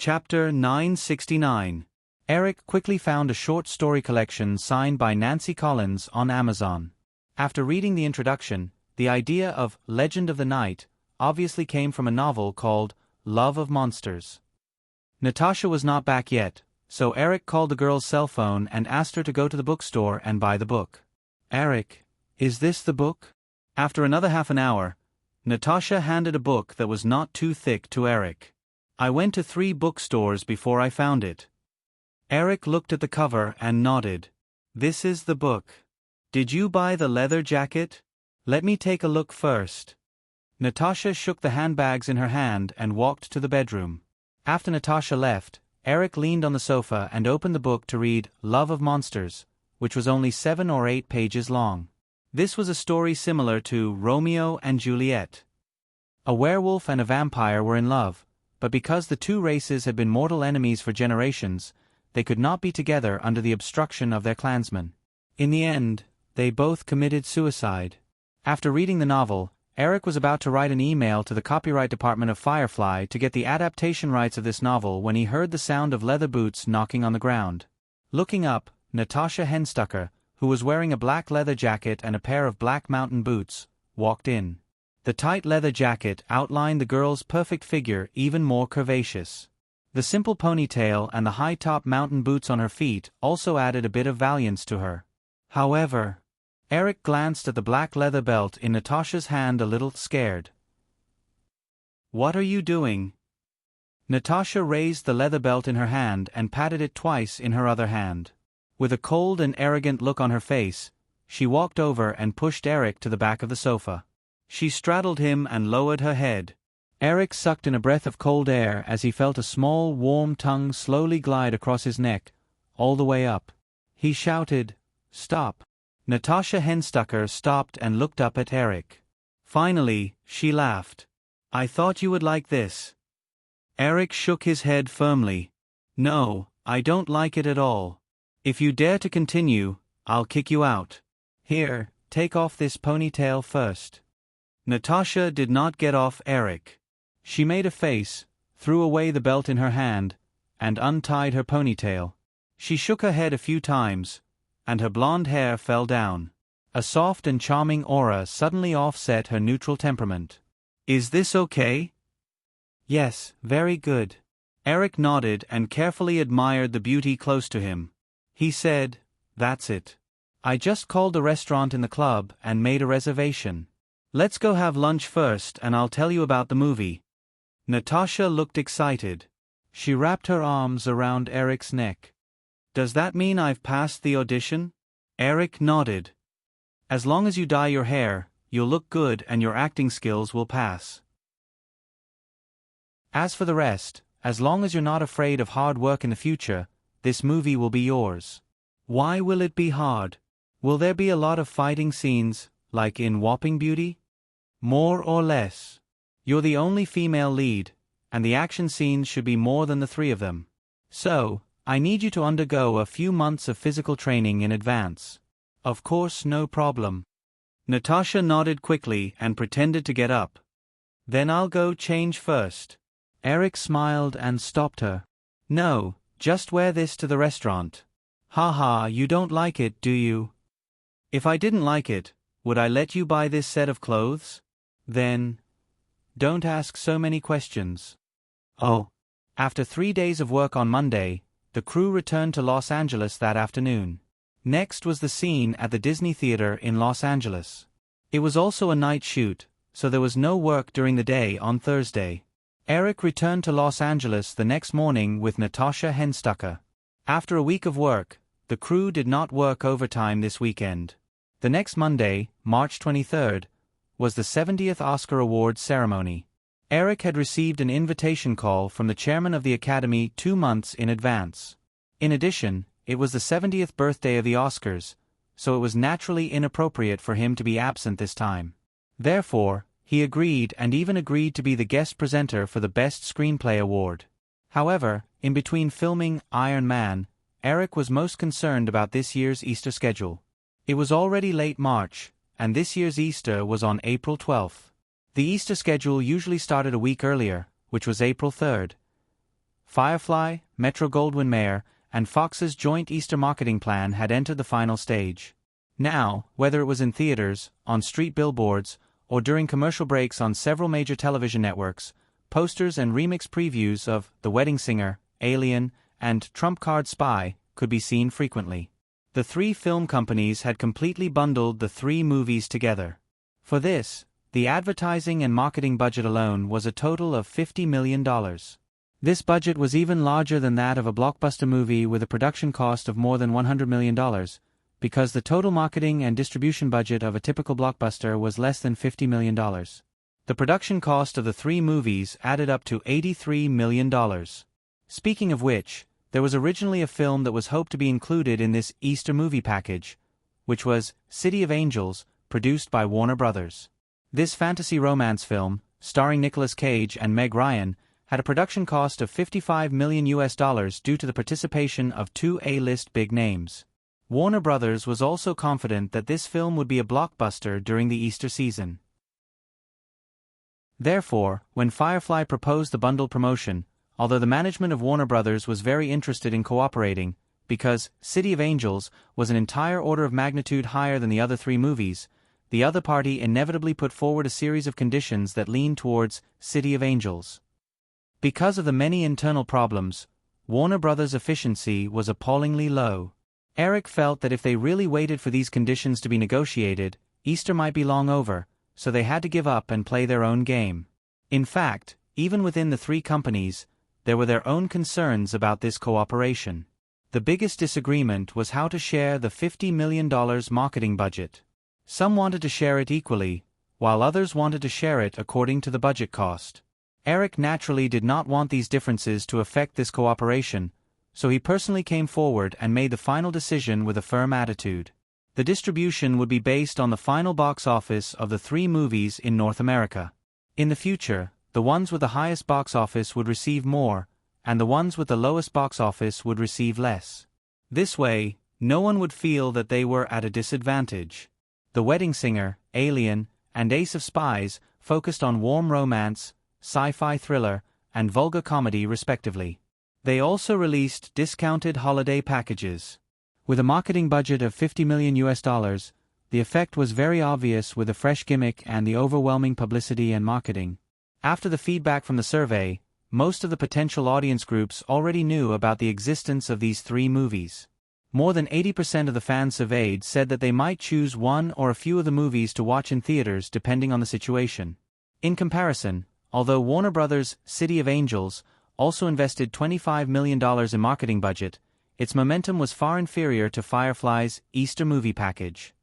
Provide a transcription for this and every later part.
Chapter 969. Eric quickly found a short story collection signed by Nancy Collins on Amazon. After reading the introduction, the idea of Legend of the Night obviously came from a novel called Love of Monsters. Natasha was not back yet, so Eric called the girl's cell phone and asked her to go to the bookstore and buy the book. "Eric, is this the book?" After another half an hour, Natasha handed a book that was not too thick to Eric. "I went to 3 bookstores before I found it." Eric looked at the cover and nodded. "This is the book. Did you buy the leather jacket? Let me take a look first." Natasha shook the handbags in her hand and walked to the bedroom. After Natasha left, Eric leaned on the sofa and opened the book to read Love of Monsters, which was only 7 or 8 pages long. This was a story similar to Romeo and Juliet. A werewolf and a vampire were in love, but because the two races had been mortal enemies for generations, they could not be together under the obstruction of their clansmen. In the end, they both committed suicide. After reading the novel, Eric was about to write an email to the copyright department of Firefly to get the adaptation rights of this novel when he heard the sound of leather boots knocking on the ground. Looking up, Natasha Henstucker, who was wearing a black leather jacket and a pair of black mountain boots, walked in. The tight leather jacket outlined the girl's perfect figure even more curvaceous. The simple ponytail and the high-top mountain boots on her feet also added a bit of valiance to her. However, Eric glanced at the black leather belt in Natasha's hand a little scared. "What are you doing?" Natasha raised the leather belt in her hand and patted it twice in her other hand. With a cold and arrogant look on her face, she walked over and pushed Eric to the back of the sofa. She straddled him and lowered her head. Eric sucked in a breath of cold air as he felt a small, warm tongue slowly glide across his neck, all the way up. He shouted, "Stop!" Natasha Henstucker stopped and looked up at Eric. Finally, she laughed. "I thought you would like this." Eric shook his head firmly. "No, I don't like it at all. If you dare to continue, I'll kick you out. Here, take off this ponytail first." Natasha did not get off Eric. She made a face, threw away the belt in her hand, and untied her ponytail. She shook her head a few times, and her blonde hair fell down. A soft and charming aura suddenly offset her neutral temperament. "Is this okay?" "Yes, very good." Eric nodded and carefully admired the beauty close to him. He said, "That's it. I just called the restaurant in the club and made a reservation. Let's go have lunch first and I'll tell you about the movie." Natasha looked excited. She wrapped her arms around Eric's neck. "Does that mean I've passed the audition?" Eric nodded. "As long as you dye your hair, you'll look good and your acting skills will pass. As for the rest, as long as you're not afraid of hard work in the future, this movie will be yours." "Why will it be hard? Will there be a lot of fighting scenes, like in Whopping Beauty?" "More or less. You're the only female lead, and the action scenes should be more than the 3 of them. So, I need you to undergo a few months of physical training in advance." "Of course, no problem." Natasha nodded quickly and pretended to get up. "Then I'll go change first." Eric smiled and stopped her. "No, just wear this to the restaurant." "Ha, you don't like it, do you?" "If I didn't like it, would I let you buy this set of clothes?" "Then don't ask so many questions." "Oh." After 3 days of work on Monday, the crew returned to Los Angeles that afternoon. Next was the scene at the Disney Theater in Los Angeles. It was also a night shoot, so there was no work during the day on Thursday. Eric returned to Los Angeles the next morning with Natasha Henstucker. After a week of work, the crew did not work overtime this weekend. The next Monday, March 23rd, was the 70th Oscar Awards ceremony. Eric had received an invitation call from the chairman of the Academy 2 months in advance. In addition, it was the 70th birthday of the Oscars, so it was naturally inappropriate for him to be absent this time. Therefore, he agreed and even agreed to be the guest presenter for the Best Screenplay Award. However, in between filming Iron Man, Eric was most concerned about this year's Easter schedule. It was already late March, and this year's Easter was on April 12th. The Easter schedule usually started a week earlier, which was April 3rd. Firefly, Metro-Goldwyn-Mayer, and Fox's joint Easter marketing plan had entered the final stage. Now, whether it was in theaters, on street billboards, or during commercial breaks on several major television networks, posters and remix previews of The Wedding Singer, Alien, and Trump Card Spy could be seen frequently. The three film companies had completely bundled the three movies together. For this, the advertising and marketing budget alone was a total of $50 million. This budget was even larger than that of a blockbuster movie with a production cost of more than $100 million, because the total marketing and distribution budget of a typical blockbuster was less than $50 million. The production cost of the three movies added up to $83 million. Speaking of which, there was originally a film that was hoped to be included in this Easter movie package, which was City of Angels, produced by Warner Brothers. This fantasy romance film, starring Nicolas Cage and Meg Ryan, had a production cost of $55 million due to the participation of two A-list big names. Warner Brothers was also confident that this film would be a blockbuster during the Easter season. Therefore, when Firefly proposed the bundled promotion, although the management of Warner Brothers was very interested in cooperating, because City of Angels was an entire order of magnitude higher than the other three movies, the other party inevitably put forward a series of conditions that leaned towards City of Angels. Because of the many internal problems, Warner Brothers' efficiency was appallingly low. Eric felt that if they really waited for these conditions to be negotiated, Easter might be long over, so they had to give up and play their own game. In fact, even within the three companies, there were their own concerns about this cooperation. The biggest disagreement was how to share the $50 million marketing budget. Some wanted to share it equally, while others wanted to share it according to the budget cost. Eric naturally did not want these differences to affect this cooperation, so he personally came forward and made the final decision with a firm attitude. The distribution would be based on the final box office of the three movies in North America. In the future, the ones with the highest box office would receive more, and the ones with the lowest box office would receive less. This way, no one would feel that they were at a disadvantage. The Wedding Singer, Alien, and Ace of Spies focused on warm romance, sci-fi thriller, and vulgar comedy respectively. They also released discounted holiday packages. With a marketing budget of $50 million, the effect was very obvious with the fresh gimmick and the overwhelming publicity and marketing. After the feedback from the survey, most of the potential audience groups already knew about the existence of these three movies. More than 80% of the fans surveyed said that they might choose one or a few of the movies to watch in theaters depending on the situation. In comparison, although Warner Brothers' City of Angels also invested $25 million in marketing budget, its momentum was far inferior to Firefly's Easter movie package.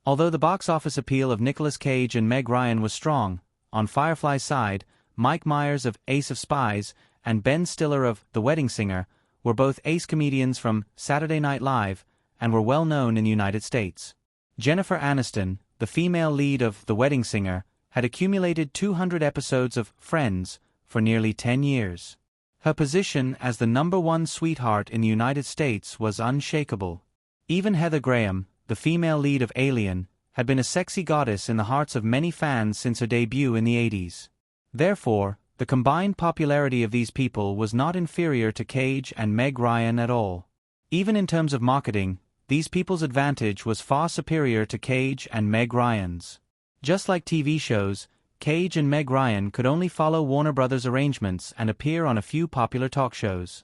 Although the box office appeal of Nicolas Cage and Meg Ryan was strong, on Firefly's side, Mike Myers of Ace of Spies and Ben Stiller of The Wedding Singer were both ace comedians from Saturday Night Live and were well known in the United States. Jennifer Aniston, the female lead of The Wedding Singer, had accumulated 200 episodes of Friends for nearly 10 years. Her position as the #1 sweetheart in the United States was unshakable. Even Heather Graham, the female lead of Alien, had been a sexy goddess in the hearts of many fans since her debut in the 80s. Therefore, the combined popularity of these people was not inferior to Cage and Meg Ryan at all. Even in terms of marketing, these people's advantage was far superior to Cage and Meg Ryan's. Just like TV shows, Cage and Meg Ryan could only follow Warner Brothers arrangements and appear on a few popular talk shows.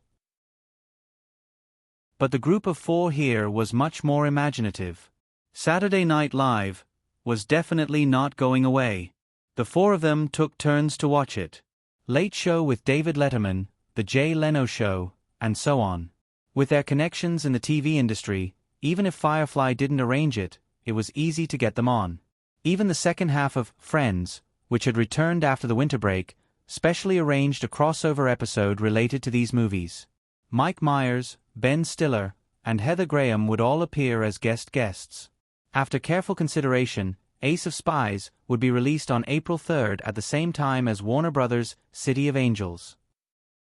But the group of four here was much more imaginative. Saturday Night Live was definitely not going away. The four of them took turns to watch it. Late Show with David Letterman, The Jay Leno Show, and so on. With their connections in the TV industry, even if Firefly didn't arrange it, it was easy to get them on. Even the second half of Friends, which had returned after the winter break, specially arranged a crossover episode related to these movies. Mike Myers, Ben Stiller, and Heather Graham would all appear as guests. After careful consideration, Ace of Spies would be released on April 3rd at the same time as Warner Brothers' City of Angels.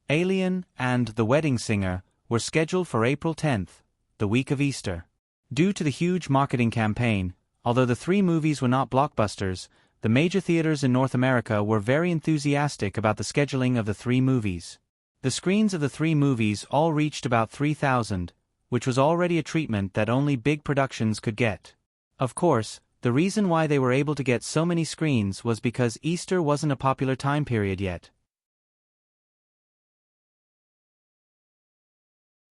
Alien and The Wedding Singer were scheduled for April 10th, the week of Easter. Due to the huge marketing campaign, although the three movies were not blockbusters, the major theaters in North America were very enthusiastic about the scheduling of the three movies. The screens of the 3 movies all reached about 3,000, which was already a treatment that only big productions could get. Of course, the reason why they were able to get so many screens was because Easter wasn't a popular time period yet.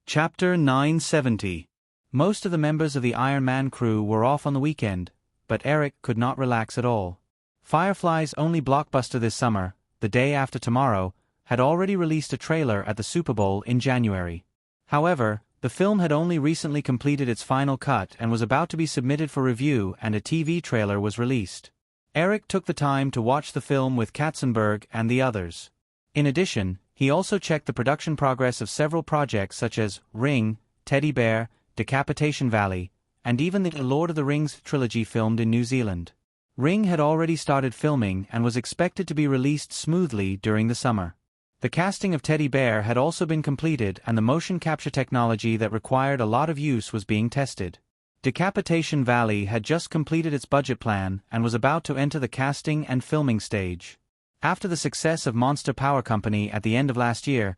Chapter 970. Most of the members of the Iron Man crew were off on the weekend, but Eric could not relax at all. Firefly's only blockbuster this summer, The Day After Tomorrow, had already released a trailer at the Super Bowl in January. However, the film had only recently completed its final cut and was about to be submitted for review, and a TV trailer was released. Eric took the time to watch the film with Katzenberg and the others. In addition, he also checked the production progress of several projects such as Ring, Teddy Bear, Decapitation Valley, and even the Lord of the Rings trilogy filmed in New Zealand. Ring had already started filming and was expected to be released smoothly during the summer. The casting of Teddy Bear had also been completed, and the motion capture technology that required a lot of use was being tested. Decapitation Valley had just completed its budget plan and was about to enter the casting and filming stage. After the success of Monster Power Company at the end of last year,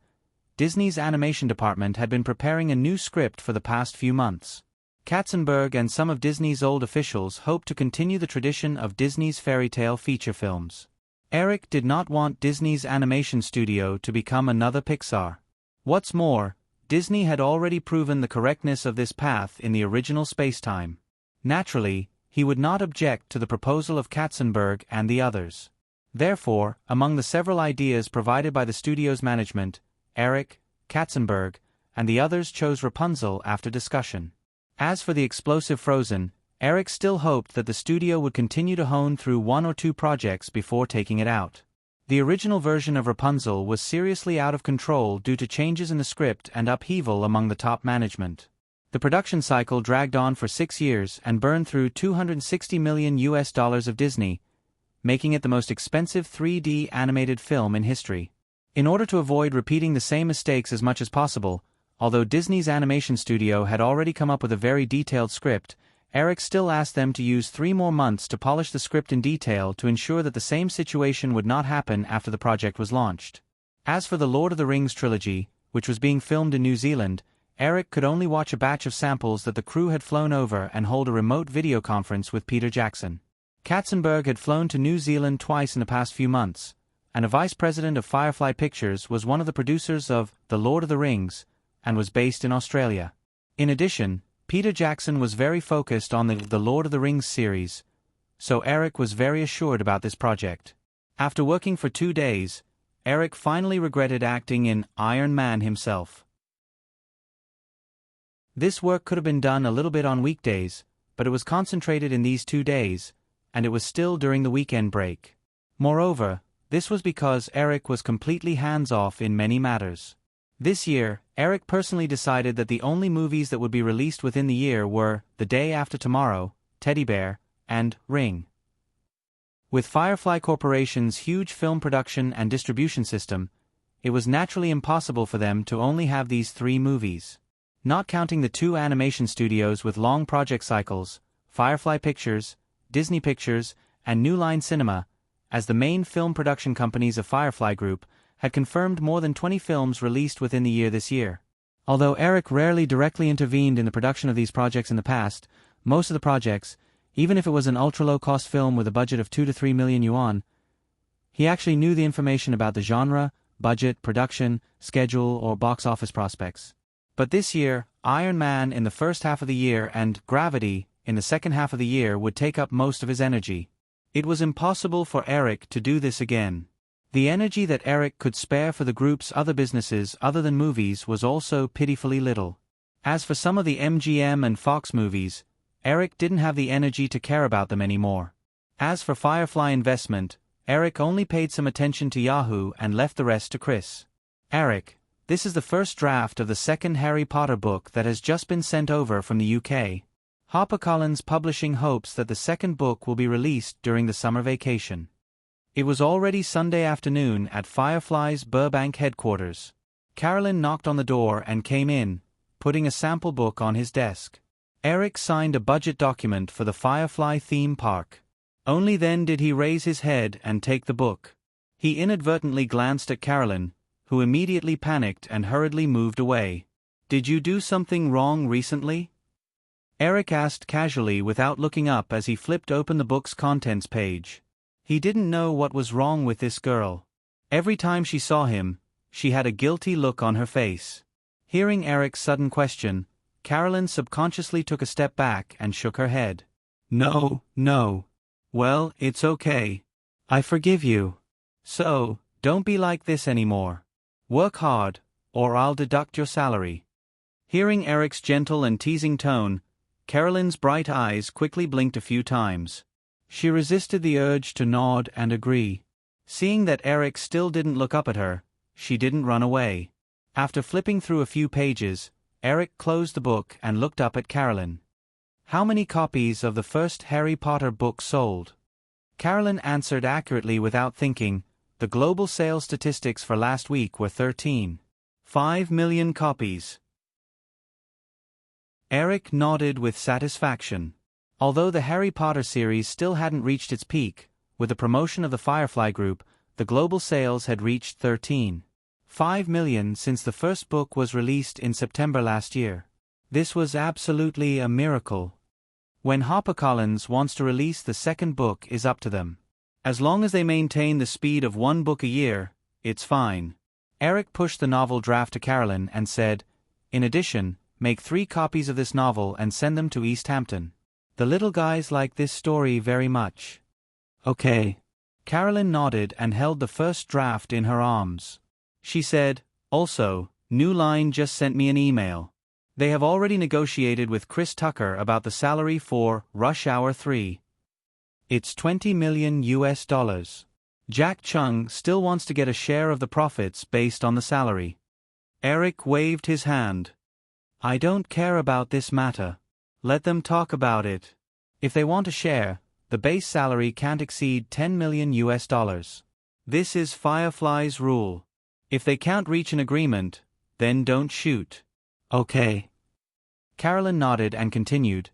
Disney's animation department had been preparing a new script for the past few months. Katzenberg and some of Disney's old officials hoped to continue the tradition of Disney's fairy tale feature films. Eric did not want Disney's animation studio to become another Pixar. What's more, Disney had already proven the correctness of this path in the original Spacetime. Naturally, he would not object to the proposal of Katzenberg and the others. Therefore, among the several ideas provided by the studio's management, Eric, Katzenberg, and the others chose Rapunzel after discussion. As for the explosive Frozen, Eric still hoped that the studio would continue to hone through 1 or 2 projects before taking it out. The original version of Rapunzel was seriously out of control due to changes in the script and upheaval among the top management. The production cycle dragged on for 6 years and burned through $260 million of Disney, making it the most expensive 3D animated film in history. In order to avoid repeating the same mistakes as much as possible, although Disney's animation studio had already come up with a very detailed script, Eric still asked them to use 3 more months to polish the script in detail to ensure that the same situation would not happen after the project was launched. As for the Lord of the Rings trilogy, which was being filmed in New Zealand, Eric could only watch a batch of samples that the crew had flown over and hold a remote video conference with Peter Jackson. Katzenberg had flown to New Zealand twice in the past few months, and a vice president of Firefly Pictures was one of the producers of The Lord of the Rings, and was based in Australia. In addition, Peter Jackson was very focused on the Lord of the Rings series, so Eric was very assured about this project. After working for 2 days, Eric finally regretted acting in Iron Man himself. This work could have been done a little bit on weekdays, but it was concentrated in these 2 days, and it was still during the weekend break. Moreover, this was because Eric was completely hands-off in many matters. This year, Eric personally decided that the only movies that would be released within the year were The Day After Tomorrow, Teddy Bear, and Ring. With Firefly Corporation's huge film production and distribution system, it was naturally impossible for them to only have these 3 movies. Not counting the 2 animation studios with long project cycles, Firefly Pictures, Disney Pictures, and New Line Cinema, as the main film production companies of Firefly Group, had confirmed more than 20 films released within the year this year. Although Eric rarely directly intervened in the production of these projects in the past, most of the projects, even if it was an ultra-low-cost film with a budget of 2 to 3 million yuan, he actually knew the information about the genre, budget, production, schedule, or box office prospects. But this year, Iron Man in the first half of the year and Gravity in the second half of the year would take up most of his energy. It was impossible for Eric to do this again. The energy that Eric could spare for the group's other businesses other than movies was also pitifully little. As for some of the MGM and Fox movies, Eric didn't have the energy to care about them anymore. As for Firefly Investment, Eric only paid some attention to Yahoo and left the rest to Chris. Eric, this is the first draft of the second Harry Potter book that has just been sent over from the UK. HarperCollins Publishing hopes that the second book will be released during the summer vacation. It was already Sunday afternoon at Firefly's Burbank headquarters. Carolyn knocked on the door and came in, putting a sample book on his desk. Eric signed a budget document for the Firefly theme park. Only then did he raise his head and take the book. He inadvertently glanced at Carolyn, who immediately panicked and hurriedly moved away. "Did you do something wrong recently?" Eric asked casually without looking up as he flipped open the book's contents page. He didn't know what was wrong with this girl. Every time she saw him, she had a guilty look on her face. Hearing Eric's sudden question, Carolyn subconsciously took a step back and shook her head. "No, no. Well, it's okay. I forgive you. So, don't be like this anymore. Work hard, or I'll deduct your salary." Hearing Eric's gentle and teasing tone, Carolyn's bright eyes quickly blinked a few times. She resisted the urge to nod and agree. Seeing that Eric still didn't look up at her, she didn't run away. After flipping through a few pages, Eric closed the book and looked up at Carolyn. "How many copies of the first Harry Potter book sold?" Carolyn answered accurately without thinking. The global sales statistics for last week were 13.5 million copies. Eric nodded with satisfaction. Although the Harry Potter series still hadn't reached its peak, with the promotion of the Firefly Group, the global sales had reached 13.5 million since the first book was released in September last year. This was absolutely a miracle. When HarperCollins wants to release the second book is up to them. As long as they maintain the speed of one book a year, it's fine. Eric pushed the novel draft to Carolyn and said, "In addition, make 3 copies of this novel and send them to East Hampton. The little guys like this story very much." "Okay." Carolyn nodded and held the first draft in her arms. She said, "Also, New Line just sent me an email. They have already negotiated with Chris Tucker about the salary for Rush Hour 3. It's $20 million. Jack Chung still wants to get a share of the profits based on the salary." Eric waved his hand. "I don't care about this matter. Let them talk about it. If they want a share, the base salary can't exceed $10 million. This is Firefly's rule. If they can't reach an agreement, then don't shoot." "Okay." Carolyn nodded and continued.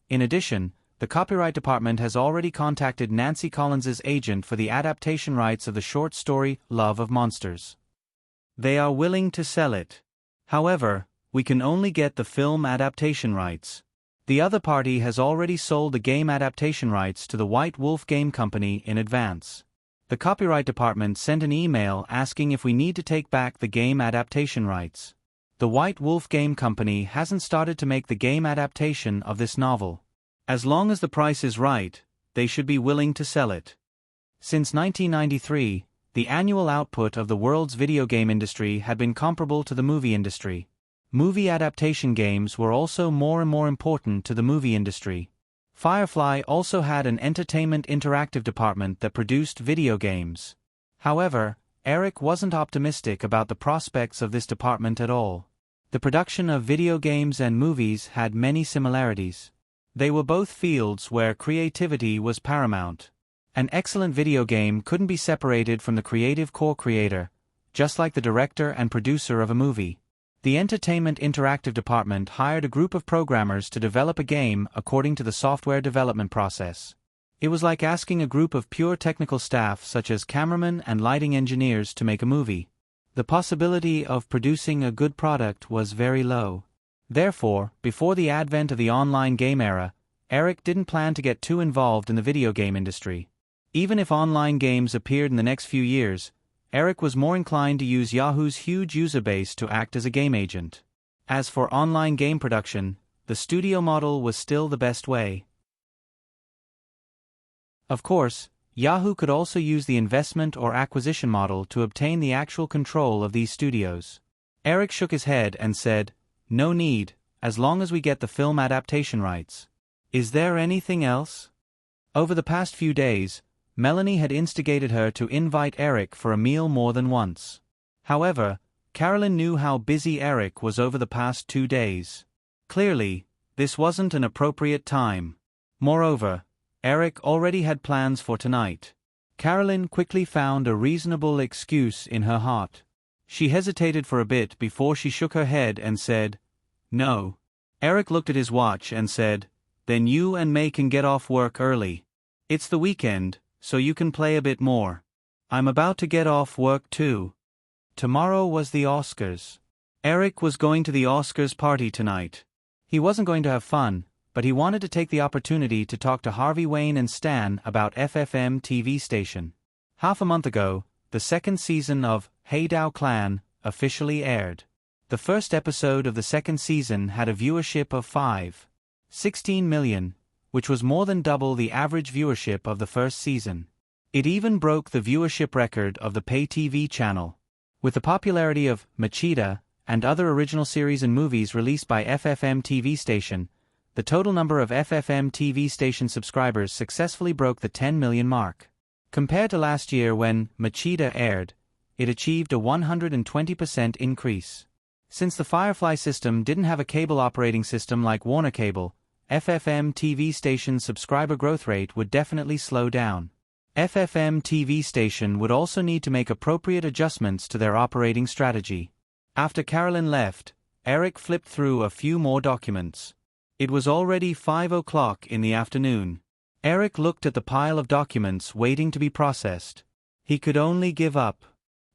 "In addition, the copyright department has already contacted Nancy Collins's agent for the adaptation rights of the short story Love of Monsters. They are willing to sell it. However, we can only get the film adaptation rights. The other party has already sold the game adaptation rights to the White Wolf Game Company in advance. The copyright department sent an email asking if we need to take back the game adaptation rights. The White Wolf Game Company hasn't started to make the game adaptation of this novel. As long as the price is right, they should be willing to sell it." Since 1993, the annual output of the world's video game industry had been comparable to the movie industry. Movie adaptation games were also more and more important to the movie industry. Firefly also had an entertainment interactive department that produced video games. However, Eric wasn't optimistic about the prospects of this department at all. The production of video games and movies had many similarities. They were both fields where creativity was paramount. An excellent video game couldn't be separated from the creative core creator, just like the director and producer of a movie. The Entertainment Interactive Department hired a group of programmers to develop a game according to the software development process. It was like asking a group of pure technical staff such as cameramen and lighting engineers to make a movie. The possibility of producing a good product was very low. Therefore, before the advent of the online game era, Eric didn't plan to get too involved in the video game industry. Even if online games appeared in the next few years, Eric was more inclined to use Yahoo's huge user base to act as a game agent. As for online game production, the studio model was still the best way. Of course, Yahoo could also use the investment or acquisition model to obtain the actual control of these studios. Eric shook his head and said, "No need, as long as we get the film adaptation rights." "Is there anything else?" Over the past few days, Melanie had instigated her to invite Eric for a meal more than once. However, Carolyn knew how busy Eric was over the past 2 days. Clearly, this wasn't an appropriate time. Moreover, Eric already had plans for tonight. Carolyn quickly found a reasonable excuse in her heart. She hesitated for a bit before she shook her head and said, "No." Eric looked at his watch and said, "Then you and May can get off work early. It's the weekend, so you can play a bit more. I'm about to get off work too." Tomorrow was the Oscars. Eric was going to the Oscars party tonight. He wasn't going to have fun, but he wanted to take the opportunity to talk to Harvey, Wayne and Stan about FFM TV station. Half a month ago, the second season of Hey Dow Clan officially aired. The first episode of the second season had a viewership of 5.16 million, which was more than double the average viewership of the first season. It even broke the viewership record of the pay TV channel. With the popularity of Machida and other original series and movies released by FFM TV station, the total number of FFM TV station subscribers successfully broke the 10 million mark. Compared to last year when Machida aired, it achieved a 120% increase. Since the Firefly system didn't have a cable operating system like Warner Cable, FFM TV station subscriber growth rate would definitely slow down. FFM TV station would also need to make appropriate adjustments to their operating strategy. After Carolyn left, Eric flipped through a few more documents. It was already 5 o'clock in the afternoon. Eric looked at the pile of documents waiting to be processed. He could only give up.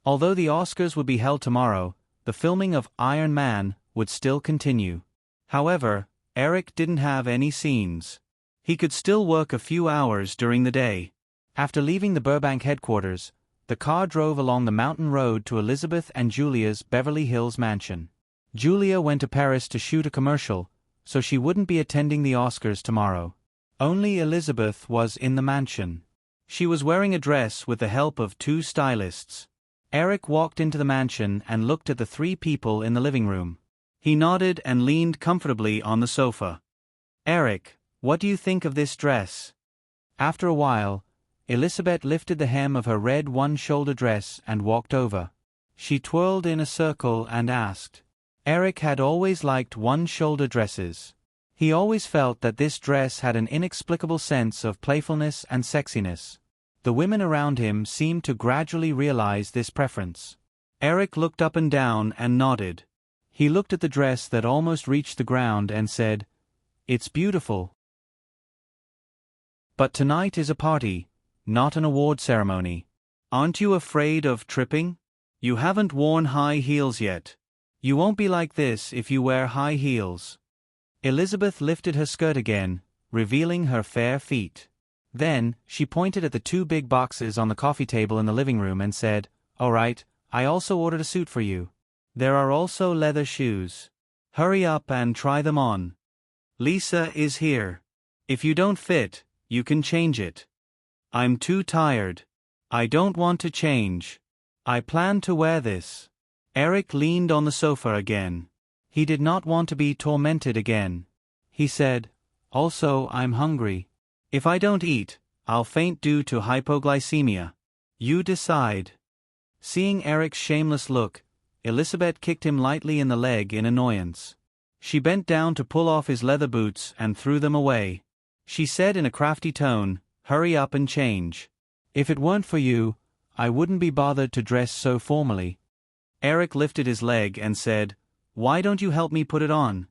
Although the Oscars would be held tomorrow, the filming of Iron Man would still continue. However, Eric didn't have any scenes. He could still work a few hours during the day. After leaving the Burbank headquarters, the car drove along the mountain road to Elizabeth and Julia's Beverly Hills mansion. Julia went to Paris to shoot a commercial, so she wouldn't be attending the Oscars tomorrow. Only Elizabeth was in the mansion. She was wearing a dress with the help of 2 stylists. Eric walked into the mansion and looked at the 3 people in the living room. He nodded and leaned comfortably on the sofa. "Eric, what do you think of this dress?" After a while, Elizabeth lifted the hem of her red one-shoulder dress and walked over. She twirled in a circle and asked. Eric had always liked one-shoulder dresses. He always felt that this dress had an inexplicable sense of playfulness and sexiness. The women around him seemed to gradually realize this preference. Eric looked up and down and nodded. He looked at the dress that almost reached the ground and said, "It's beautiful. But tonight is a party, not an award ceremony. Aren't you afraid of tripping? You haven't worn high heels yet. You won't be like this if you wear high heels." Elizabeth lifted her skirt again, revealing her fair feet. Then, she pointed at the 2 big boxes on the coffee table in the living room and said, "All right, I also ordered a suit for you. There are also leather shoes. Hurry up and try them on. Lisa is here. If you don't fit, you can change it." "I'm too tired. I don't want to change. I plan to wear this." Eric leaned on the sofa again. He did not want to be tormented again. He said, "Also, I'm hungry. If I don't eat, I'll faint due to hypoglycemia. You decide." Seeing Eric's shameless look, Elizabeth kicked him lightly in the leg in annoyance. She bent down to pull off his leather boots and threw them away. She said in a crafty tone, "Hurry up and change. If it weren't for you, I wouldn't be bothered to dress so formally." Eric lifted his leg and said, "Why don't you help me put it on?"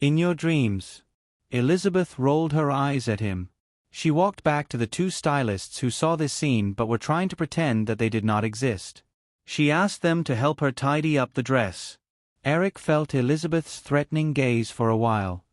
"In your dreams." Elizabeth rolled her eyes at him. She walked back to the 2 stylists who saw this scene but were trying to pretend that they did not exist. She asked them to help her tidy up the dress. Eric felt Elizabeth's threatening gaze for a while.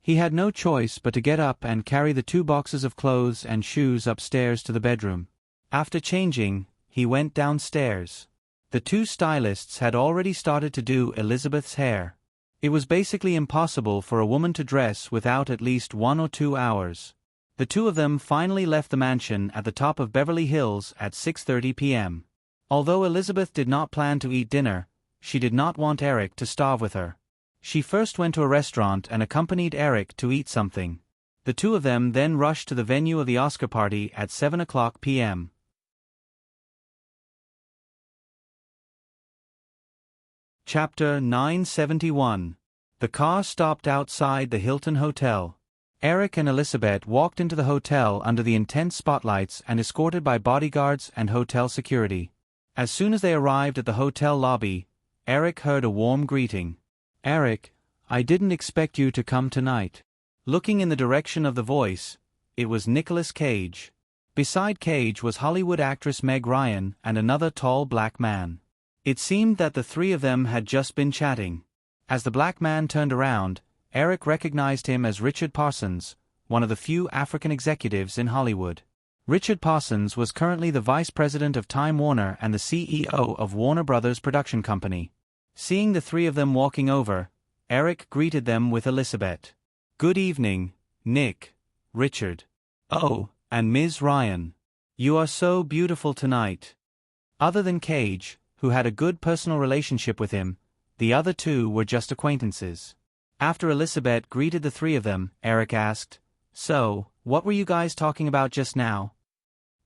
He had no choice but to get up and carry the 2 boxes of clothes and shoes upstairs to the bedroom. After changing, he went downstairs. The 2 stylists had already started to do Elizabeth's hair. It was basically impossible for a woman to dress without at least 1 or 2 hours. The 2 of them finally left the mansion at the top of Beverly Hills at 6:30 p.m. Although Elizabeth did not plan to eat dinner, she did not want Eric to starve with her. She first went to a restaurant and accompanied Eric to eat something. The 2 of them then rushed to the venue of the Oscar party at 7 o'clock p.m. Chapter 971. The car stopped outside the Hilton Hotel. Eric and Elizabeth walked into the hotel under the intense spotlights and escorted by bodyguards and hotel security. As soon as they arrived at the hotel lobby, Eric heard a warm greeting. "Eric, I didn't expect you to come tonight." Looking in the direction of the voice, it was Nicolas Cage. Beside Cage was Hollywood actress Meg Ryan and another tall black man. It seemed that the three of them had just been chatting. As the black man turned around, Eric recognized him as Richard Parsons, one of the few African executives in Hollywood. Richard Parsons was currently the vice president of Time Warner and the CEO of Warner Brothers Production Company. Seeing the three of them walking over, Eric greeted them with Elizabeth. "Good evening, Nick, Richard. Oh, and Ms. Ryan. You are so beautiful tonight." Other than Cage, who had a good personal relationship with him, the other two were just acquaintances. After Elizabeth greeted the three of them, Eric asked, "So, what were you guys talking about just now?"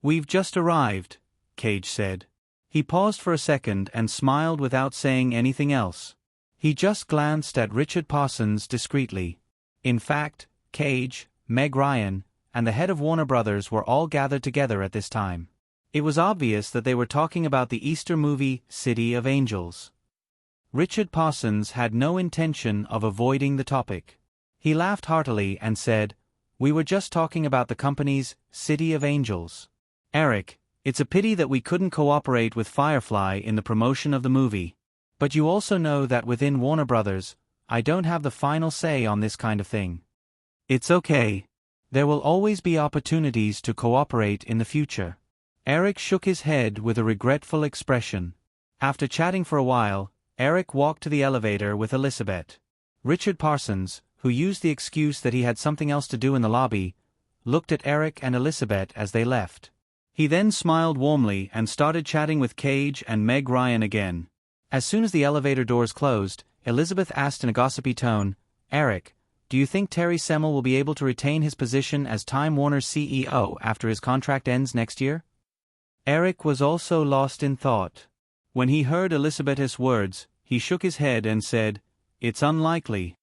"We've just arrived," Cage said. He paused for a second and smiled without saying anything else. He just glanced at Richard Parsons discreetly. In fact, Cage, Meg Ryan, and the head of Warner Brothers were all gathered together at this time. It was obvious that they were talking about the Easter movie City of Angels. Richard Parsons had no intention of avoiding the topic. He laughed heartily and said, "We were just talking about the company's City of Angels. Eric, it's a pity that we couldn't cooperate with Firefly in the promotion of the movie. But you also know that within Warner Brothers, I don't have the final say on this kind of thing. It's okay. There will always be opportunities to cooperate in the future." Eric shook his head with a regretful expression. After chatting for a while, Eric walked to the elevator with Elizabeth. Richard Parsons, who used the excuse that he had something else to do in the lobby, looked at Eric and Elizabeth as they left. He then smiled warmly and started chatting with Cage and Meg Ryan again. As soon as the elevator doors closed, Elizabeth asked in a gossipy tone, "Eric, do you think Terry Semel will be able to retain his position as Time Warner's CEO after his contract ends next year?" Eric was also lost in thought. When he heard Elizabeth's words, he shook his head and said, "It's unlikely."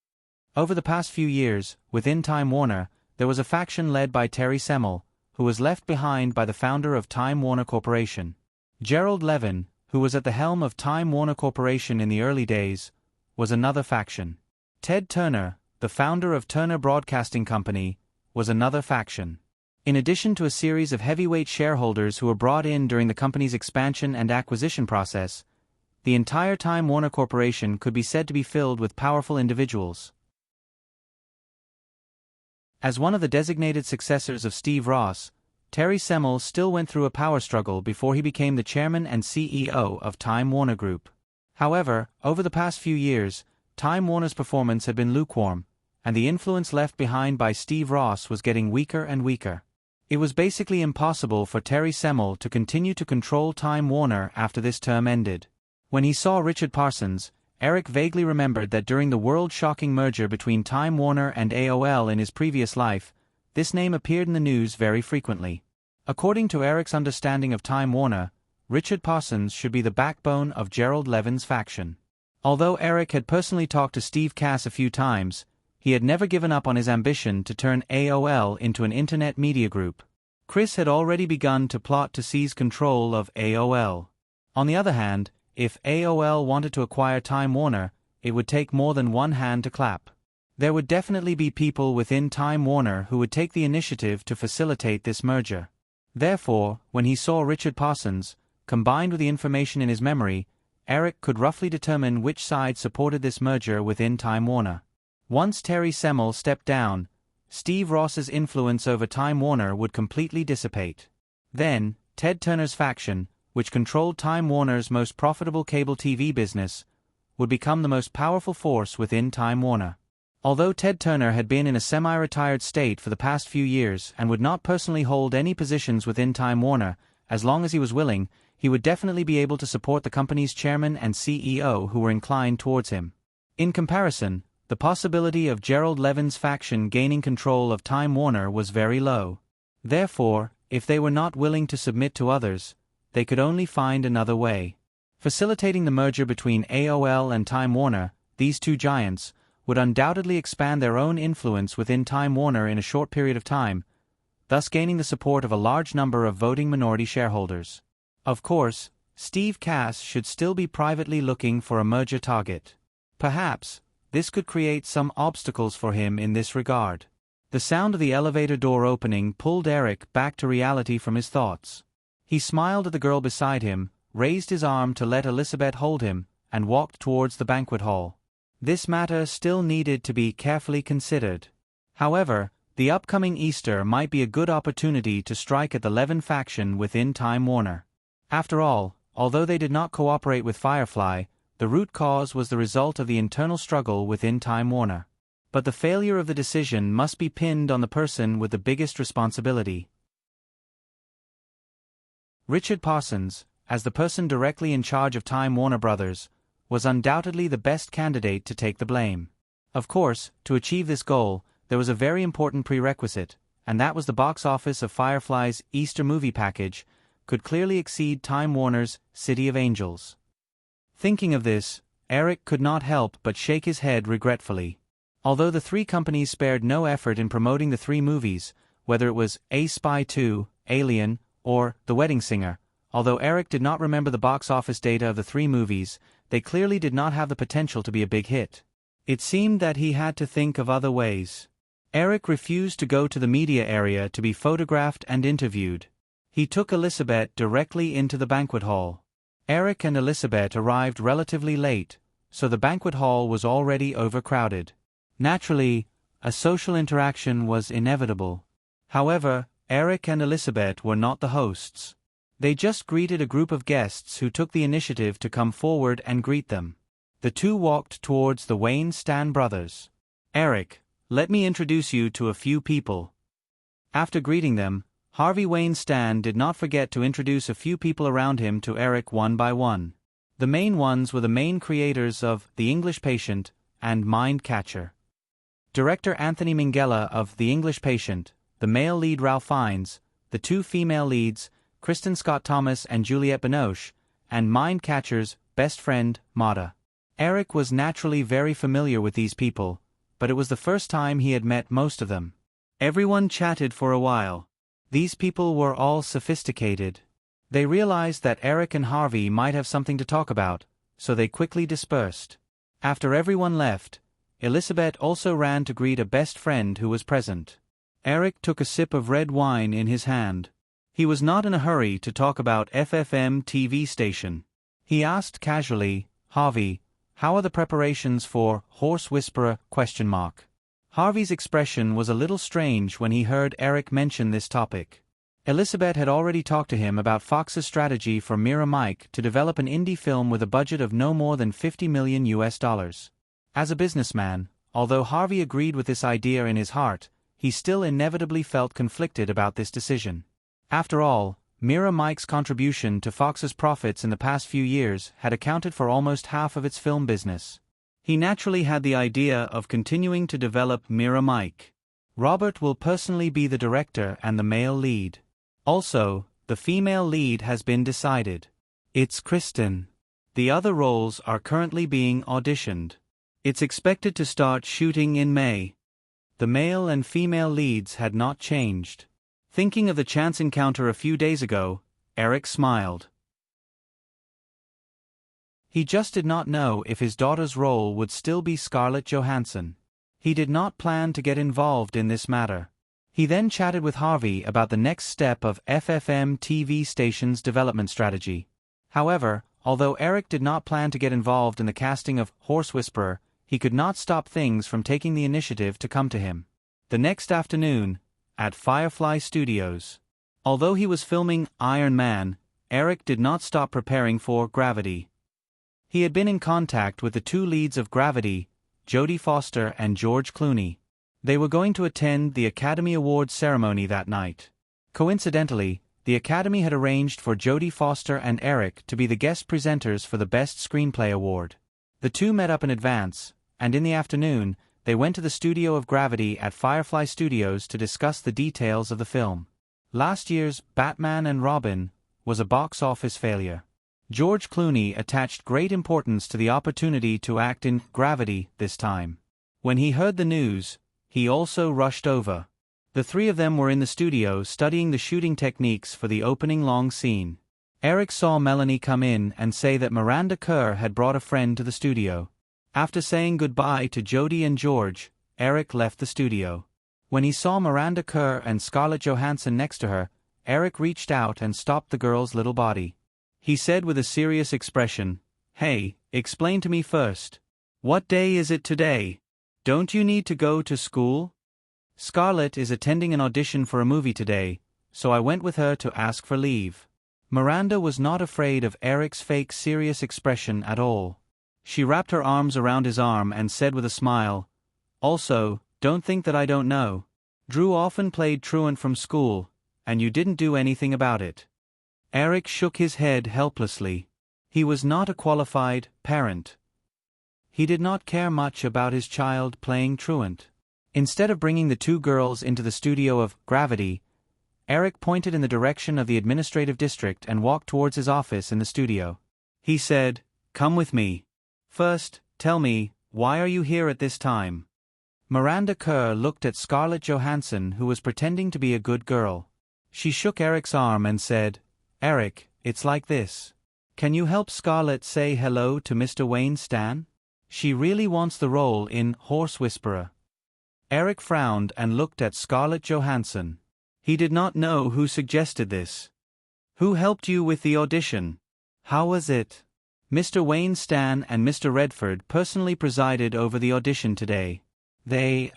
Over the past few years, within Time Warner, there was a faction led by Terry Semel, who was left behind by the founder of Time Warner Corporation. Gerald Levin, who was at the helm of Time Warner Corporation in the early days, was another faction. Ted Turner, the founder of Turner Broadcasting Company, was another faction. In addition to a series of heavyweight shareholders who were brought in during the company's expansion and acquisition process, the entire Time Warner Corporation could be said to be filled with powerful individuals. As one of the designated successors of Steve Ross, Terry Semel still went through a power struggle before he became the chairman and CEO of Time Warner Group. However, over the past few years, Time Warner's performance had been lukewarm, and the influence left behind by Steve Ross was getting weaker and weaker. It was basically impossible for Terry Semel to continue to control Time Warner after this term ended. When he saw Richard Parsons, Eric vaguely remembered that during the world-shocking merger between Time Warner and AOL in his previous life, this name appeared in the news very frequently. According to Eric's understanding of Time Warner, Richard Parsons should be the backbone of Gerald Levin's faction. Although Eric had personally talked to Steve Cass a few times, he had never given up on his ambition to turn AOL into an internet media group. Chris had already begun to plot to seize control of AOL. On the other hand, if AOL wanted to acquire Time Warner, it would take more than one hand to clap. There would definitely be people within Time Warner who would take the initiative to facilitate this merger. Therefore, when he saw Richard Parsons, combined with the information in his memory, Eric could roughly determine which side supported this merger within Time Warner. Once Terry Semel stepped down, Steve Ross's influence over Time Warner would completely dissipate. Then, Ted Turner's faction, which controlled Time Warner's most profitable cable TV business, would become the most powerful force within Time Warner. Although Ted Turner had been in a semi-retired state for the past few years and would not personally hold any positions within Time Warner, as long as he was willing, he would definitely be able to support the company's chairman and CEO who were inclined towards him. In comparison, the possibility of Gerald Levin's faction gaining control of Time Warner was very low. Therefore, if they were not willing to submit to others, they could only find another way. Facilitating the merger between AOL and Time Warner, these two giants, would undoubtedly expand their own influence within Time Warner in a short period of time, thus gaining the support of a large number of voting minority shareholders. Of course, Steve Cass should still be privately looking for a merger target. Perhaps, this could create some obstacles for him in this regard. The sound of the elevator door opening pulled Eric back to reality from his thoughts. He smiled at the girl beside him, raised his arm to let Elizabeth hold him, and walked towards the banquet hall. This matter still needed to be carefully considered. However, the upcoming Easter might be a good opportunity to strike at the Levin faction within Time Warner. After all, although they did not cooperate with Firefly, the root cause was the result of the internal struggle within Time Warner. But the failure of the decision must be pinned on the person with the biggest responsibility. Richard Parsons, as the person directly in charge of Time Warner Brothers, was undoubtedly the best candidate to take the blame. Of course, to achieve this goal, there was a very important prerequisite, and that was the box office of Firefly's Easter movie package could clearly exceed Time Warner's City of Angels. Thinking of this, Eric could not help but shake his head regretfully. Although the three companies spared no effort in promoting the three movies, whether it was A Spy 2, Alien, or The Wedding Singer, although Eric did not remember the box office data of the three movies, they clearly did not have the potential to be a big hit. It seemed that he had to think of other ways. Eric refused to go to the media area to be photographed and interviewed. He took Elizabeth directly into the banquet hall. Eric and Elizabeth arrived relatively late, so the banquet hall was already overcrowded. Naturally, a social interaction was inevitable. However, Eric and Elizabeth were not the hosts. They just greeted a group of guests who took the initiative to come forward and greet them. The two walked towards the Wayne Stan brothers. "Eric, let me introduce you to a few people." After greeting them, Harvey Wayne Stan did not forget to introduce a few people around him to Eric one by one. The main ones were the main creators of The English Patient and Mind Catcher. Director Anthony Minghella of The English Patient, the male lead Ralph Fiennes, the two female leads, Kristen Scott Thomas and Juliette Binoche, and Mind Catcher's best friend, Mata. Eric was naturally very familiar with these people, but it was the first time he had met most of them. Everyone chatted for a while. These people were all sophisticated. They realized that Eric and Harvey might have something to talk about, so they quickly dispersed. After everyone left, Elizabeth also ran to greet a best friend who was present. Eric took a sip of red wine in his hand. He was not in a hurry to talk about FFM TV station. He asked casually, "Harvey, how are the preparations for Horse Whisperer?" Harvey's expression was a little strange when he heard Eric mention this topic. Elizabeth had already talked to him about Fox's strategy for Mira Mike to develop an indie film with a budget of no more than $50 million. As a businessman, although Harvey agreed with this idea in his heart, he still inevitably felt conflicted about this decision. After all, Mira Mike's contribution to Fox's profits in the past few years had accounted for almost half of its film business. He naturally had the idea of continuing to develop Mira Mike. Robert will personally be the director and the male lead. Also, the female lead has been decided. It's Kristen. The other roles are currently being auditioned. It's expected to start shooting in May. The male and female leads had not changed. Thinking of the chance encounter a few days ago, Eric smiled. He just did not know if his daughter's role would still be Scarlett Johansson. He did not plan to get involved in this matter. He then chatted with Harvey about the next step of FFM TV station's development strategy. However, although Eric did not plan to get involved in the casting of Horse Whisperer, he could not stop things from taking the initiative to come to him. The next afternoon, at Firefly Studios. Although he was filming Iron Man, Eric did not stop preparing for Gravity. He had been in contact with the two leads of Gravity, Jodie Foster and George Clooney. They were going to attend the Academy Awards ceremony that night. Coincidentally, the Academy had arranged for Jodie Foster and Eric to be the guest presenters for the Best Screenplay Award. The two met up in advance, and in the afternoon, they went to the studio of Gravity at Firefly Studios to discuss the details of the film. Last year's Batman and Robin was a box office failure. George Clooney attached great importance to the opportunity to act in Gravity this time. When he heard the news, he also rushed over. The three of them were in the studio studying the shooting techniques for the opening long scene. Eric saw Melanie come in and say that Miranda Kerr had brought a friend to the studio. After saying goodbye to Jodie and George, Eric left the studio. When he saw Miranda Kerr and Scarlett Johansson next to her, Eric reached out and stopped the girl's little body. he said with a serious expression. Hey, explain to me first. What day is it today? Don't you need to go to school? Scarlett is attending an audition for a movie today, so I went with her to ask for leave. Miranda was not afraid of Eric's fake serious expression at all. She wrapped her arms around his arm and said with a smile, Also, don't think that I don't know. Drew often played truant from school, and you didn't do anything about it. Eric shook his head helplessly. He was not a qualified parent. He did not care much about his child playing truant. Instead of bringing the two girls into the studio of Gravity, Eric pointed in the direction of the administrative district and walked towards his office in the studio. He said, Come with me. First, tell me, why are you here at this time? Miranda Kerr looked at Scarlett Johansson, who was pretending to be a good girl. She shook Eric's arm and said, Eric, it's like this. Can you help Scarlett say hello to Mr. Wayne Stan? She really wants the role in Horse Whisperer. Eric frowned and looked at Scarlett Johansson. He did not know who suggested this. Who helped you with the audition? How was it? Mr. Wayne Stan and Mr. Redford personally presided over the audition today. They,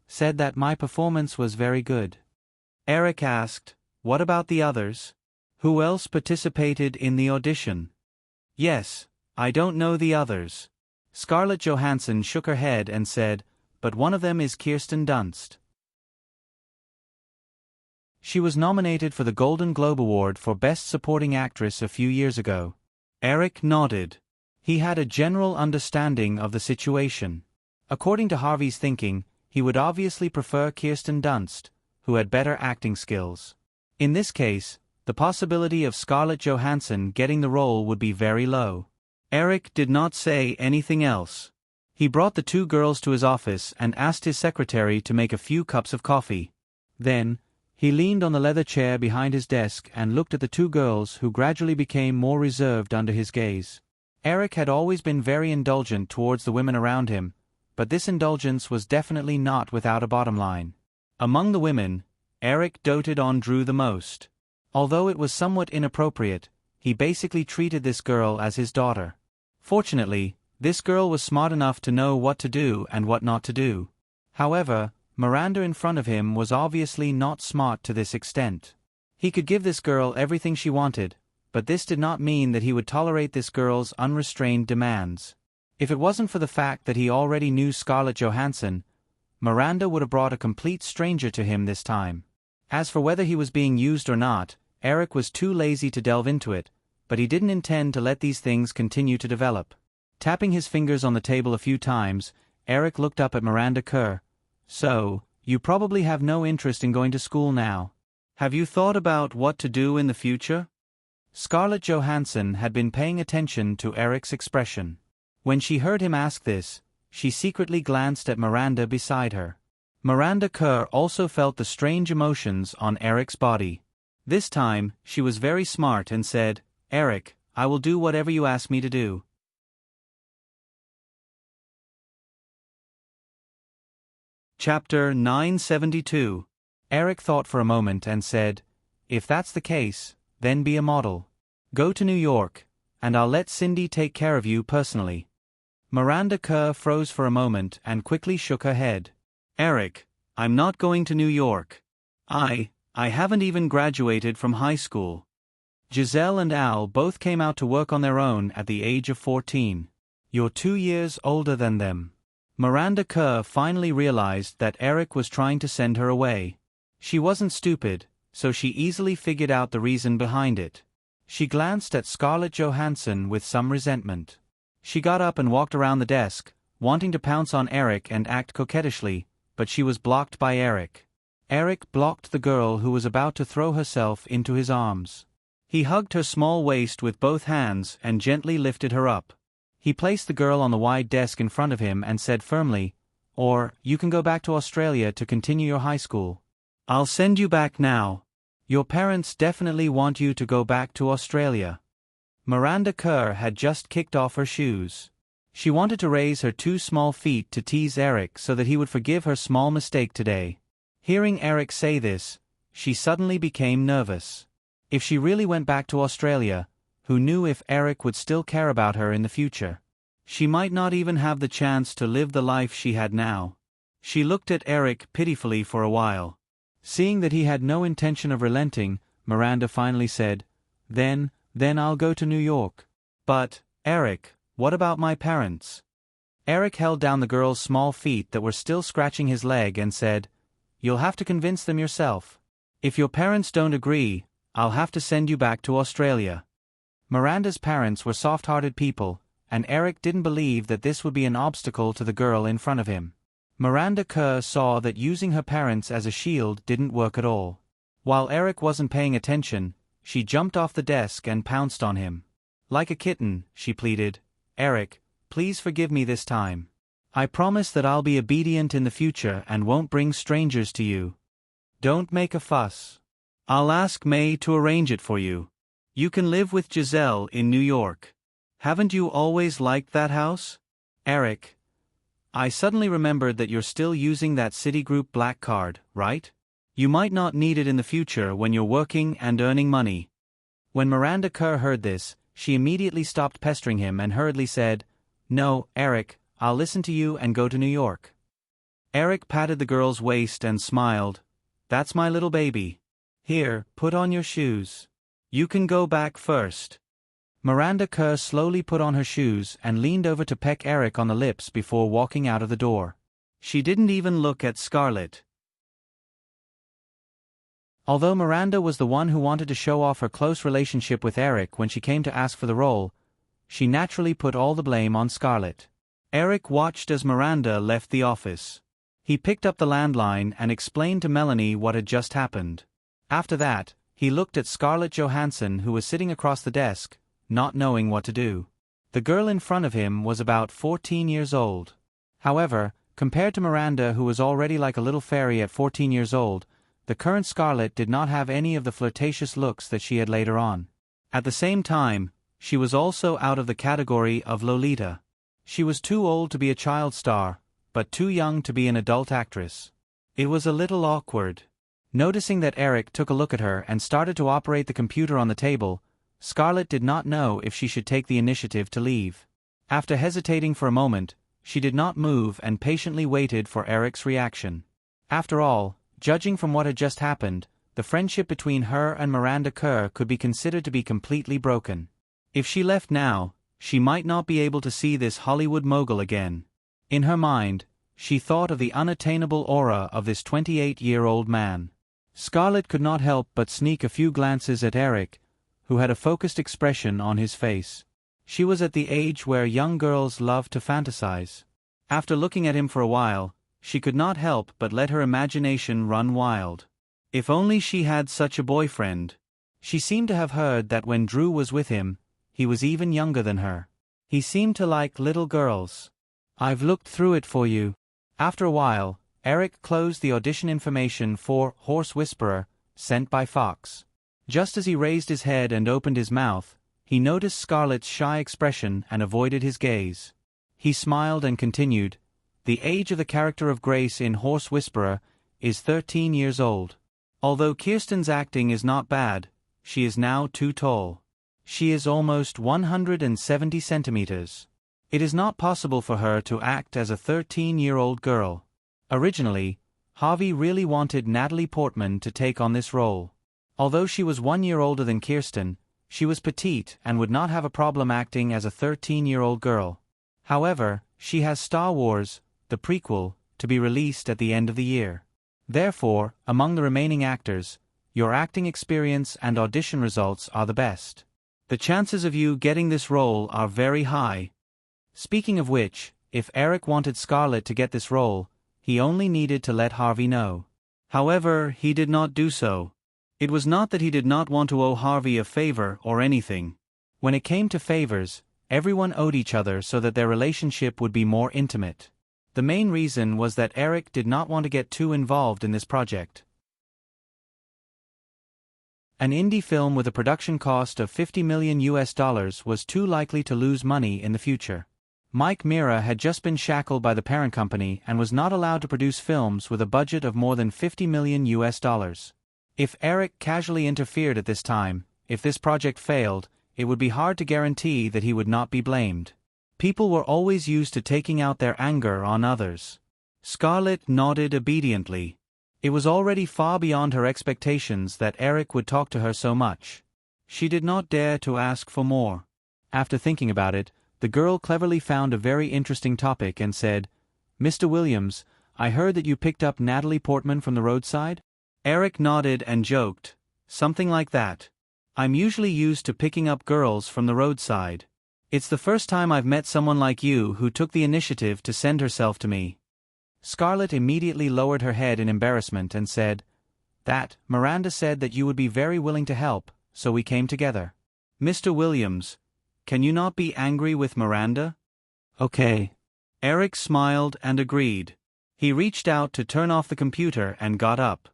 said that my performance was very good. Eric asked, What about the others? Who else participated in the audition? Yes, I don't know the others. Scarlett Johansson shook her head and said, But one of them is Kirsten Dunst. She was nominated for the Golden Globe Award for Best Supporting Actress a few years ago. Eric nodded. He had a general understanding of the situation. According to Harvey's thinking, he would obviously prefer Kirsten Dunst, who had better acting skills. In this case, the possibility of Scarlett Johansson getting the role would be very low. Eric did not say anything else. He brought the two girls to his office and asked his secretary to make a few cups of coffee. Then, he leaned on the leather chair behind his desk and looked at the two girls, who gradually became more reserved under his gaze. Eric had always been very indulgent towards the women around him, but this indulgence was definitely not without a bottom line. Among the women, Eric doted on Drew the most. Although it was somewhat inappropriate, he basically treated this girl as his daughter. Fortunately, this girl was smart enough to know what to do and what not to do. However, Miranda in front of him was obviously not smart to this extent. He could give this girl everything she wanted, but this did not mean that he would tolerate this girl's unrestrained demands. If it wasn't for the fact that he already knew Scarlett Johansson, Miranda would have brought a complete stranger to him this time. As for whether he was being used or not, Eric was too lazy to delve into it, but he didn't intend to let these things continue to develop. Tapping his fingers on the table a few times, Eric looked up at Miranda Kerr. So, you probably have no interest in going to school now. Have you thought about what to do in the future? Scarlett Johansson had been paying attention to Eric's expression. When she heard him ask this, she secretly glanced at Miranda beside her. Miranda Kerr also felt the strange emotions on Eric's body. This time, she was very smart and said, Eric, I will do whatever you ask me to do. Chapter 972. Eric thought for a moment and said, If that's the case, then be a model. Go to New York, and I'll let Cindy take care of you personally. Miranda Kerr froze for a moment and quickly shook her head. Eric, I'm not going to New York. I haven't even graduated from high school. Giselle and Al both came out to work on their own at the age of 14. You're 2 years older than them. Miranda Kerr finally realized that Eric was trying to send her away. She wasn't stupid, so she easily figured out the reason behind it. She glanced at Scarlett Johansson with some resentment. She got up and walked around the desk, wanting to pounce on Eric and act coquettishly, but she was blocked by Eric. Eric blocked the girl who was about to throw herself into his arms. He hugged her small waist with both hands and gently lifted her up. He placed the girl on the wide desk in front of him and said firmly, Or, you can go back to Australia to continue your high school. I'll send you back now. Your parents definitely want you to go back to Australia. Miranda Kerr had just kicked off her shoes. She wanted to raise her 2 small feet to tease Eric so that he would forgive her small mistake today. Hearing Eric say this, she suddenly became nervous. If she really went back to Australia, who knew if Eric would still care about her in the future. She might not even have the chance to live the life she had now. She looked at Eric pitifully for a while. Seeing that he had no intention of relenting, Miranda finally said, Then I'll go to New York. But, Eric, what about my parents? Eric held down the girl's small feet that were still scratching his leg and said, You'll have to convince them yourself. If your parents don't agree, I'll have to send you back to Australia. Miranda's parents were soft-hearted people, and Eric didn't believe that this would be an obstacle to the girl in front of him. Miranda Kerr saw that using her parents as a shield didn't work at all. While Eric wasn't paying attention, she jumped off the desk and pounced on him. Like a kitten, she pleaded, Eric, please forgive me this time. I promise that I'll be obedient in the future and won't bring strangers to you. Don't make a fuss. I'll ask May to arrange it for you. You can live with Giselle in New York. Haven't you always liked that house? Eric, I suddenly remembered that you're still using that Citigroup black card, right? You might not need it in the future when you're working and earning money. When Miranda Kerr heard this, she immediately stopped pestering him and hurriedly said, No, Eric, I'll listen to you and go to New York. Eric patted the girl's waist and smiled. That's my little baby. Here, put on your shoes. You can go back first. Miranda Kerr slowly put on her shoes and leaned over to peck Eric on the lips before walking out of the door. She didn't even look at Scarlett. Although Miranda was the one who wanted to show off her close relationship with Eric when she came to ask for the role, she naturally put all the blame on Scarlett. Eric watched as Miranda left the office. He picked up the landline and explained to Melanie what had just happened. After that, he looked at Scarlett Johansson, who was sitting across the desk, not knowing what to do. The girl in front of him was about 14 years old. However, compared to Miranda, who was already like a little fairy at 14 years old, the current Scarlett did not have any of the flirtatious looks that she had later on. At the same time, she was also out of the category of Lolita. She was too old to be a child star, but too young to be an adult actress. It was a little awkward. Noticing that Eric took a look at her and started to operate the computer on the table, Scarlett did not know if she should take the initiative to leave. After hesitating for a moment, she did not move and patiently waited for Eric's reaction. After all, judging from what had just happened, the friendship between her and Miranda Kerr could be considered to be completely broken. If she left now, she might not be able to see this Hollywood mogul again. In her mind, she thought of the unattainable aura of this 28-year-old man. Scarlett could not help but sneak a few glances at Eric, who had a focused expression on his face. She was at the age where young girls love to fantasize. After looking at him for a while, she could not help but let her imagination run wild. If only she had such a boyfriend. She seemed to have heard that when Drew was with him, he was even younger than her. He seemed to like little girls. I've looked through it for you. After a while, Eric closed the audition information for Horse Whisperer, sent by Fox. Just as he raised his head and opened his mouth, he noticed Scarlett's shy expression and avoided his gaze. He smiled and continued, The age of the character of Grace in Horse Whisperer is 13 years old. Although Kirsten's acting is not bad, she is now too tall. She is almost 170 centimeters. It is not possible for her to act as a 13-year-old girl. Originally, Harvey really wanted Natalie Portman to take on this role. Although she was 1 year older than Kirsten, she was petite and would not have a problem acting as a 13-year-old girl. However, she has Star Wars, the prequel, to be released at the end of the year. Therefore, among the remaining actors, your acting experience and audition results are the best. The chances of you getting this role are very high. Speaking of which, if Eric wanted Scarlett to get this role, he only needed to let Harvey know. However, he did not do so. It was not that he did not want to owe Harvey a favor or anything. When it came to favors, everyone owed each other so that their relationship would be more intimate. The main reason was that Eric did not want to get too involved in this project. An indie film with a production cost of $50 million was too likely to lose money in the future. Mike Mira had just been shackled by the parent company and was not allowed to produce films with a budget of more than $50 million. If Eric casually interfered at this time, if this project failed, it would be hard to guarantee that he would not be blamed. People were always used to taking out their anger on others. Scarlett nodded obediently. It was already far beyond her expectations that Eric would talk to her so much. She did not dare to ask for more. After thinking about it, the girl cleverly found a very interesting topic and said, "Mr. Williams, I heard that you picked up Natalie Portman from the roadside?" Eric nodded and joked, "Something like that. I'm usually used to picking up girls from the roadside. It's the first time I've met someone like you who took the initiative to send herself to me." Scarlett immediately lowered her head in embarrassment and said, Miranda said that you would be very willing to help, so we came together." "Mr. Williams, can you not be angry with Miranda?" "Okay." Eric smiled and agreed. He reached out to turn off the computer and got up.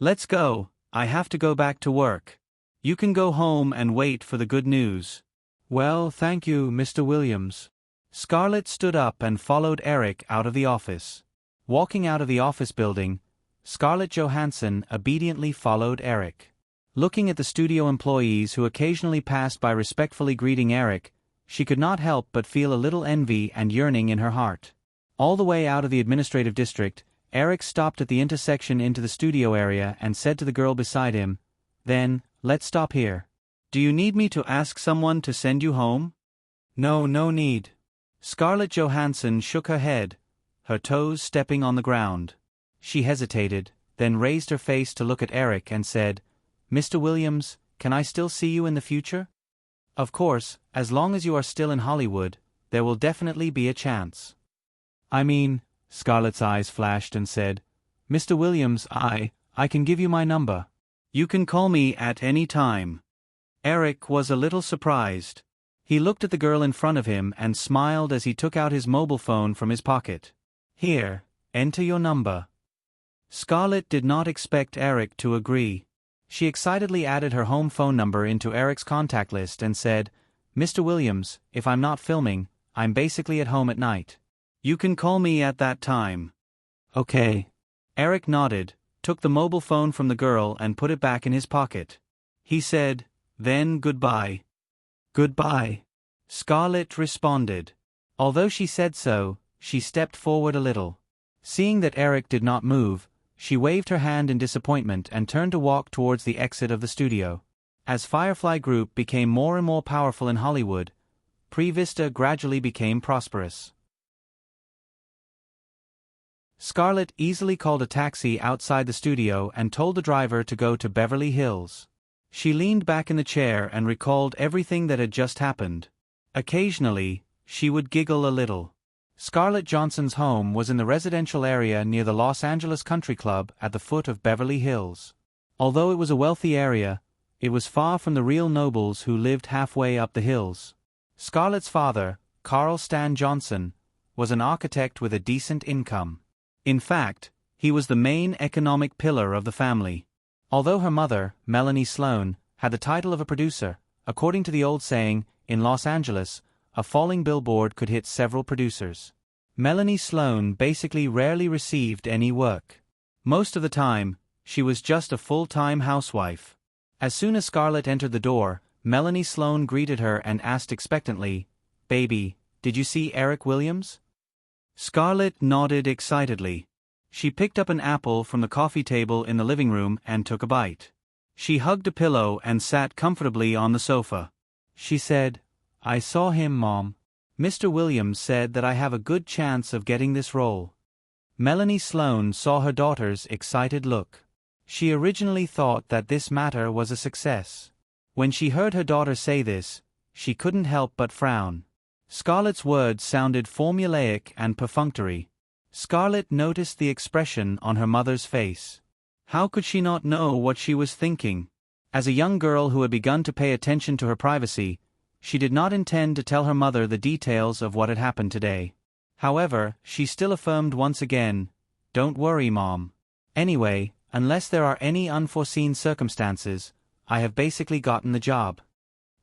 "Let's go, I have to go back to work. You can go home and wait for the good news." "Well, thank you, Mr. Williams." Scarlett stood up and followed Eric out of the office. Walking out of the office building, Scarlett Johansson obediently followed Eric. Looking at the studio employees who occasionally passed by respectfully greeting Eric, she could not help but feel a little envy and yearning in her heart. All the way out of the administrative district, Eric stopped at the intersection into the studio area and said to the girl beside him, "Then, let's stop here. Do you need me to ask someone to send you home?" "No, no need." Scarlett Johansson shook her head, her toes stepping on the ground. She hesitated, then raised her face to look at Eric and said, "Mr. Williams, can I still see you in the future?" "Of course, as long as you are still in Hollywood, there will definitely be a chance." "I mean," Scarlett's eyes flashed and said, "Mr. Williams, I can give you my number. You can call me at any time." Eric was a little surprised. He looked at the girl in front of him and smiled as he took out his mobile phone from his pocket. "Here, enter your number." Scarlett did not expect Eric to agree. She excitedly added her home phone number into Eric's contact list and said, "Mr. Williams, if I'm not filming, I'm basically at home at night. You can call me at that time." "Okay." Eric nodded, took the mobile phone from the girl and put it back in his pocket. He said, "Then goodbye." "Goodbye," Scarlett responded. Although she said so, she stepped forward a little. Seeing that Eric did not move, she waved her hand in disappointment and turned to walk towards the exit of the studio. As Firefly Group became more and more powerful in Hollywood, Prevista gradually became prosperous. Scarlett easily called a taxi outside the studio and told the driver to go to Beverly Hills. She leaned back in the chair and recalled everything that had just happened. Occasionally, she would giggle a little. Scarlett Johnson's home was in the residential area near the Los Angeles Country Club at the foot of Beverly Hills. Although it was a wealthy area, it was far from the real nobles who lived halfway up the hills. Scarlett's father, Carl Stan Johnson, was an architect with a decent income. In fact, he was the main economic pillar of the family. Although her mother, Melanie Sloan, had the title of a producer, according to the old saying, in Los Angeles, a falling billboard could hit several producers. Melanie Sloan basically rarely received any work. Most of the time, she was just a full-time housewife. As soon as Scarlett entered the door, Melanie Sloan greeted her and asked expectantly, "Baby, did you see Eric Williams?" Scarlett nodded excitedly. She picked up an apple from the coffee table in the living room and took a bite. She hugged a pillow and sat comfortably on the sofa. She said, "I saw him, Mom. Mr. Williams said that I have a good chance of getting this role." Melanie Sloan saw her daughter's excited look. She originally thought that this matter was a success. When she heard her daughter say this, she couldn't help but frown. Scarlett's words sounded formulaic and perfunctory. Scarlett noticed the expression on her mother's face. How could she not know what she was thinking? As a young girl who had begun to pay attention to her privacy, she did not intend to tell her mother the details of what had happened today. However, she still affirmed once again, "Don't worry, Mom. Anyway, unless there are any unforeseen circumstances, I have basically gotten the job."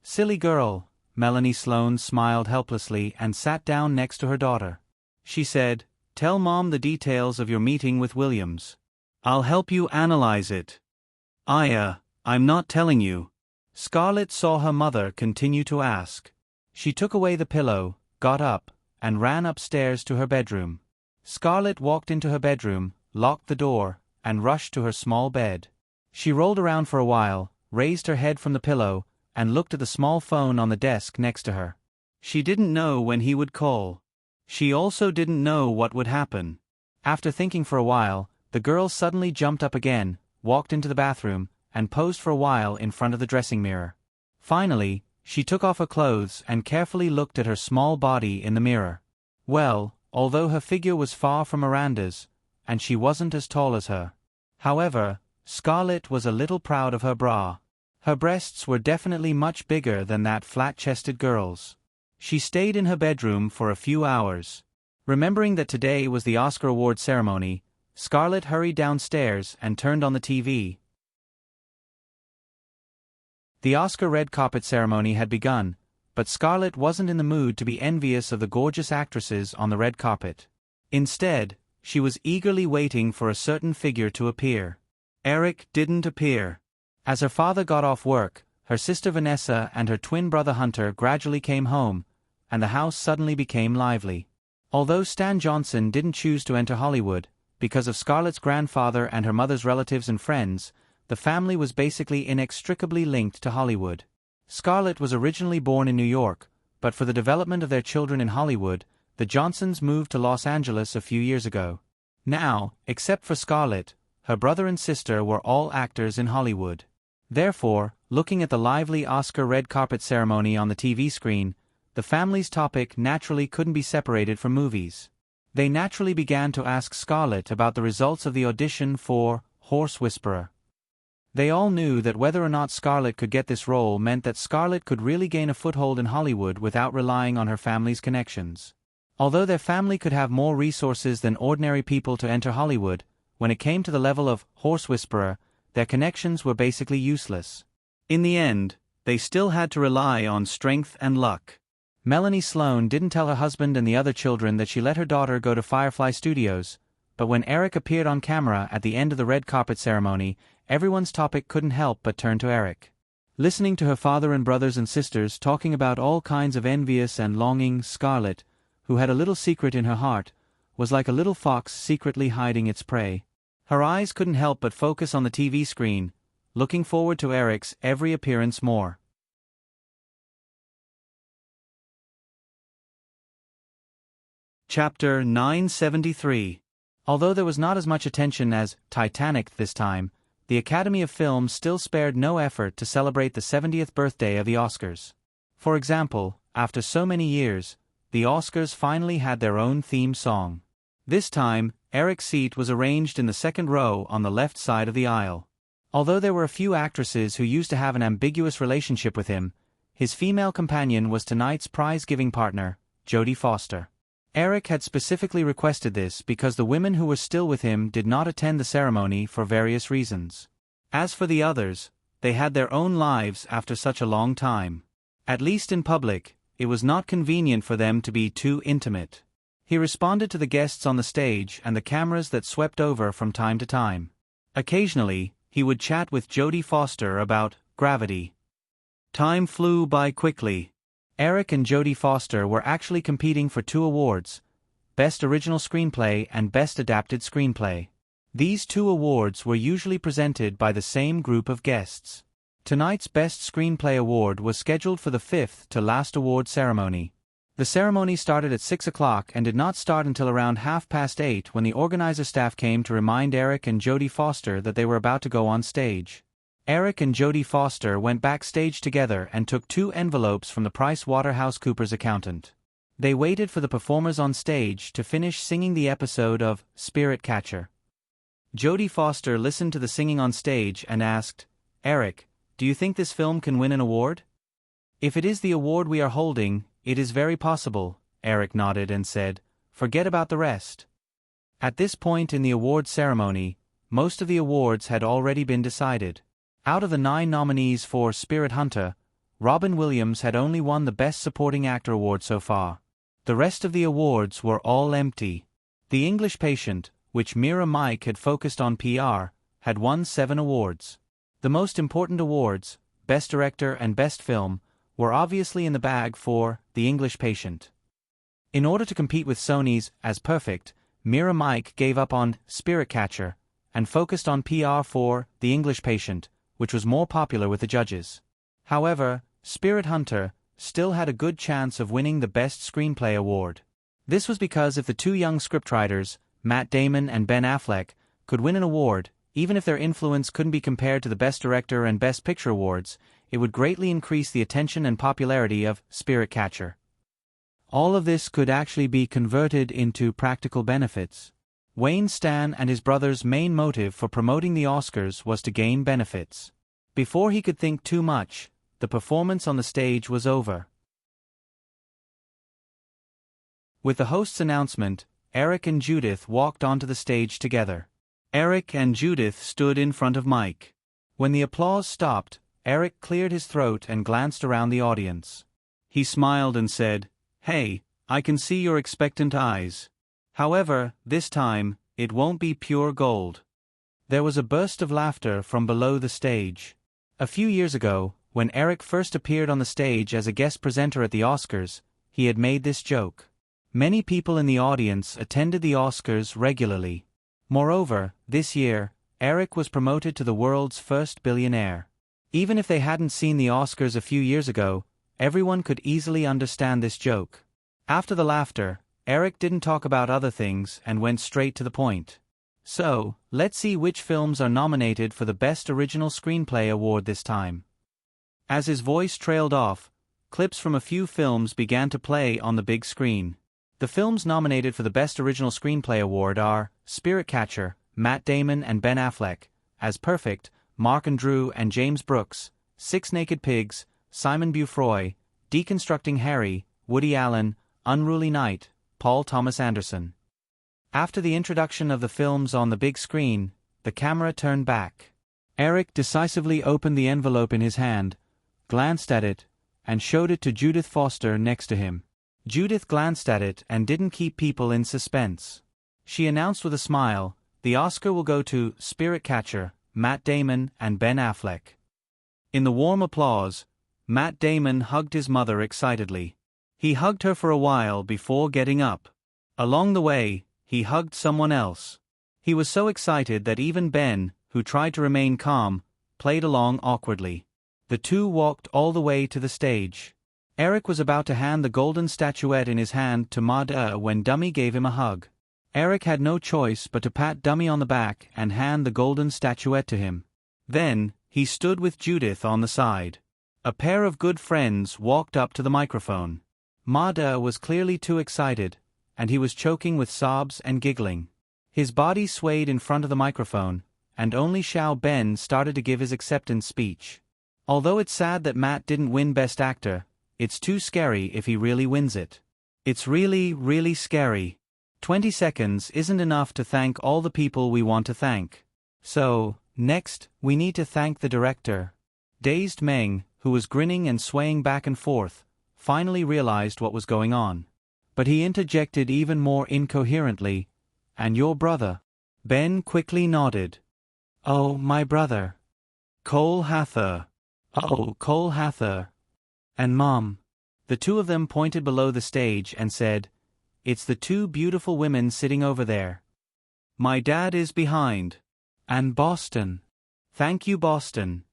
"Silly girl," Melanie Sloan smiled helplessly and sat down next to her daughter. She said, "Tell Mom the details of your meeting with Williams. I'll help you analyze it." I'm not telling you." Scarlett saw her mother continue to ask. She took away the pillow, got up, and ran upstairs to her bedroom. Scarlett walked into her bedroom, locked the door, and rushed to her small bed. She rolled around for a while, raised her head from the pillow, and looked at the small phone on the desk next to her. She didn't know when he would call. She also didn't know what would happen. After thinking for a while, the girl suddenly jumped up again, walked into the bathroom, and posed for a while in front of the dressing mirror. Finally, she took off her clothes and carefully looked at her small body in the mirror. Well, although her figure was far from Miranda's, and she wasn't as tall as her. However, Scarlett was a little proud of her bra. Her breasts were definitely much bigger than that flat-chested girl's. She stayed in her bedroom for a few hours. Remembering that today was the Oscar award ceremony, Scarlett hurried downstairs and turned on the TV. The Oscar red carpet ceremony had begun, but Scarlett wasn't in the mood to be envious of the gorgeous actresses on the red carpet. Instead, she was eagerly waiting for a certain figure to appear. Eric didn't appear. As her father got off work, her sister Vanessa and her twin brother Hunter gradually came home, and the house suddenly became lively. Although Stan Johnson didn't choose to enter Hollywood, because of Scarlett's grandfather and her mother's relatives and friends, the family was basically inextricably linked to Hollywood. Scarlett was originally born in New York, but for the development of their children in Hollywood, the Johnsons moved to Los Angeles a few years ago. Now, except for Scarlett, her brother and sister were all actors in Hollywood. Therefore, looking at the lively Oscar red carpet ceremony on the TV screen, the family's topic naturally couldn't be separated from movies. They naturally began to ask Scarlett about the results of the audition for Horse Whisperer. They all knew that whether or not Scarlett could get this role meant that Scarlett could really gain a foothold in Hollywood without relying on her family's connections. Although their family could have more resources than ordinary people to enter Hollywood, when it came to the level of Horse Whisperer, their connections were basically useless. In the end, they still had to rely on strength and luck. Melanie Sloan didn't tell her husband and the other children that she let her daughter go to Firefly Studios, but when Eric appeared on camera at the end of the red carpet ceremony, everyone's topic couldn't help but turn to Eric. Listening to her father and brothers and sisters talking about all kinds of envious and longing Scarlett, who had a little secret in her heart, was like a little fox secretly hiding its prey. Her eyes couldn't help but focus on the TV screen, looking forward to Eric's every appearance more. Chapter 973. Although there was not as much attention as Titanic this time, the Academy of Films still spared no effort to celebrate the 70th birthday of the Oscars. For example, after so many years, the Oscars finally had their own theme song. This time, Eric's seat was arranged in the second row on the left side of the aisle. Although there were a few actresses who used to have an ambiguous relationship with him, his female companion was tonight's prize-giving partner, Jodie Foster. Eric had specifically requested this because the women who were still with him did not attend the ceremony for various reasons. As for the others, they had their own lives after such a long time. At least in public, it was not convenient for them to be too intimate. He responded to the guests on the stage and the cameras that swept over from time to time. Occasionally, he would chat with Jodie Foster about Gravity. Time flew by quickly. Eric and Jodie Foster were actually competing for 2 awards, Best Original Screenplay and Best Adapted Screenplay. These 2 awards were usually presented by the same group of guests. Tonight's Best Screenplay award was scheduled for the 5th to last award ceremony. The ceremony started at 6 o'clock and did not start until around 8:30 when the organizer staff came to remind Eric and Jodie Foster that they were about to go on stage. Eric and Jodie Foster went backstage together and took 2 envelopes from the PricewaterhouseCoopers accountant. They waited for the performers on stage to finish singing the episode of Spirit Catcher. Jodie Foster listened to the singing on stage and asked, "Eric, do you think this film can win an award?" "If it is the award we are holding, it is very possible," Eric nodded and said, "Forget about the rest." At this point in the award ceremony, most of the awards had already been decided. Out of the 9 nominees for Spirit Hunter, Robin Williams had only won the Best Supporting Actor award so far. The rest of the awards were all empty. The English Patient, which Mira Mike had focused on PR, had won 7 awards. The most important awards, Best Director and Best Film, were obviously in the bag for The English Patient. In order to compete with Sony's As Perfect, Mira Mike gave up on Spirit Catcher and focused on PR for The English Patient, which was more popular with the judges. However, Spirit Hunter still had a good chance of winning the Best Screenplay award. This was because if the two young scriptwriters, Matt Damon and Ben Affleck, could win an award, even if their influence couldn't be compared to the Best Director and Best Picture awards, it would greatly increase the attention and popularity of Spirit Catcher. All of this could actually be converted into practical benefits. Wayne Stan and his brother's main motive for promoting the Oscars was to gain benefits. Before he could think too much, the performance on the stage was over. With the host's announcement, Eric and Judith walked onto the stage together. Eric and Judith stood in front of Mike. When the applause stopped, Eric cleared his throat and glanced around the audience. He smiled and said, "Hey, I can see your expectant eyes. However, this time, it won't be pure gold." There was a burst of laughter from below the stage. A few years ago, when Eric first appeared on the stage as a guest presenter at the Oscars, he had made this joke. Many people in the audience attended the Oscars regularly. Moreover, this year, Eric was promoted to the world's first billionaire. Even if they hadn't seen the Oscars a few years ago, everyone could easily understand this joke. After the laughter, Eric didn't talk about other things and went straight to the point. So, let's see which films are nominated for the Best Original Screenplay award this time. As his voice trailed off, clips from a few films began to play on the big screen. The films nominated for the Best Original Screenplay award are Spirit Catcher, Matt Damon and Ben Affleck, As Perfect, Mark Andrew and James Brooks, Six Naked Pigs, Simon Beaufroy, Deconstructing Harry, Woody Allen, Unruly Night, Paul Thomas Anderson. After the introduction of the films on the big screen, the camera turned back. Eric decisively opened the envelope in his hand, glanced at it, and showed it to Judith Foster next to him. Judith glanced at it and didn't keep people in suspense. She announced with a smile, "The Oscar will go to Spirit Catcher, Matt Damon and Ben Affleck." In the warm applause, Matt Damon hugged his mother excitedly. He hugged her for a while before getting up. Along the way, he hugged someone else. He was so excited that even Ben, who tried to remain calm, played along awkwardly. The two walked all the way to the stage. Eric was about to hand the golden statuette in his hand to Ma when Dummy gave him a hug. Eric had no choice but to pat Dummy on the back and hand the golden statuette to him. Then, he stood with Judith on the side. A pair of good friends walked up to the microphone. Ma was clearly too excited, and he was choking with sobs and giggling. His body swayed in front of the microphone, and only Xiao Ben started to give his acceptance speech. Although it's sad that Matt didn't win Best Actor, it's too scary if he really wins it. It's really, really scary. 20 seconds isn't enough to thank all the people we want to thank. So, next, we need to thank the director. Dazed Meng, who was grinning and swaying back and forth, finally realized what was going on. But he interjected even more incoherently, "And your brother?" Ben quickly nodded. "Oh, my brother. Cole Hathor. Oh, Cole Hathor. And Mom." The two of them pointed below the stage and said, "It's the two beautiful women sitting over there. My dad is behind. And Boston. Thank you, Boston."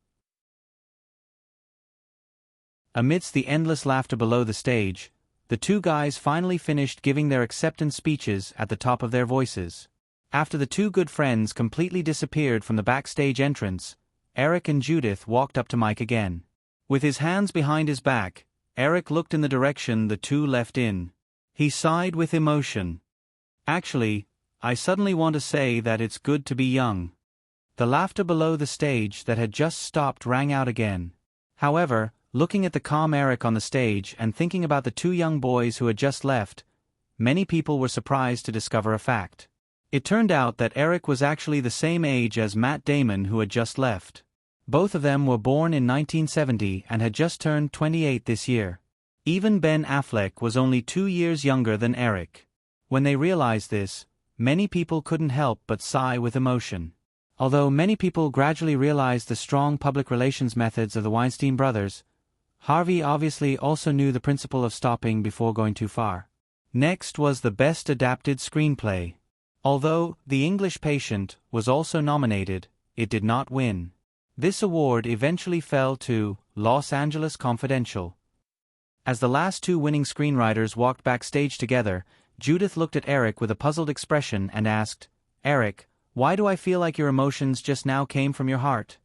Amidst the endless laughter below the stage, the two guys finally finished giving their acceptance speeches at the top of their voices. After the two good friends completely disappeared from the backstage entrance, Eric and Judith walked up to Mike again. With his hands behind his back, Eric looked in the direction the two left in. He sighed with emotion. "Actually, I suddenly want to say that it's good to be young." The laughter below the stage that had just stopped rang out again. However, looking at the calm Eric on the stage and thinking about the two young boys who had just left, many people were surprised to discover a fact. It turned out that Eric was actually the same age as Matt Damon, who had just left. Both of them were born in 1970 and had just turned 28 this year. Even Ben Affleck was only 2 years younger than Eric. When they realized this, many people couldn't help but sigh with emotion. Although many people gradually realized the strong public relations methods of the Weinstein brothers, Harvey obviously also knew the principle of stopping before going too far. Next was the Best Adapted Screenplay. Although The English Patient was also nominated, it did not win. This award eventually fell to Los Angeles Confidential. As the last two winning screenwriters walked backstage together, Judith looked at Eric with a puzzled expression and asked, "Eric, why do I feel like your emotions just now came from your heart?"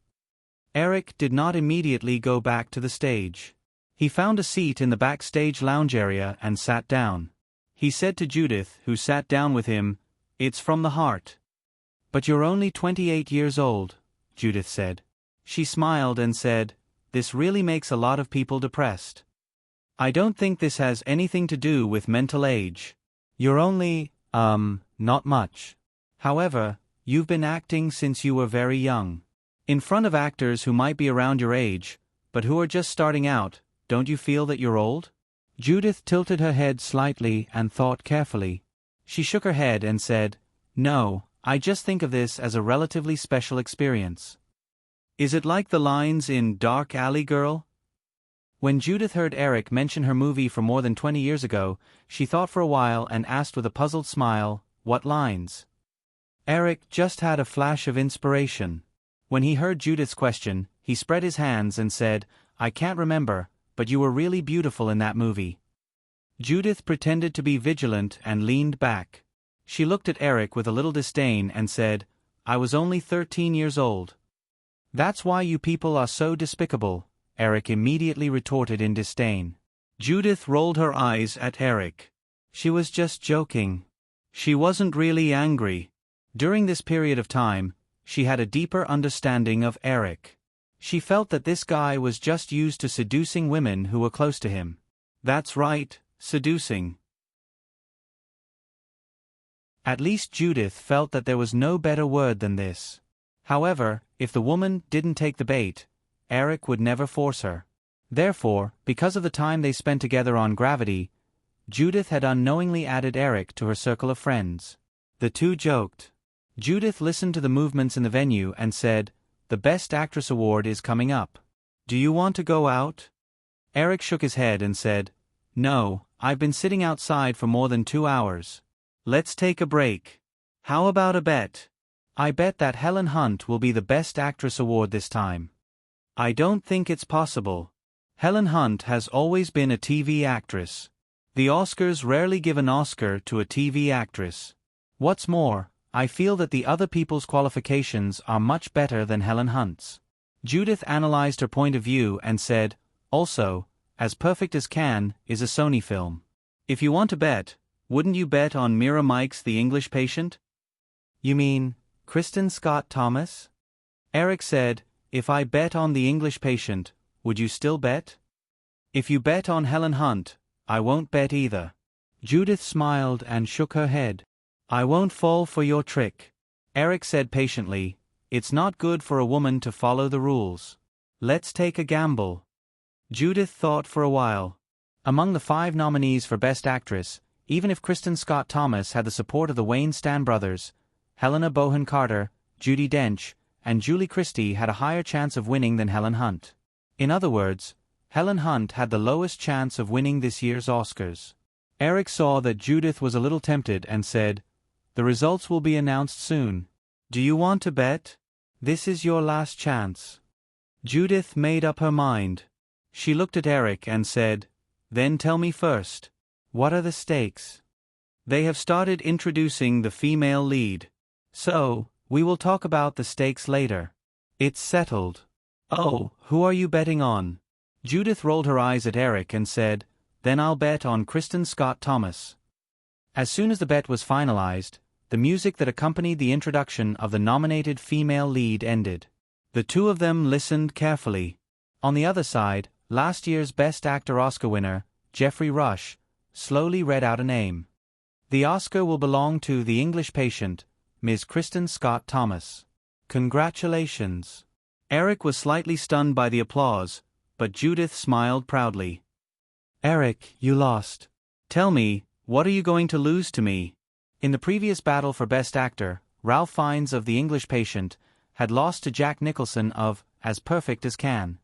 Eric did not immediately go back to the stage. He found a seat in the backstage lounge area and sat down. He said to Judith, who sat down with him, "It's from the heart." "But you're only 28 years old," Judith said. She smiled and said, "This really makes a lot of people depressed. I don't think this has anything to do with mental age. You're only, not much. However, you've been acting since you were very young. In front of actors who might be around your age, but who are just starting out, don't you feel that you're old?" Judith tilted her head slightly and thought carefully. She shook her head and said, "No, I just think of this as a relatively special experience." "Is it like the lines in Dark Alley Girl?" When Judith heard Eric mention her movie from more than 20 years ago, she thought for a while and asked with a puzzled smile, "What lines?" Eric just had a flash of inspiration. When he heard Judith's question, he spread his hands and said, "I can't remember, but you were really beautiful in that movie." Judith pretended to be vigilant and leaned back. She looked at Eric with a little disdain and said, "I was only 13 years old." "That's why you people are so despicable," Eric immediately retorted in disdain. Judith rolled her eyes at Eric. She was just joking. She wasn't really angry. During this period of time, she had a deeper understanding of Eric. She felt that this guy was just used to seducing women who were close to him. That's right, seducing. At least Judith felt that there was no better word than this. However, if the woman didn't take the bait, Eric would never force her. Therefore, because of the time they spent together on Gravity, Judith had unknowingly added Eric to her circle of friends. The two joked. Judith listened to the movements in the venue and said, "The Best Actress award is coming up. Do you want to go out?" Eric shook his head and said, "No, I've been sitting outside for more than 2 hours. Let's take a break. How about a bet? I bet that Helen Hunt will be the Best Actress award this time." "I don't think it's possible. Helen Hunt has always been a TV actress. The Oscars rarely give an Oscar to a TV actress. What's more, I feel that the other people's qualifications are much better than Helen Hunt's." Judith analyzed her point of view and said, "Also, As Perfect as Can is a Sony film. If you want to bet, wouldn't you bet on Mira Mike's The English Patient?" "You mean Kristen Scott Thomas?" Eric said, "If I bet on The English Patient, would you still bet?" "If you bet on Helen Hunt, I won't bet either." Judith smiled and shook her head. "I won't fall for your trick." Eric said patiently, "It's not good for a woman to follow the rules. Let's take a gamble." Judith thought for a while. Among the 5 nominees for Best Actress, even if Kristen Scott Thomas had the support of the Weinstein brothers, Helena Bonham Carter, Judi Dench, and Julie Christie had a higher chance of winning than Helen Hunt. In other words, Helen Hunt had the lowest chance of winning this year's Oscars. Eric saw that Judith was a little tempted and said, "The results will be announced soon. Do you want to bet? This is your last chance." Judith made up her mind. She looked at Eric and said, "Then tell me first, what are the stakes?" "They have started introducing the female lead. So, we will talk about the stakes later." "It's settled." "Oh, who are you betting on?" Judith rolled her eyes at Eric and said, "Then I'll bet on Kristen Scott Thomas." As soon as the bet was finalized, the music that accompanied the introduction of the nominated female lead ended. The two of them listened carefully. On the other side, last year's Best Actor Oscar winner, Jeffrey Rush, slowly read out a name. "The Oscar will belong to The English Patient, Ms. Kristen Scott Thomas. Congratulations." Eric was slightly stunned by the applause, but Judith smiled proudly. "Eric, you lost. Tell me, what are you going to lose to me?" In the previous battle for Best Actor, Ralph Fiennes of The English Patient had lost to Jack Nicholson of As Perfect as Can.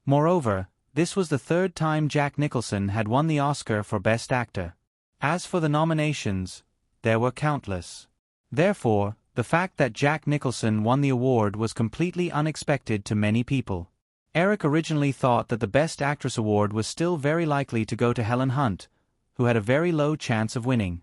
Moreover, this was the third time Jack Nicholson had won the Oscar for Best Actor. As for the nominations, there were countless. Therefore, the fact that Jack Nicholson won the award was completely unexpected to many people. Eric originally thought that the Best Actress award was still very likely to go to Helen Hunt, who had a very low chance of winning.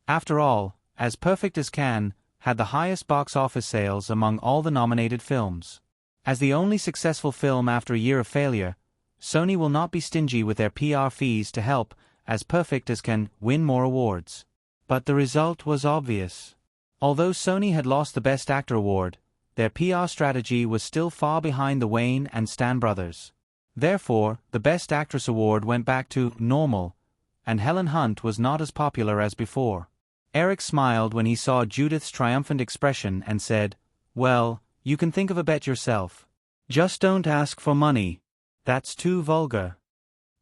After all, As Perfect as Can had the highest box office sales among all the nominated films. As the only successful film after a year of failure, Sony will not be stingy with their PR fees to help As Perfect as Can win more awards. But the result was obvious. Although Sony had lost the Best Actor award, their PR strategy was still far behind the Wayne and Stan brothers. Therefore, the Best Actress award went back to normal, and Helen Hunt was not as popular as before. Eric smiled when he saw Judith's triumphant expression and said, "Well, you can think of a bet yourself. Just don't ask for money. That's too vulgar."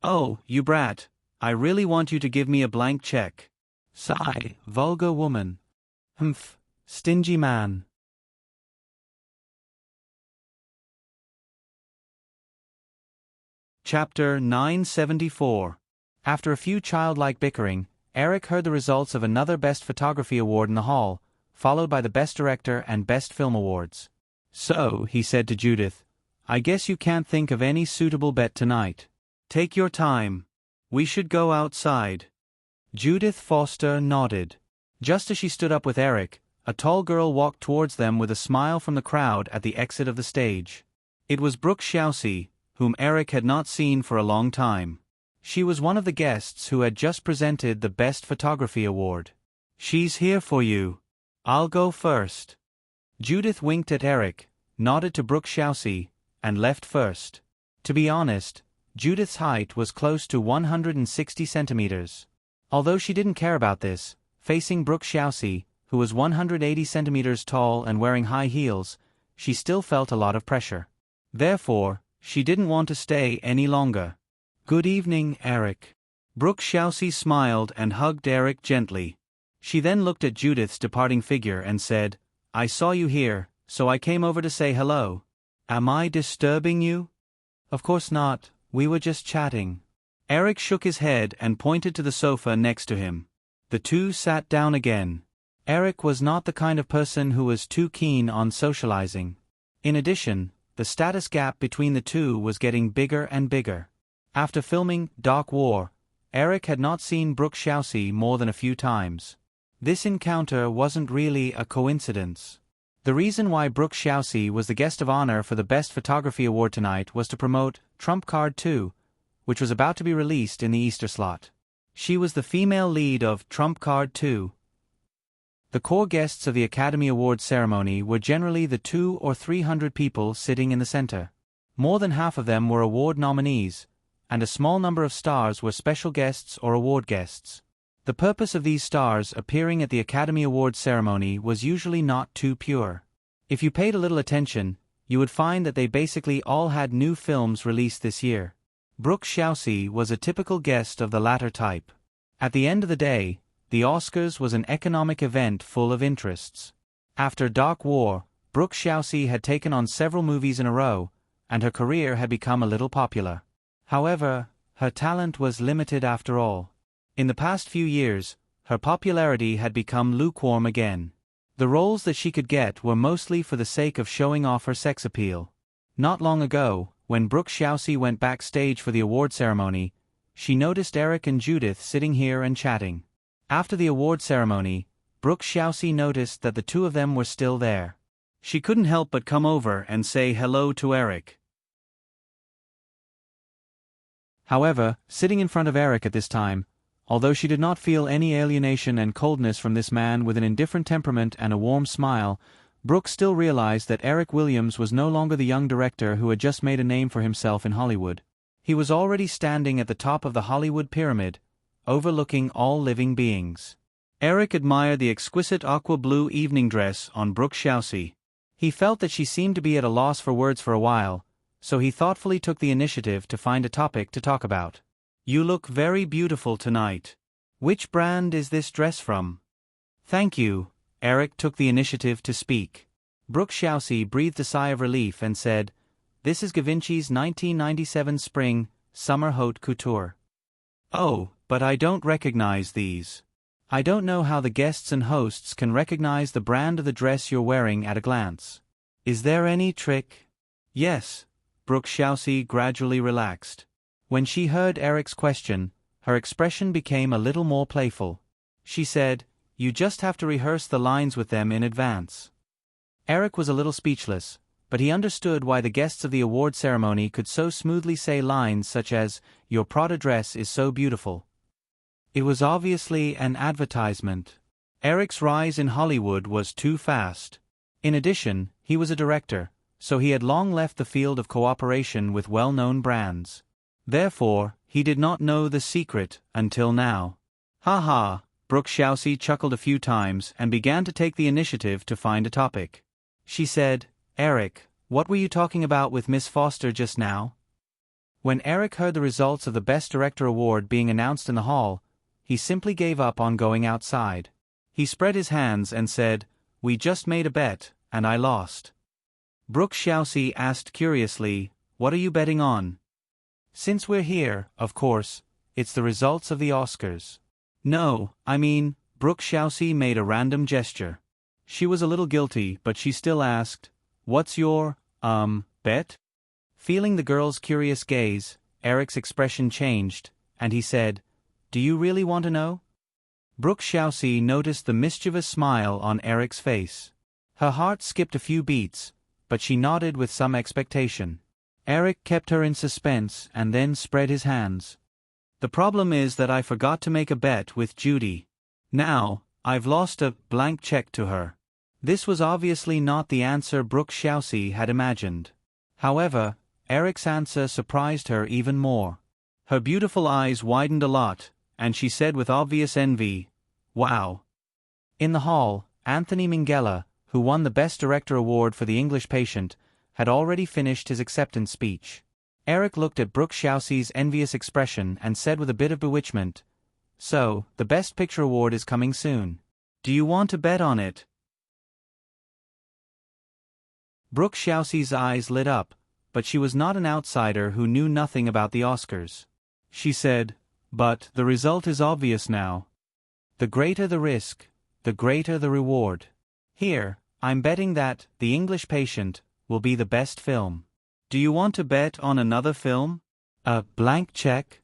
"Oh, you brat, I really want you to give me a blank check." Sigh, vulgar woman. Humph, stingy man. Chapter 974. After a few childlike bickering, Eric heard the results of another Best Photography award in the hall, followed by the Best Director and Best Film awards. "So," he said to Judith, "I guess you can't think of any suitable bet tonight. Take your time. We should go outside." Judith Foster nodded. Just as she stood up with Eric, a tall girl walked towards them with a smile from the crowd at the exit of the stage. It was Brooke Shousey, whom Eric had not seen for a long time. She was one of the guests who had just presented the Best Photography award. "She's here for you. I'll go first." Judith winked at Eric, nodded to Brooke Shousey, and left first. To be honest, Judith's height was close to 160 centimeters. Although she didn't care about this, facing Brooke Shousey, who was 180 centimeters tall and wearing high heels, she still felt a lot of pressure. Therefore, she didn't want to stay any longer. "Good evening, Eric." Brooke Shousey smiled and hugged Eric gently. She then looked at Judith's departing figure and said, "I saw you here, so I came over to say hello. Am I disturbing you?" "Of course not, we were just chatting." Eric shook his head and pointed to the sofa next to him. The two sat down again. Eric was not the kind of person who was too keen on socializing. In addition, the status gap between the two was getting bigger and bigger. After filming Dark War, Eric had not seen Brooke Shousey more than a few times. This encounter wasn't really a coincidence. The reason why Brooke Shousey was the guest of honor for the Best Photography award tonight was to promote Trump Card 2, which was about to be released in the Easter slot. She was the female lead of Trump Card 2. The core guests of the Academy Awards ceremony were generally the 200 or 300 people sitting in the center. More than half of them were award nominees, and a small number of stars were special guests or award guests. The purpose of these stars appearing at the Academy Awards ceremony was usually not too pure. If you paid a little attention, you would find that they basically all had new films released this year. Brooke Shousey was a typical guest of the latter type. At the end of the day, the Oscars was an economic event full of interests. After Dark War, Brooke Shousey had taken on several movies in a row, and her career had become a little popular. However, her talent was limited after all. In the past few years, her popularity had become lukewarm again. The roles that she could get were mostly for the sake of showing off her sex appeal. Not long ago, when Brooke Shousey went backstage for the award ceremony, she noticed Eric and Judith sitting here and chatting. After the award ceremony, Brooke Shousey noticed that the two of them were still there. She couldn't help but come over and say hello to Eric. However, sitting in front of Eric at this time, although she did not feel any alienation and coldness from this man with an indifferent temperament and a warm smile, Brooke still realized that Eric Williams was no longer the young director who had just made a name for himself in Hollywood. He was already standing at the top of the Hollywood pyramid, overlooking all living beings. Eric admired the exquisite aqua blue evening dress on Brooke Shousey. He felt that she seemed to be at a loss for words for a while, so he thoughtfully took the initiative to find a topic to talk about. "You look very beautiful tonight. Which brand is this dress from?" "Thank you. Eric took the initiative to speak. Brooke Shousey breathed a sigh of relief and said, "This is Givenchy's 1997 Spring, Summer Haute Couture." "Oh, but I don't recognize these. I don't know how the guests and hosts can recognize the brand of the dress you're wearing at a glance. Is there any trick?" "Yes." Brooke Shousey gradually relaxed. When she heard Eric's question, her expression became a little more playful. She said, "You just have to rehearse the lines with them in advance." Eric was a little speechless, but he understood why the guests of the award ceremony could so smoothly say lines such as, "Your Prada dress is so beautiful." It was obviously an advertisement. Eric's rise in Hollywood was too fast. In addition, he was a director, so he had long left the field of cooperation with well-known brands. Therefore, he did not know the secret until now. "Ha ha," Brooke Shousey chuckled a few times and began to take the initiative to find a topic. She said, "Eric, what were you talking about with Miss Foster just now?" When Eric heard the results of the Best Director award being announced in the hall, he simply gave up on going outside. He spread his hands and said, "We just made a bet, and I lost." Brooke Shousey asked curiously, "What are you betting on?" "Since we're here, of course, it's the results of the Oscars." "No, I mean," Brooke Shousey made a random gesture. She was a little guilty, but she still asked, "What's your, bet?" Feeling the girl's curious gaze, Eric's expression changed, and he said, "Do you really want to know?" Brooke Shousey noticed the mischievous smile on Eric's face. Her heart skipped a few beats, but she nodded with some expectation. Eric kept her in suspense and then spread his hands. "The problem is that I forgot to make a bet with Judy. Now, I've lost a blank check to her." This was obviously not the answer Brooke Shousey had imagined. However, Eric's answer surprised her even more. Her beautiful eyes widened a lot, and she said with obvious envy, "Wow." In the hall, Anthony Minghella, who won the Best Director award for The English Patient, had already finished his acceptance speech. Eric looked at Brooke Shousey's envious expression and said with a bit of bewitchment, "So, the Best Picture award is coming soon. Do you want to bet on it?" Brooke Shousey's eyes lit up, but she was not an outsider who knew nothing about the Oscars. She said, "But the result is obvious now. The greater the risk, the greater the reward. Here, I'm betting that The English Patient will be the best film. Do you want to bet on another film? A blank check?"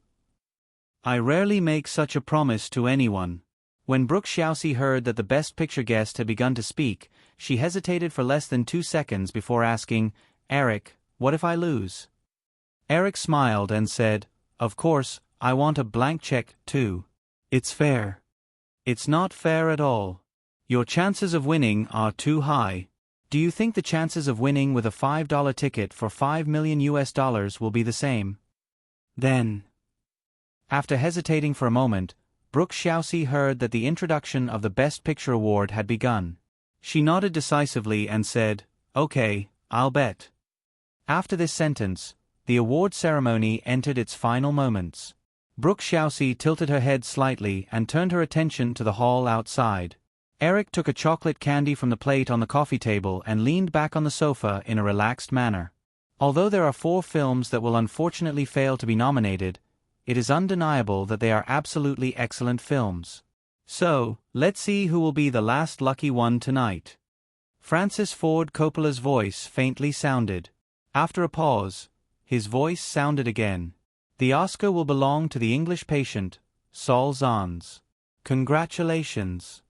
I rarely make such a promise to anyone. When Brooke Shousey heard that the Best Picture guest had begun to speak, she hesitated for less than 2 seconds before asking, "Eric, what if I lose?" Eric smiled and said, "Of course, I want a blank check, too. It's fair." "It's not fair at all. Your chances of winning are too high. Do you think the chances of winning with a $5 ticket for $5 million will be the same?" Then, after hesitating for a moment, Brooke Shousey heard that the introduction of the Best Picture award had begun. She nodded decisively and said, "Okay, I'll bet." After this sentence, the award ceremony entered its final moments. Brooke Shousey tilted her head slightly and turned her attention to the hall outside. Eric took a chocolate candy from the plate on the coffee table and leaned back on the sofa in a relaxed manner. Although there are 4 films that will unfortunately fail to be nominated, it is undeniable that they are absolutely excellent films. So, let's see who will be the last lucky one tonight. Francis Ford Coppola's voice faintly sounded. After a pause, his voice sounded again. "The Oscar will belong to The English Patient, Saul Zaentz. Congratulations."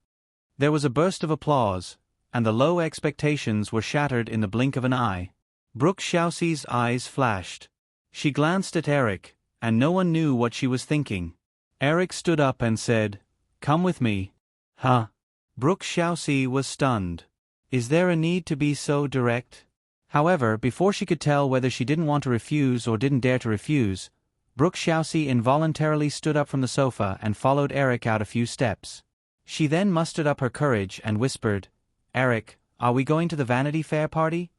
There was a burst of applause, and the low expectations were shattered in the blink of an eye. Brooke Shousey's eyes flashed. She glanced at Eric, and no one knew what she was thinking. Eric stood up and said, "Come with me." "Huh?" Brooke Shousey was stunned. Is there a need to be so direct? However, before she could tell whether she didn't want to refuse or didn't dare to refuse, Brooke Shousey involuntarily stood up from the sofa and followed Eric out a few steps. She then mustered up her courage and whispered, "Eric, are we going to the Vanity Fair party?"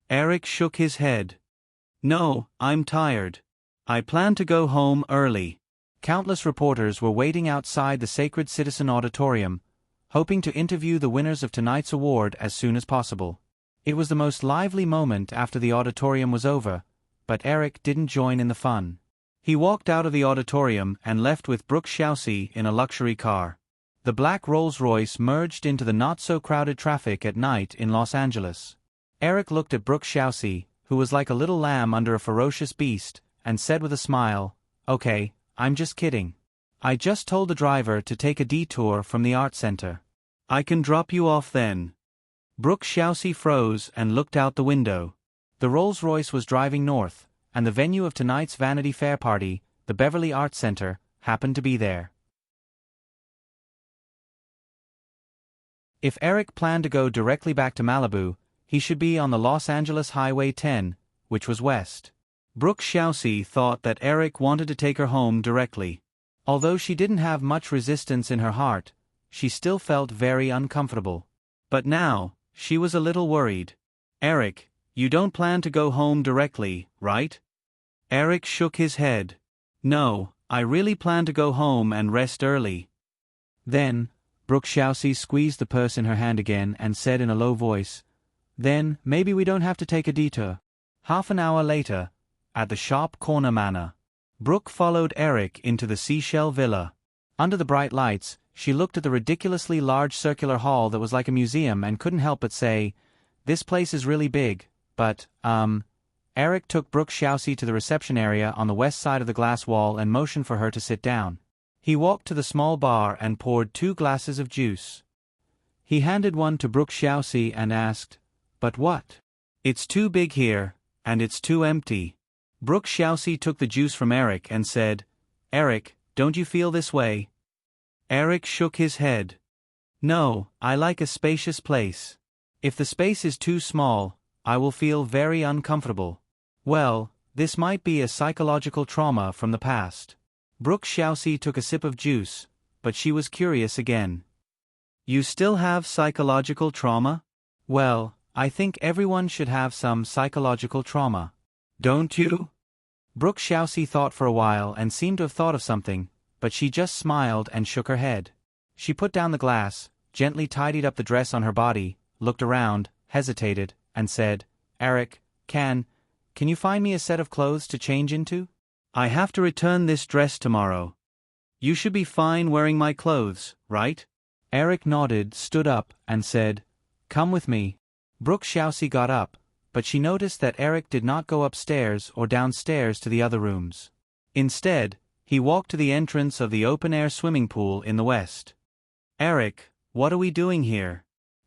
Eric shook his head. "No, I'm tired. I plan to go home early." Countless reporters were waiting outside the Sacred Citizen Auditorium, hoping to interview the winners of tonight's award as soon as possible. It was the most lively moment after the auditorium was over, but Eric didn't join in the fun. He walked out of the auditorium and left with Brooke Shousey in a luxury car. The black Rolls-Royce merged into the not-so-crowded traffic at night in Los Angeles. Eric looked at Brooke Shousey, who was like a little lamb under a ferocious beast, and said with a smile, "Okay, I'm just kidding. I just told the driver to take a detour from the art center. I can drop you off then." Brooke Shousey froze and looked out the window. The Rolls-Royce was driving north, and the venue of tonight's Vanity Fair party, the Beverly Arts Center, happened to be there. If Eric planned to go directly back to Malibu, he should be on the Los Angeles Highway 10, which was west. Brooke Shousey thought that Eric wanted to take her home directly. Although she didn't have much resistance in her heart, she still felt very uncomfortable. But now, she was a little worried. "Eric, you don't plan to go home directly, right?" Eric shook his head. "No, I really plan to go home and rest early." Then, Brooke Shousey squeezed the purse in her hand again and said in a low voice, "Then, maybe we don't have to take a detour." Half an hour later, at the Sharp Corner Manor, Brooke followed Eric into the Seashell Villa. Under the bright lights, she looked at the ridiculously large circular hall that was like a museum and couldn't help but say, "This place is really big, but, Eric took Brooke Shousey to the reception area on the west side of the glass wall and motioned for her to sit down. He walked to the small bar and poured 2 glasses of juice. He handed one to Brooke Shousey and asked, "But what?" "It's too big here, and it's too empty." Brooke Shousey took the juice from Eric and said, "Eric, don't you feel this way?" Eric shook his head. "No, I like a spacious place. If the space is too small, I will feel very uncomfortable." Well, this might be a psychological trauma from the past. Brooke Shousey took a sip of juice, but she was curious again. "You still have psychological trauma?" "Well, I think everyone should have some psychological trauma. Don't you?" Brooke Shousey thought for a while and seemed to have thought of something, but she just smiled and shook her head. She put down the glass, gently tidied up the dress on her body, looked around, hesitated, and said, "Eric, can you find me a set of clothes to change into? I have to return this dress tomorrow." "You should be fine wearing my clothes, right?" Eric nodded, stood up, and said, "Come with me." Brooke Shousey got up, but she noticed that Eric did not go upstairs or downstairs to the other rooms. Instead, he walked to the entrance of the open-air swimming pool in the west. "Eric, what are we doing here?"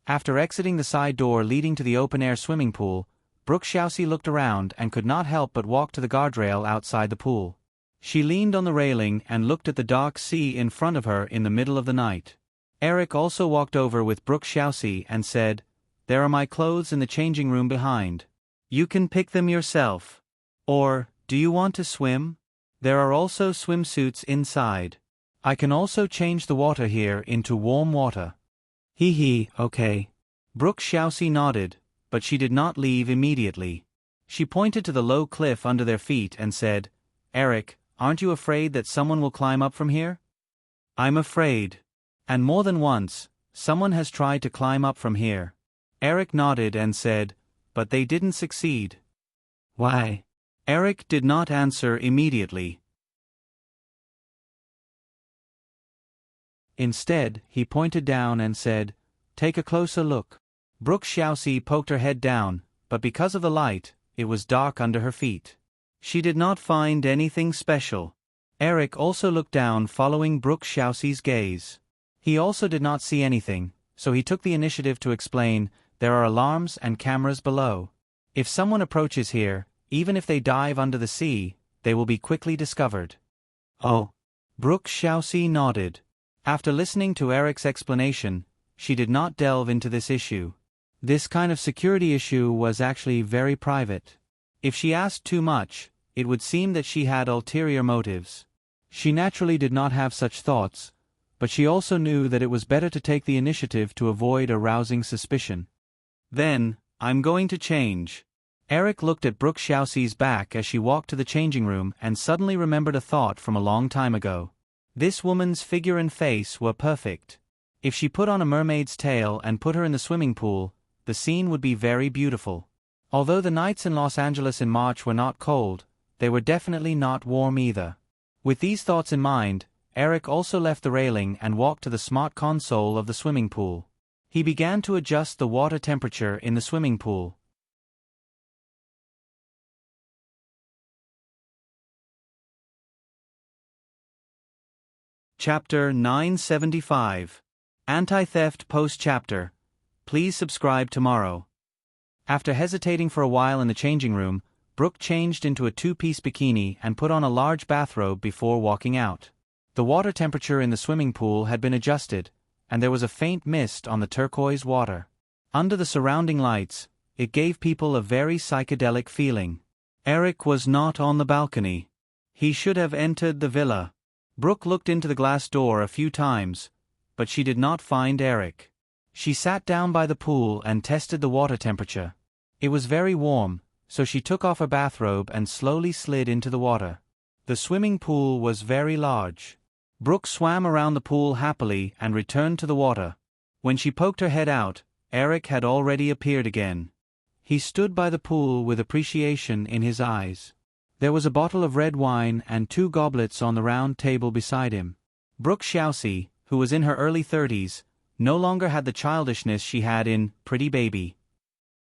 After exiting the side door leading to the open-air swimming pool, Brooke Shousey looked around and could not help but walk to the guardrail outside the pool. She leaned on the railing and looked at the dark sea in front of her in the middle of the night. Eric also walked over with Brooke Shousey and said, "There are my clothes in the changing room behind. You can pick them yourself. Or, do you want to swim? There are also swimsuits inside. I can also change the water here into warm water." Okay. Brooke Shousey nodded, but she did not leave immediately. She pointed to the low cliff under their feet and said, "Eric, aren't you afraid that someone will climb up from here?" "I'm afraid. And more than once, someone has tried to climb up from here." Eric nodded and said, "But they didn't succeed." "Why?" Eric did not answer immediately. Instead, he pointed down and said, "Take a closer look." Brooke Shousey poked her head down, but because of the light, it was dark under her feet. She did not find anything special. Eric also looked down, following Brooke Shousey's gaze. He also did not see anything, so he took the initiative to explain, "There are alarms and cameras below. If someone approaches here, even if they dive under the sea, they will be quickly discovered." "Oh." Brooke Shousey nodded. After listening to Eric's explanation, she did not delve into this issue. This kind of security issue was actually very private. If she asked too much, it would seem that she had ulterior motives. She naturally did not have such thoughts, but she also knew that it was better to take the initiative to avoid arousing suspicion. "Then, I'm going to change." Eric looked at Brooke Shousey's back as she walked to the changing room and suddenly remembered a thought from a long time ago. This woman's figure and face were perfect. If she put on a mermaid's tail and put her in the swimming pool, the scene would be very beautiful. Although the nights in Los Angeles in March were not cold, they were definitely not warm either. With these thoughts in mind, Eric also left the railing and walked to the smart console of the swimming pool. He began to adjust the water temperature in the swimming pool. Chapter 975. Anti-Theft Post-Chapter. Please subscribe tomorrow. After hesitating for a while in the changing room, Brooke changed into a two-piece bikini and put on a large bathrobe before walking out. The water temperature in the swimming pool had been adjusted, and there was a faint mist on the turquoise water. Under the surrounding lights, it gave people a very psychedelic feeling. Eric was not on the balcony. He should have entered the villa. Brooke looked into the glass door a few times, but she did not find Eric. She sat down by the pool and tested the water temperature. It was very warm, so she took off her bathrobe and slowly slid into the water. The swimming pool was very large. Brooke swam around the pool happily and returned to the water. When she poked her head out, Eric had already appeared again. He stood by the pool with appreciation in his eyes. There was a bottle of red wine and 2 goblets on the round table beside him. Brooke Shousey, who was in her early 30s, no longer had the childishness she had in Pretty Baby.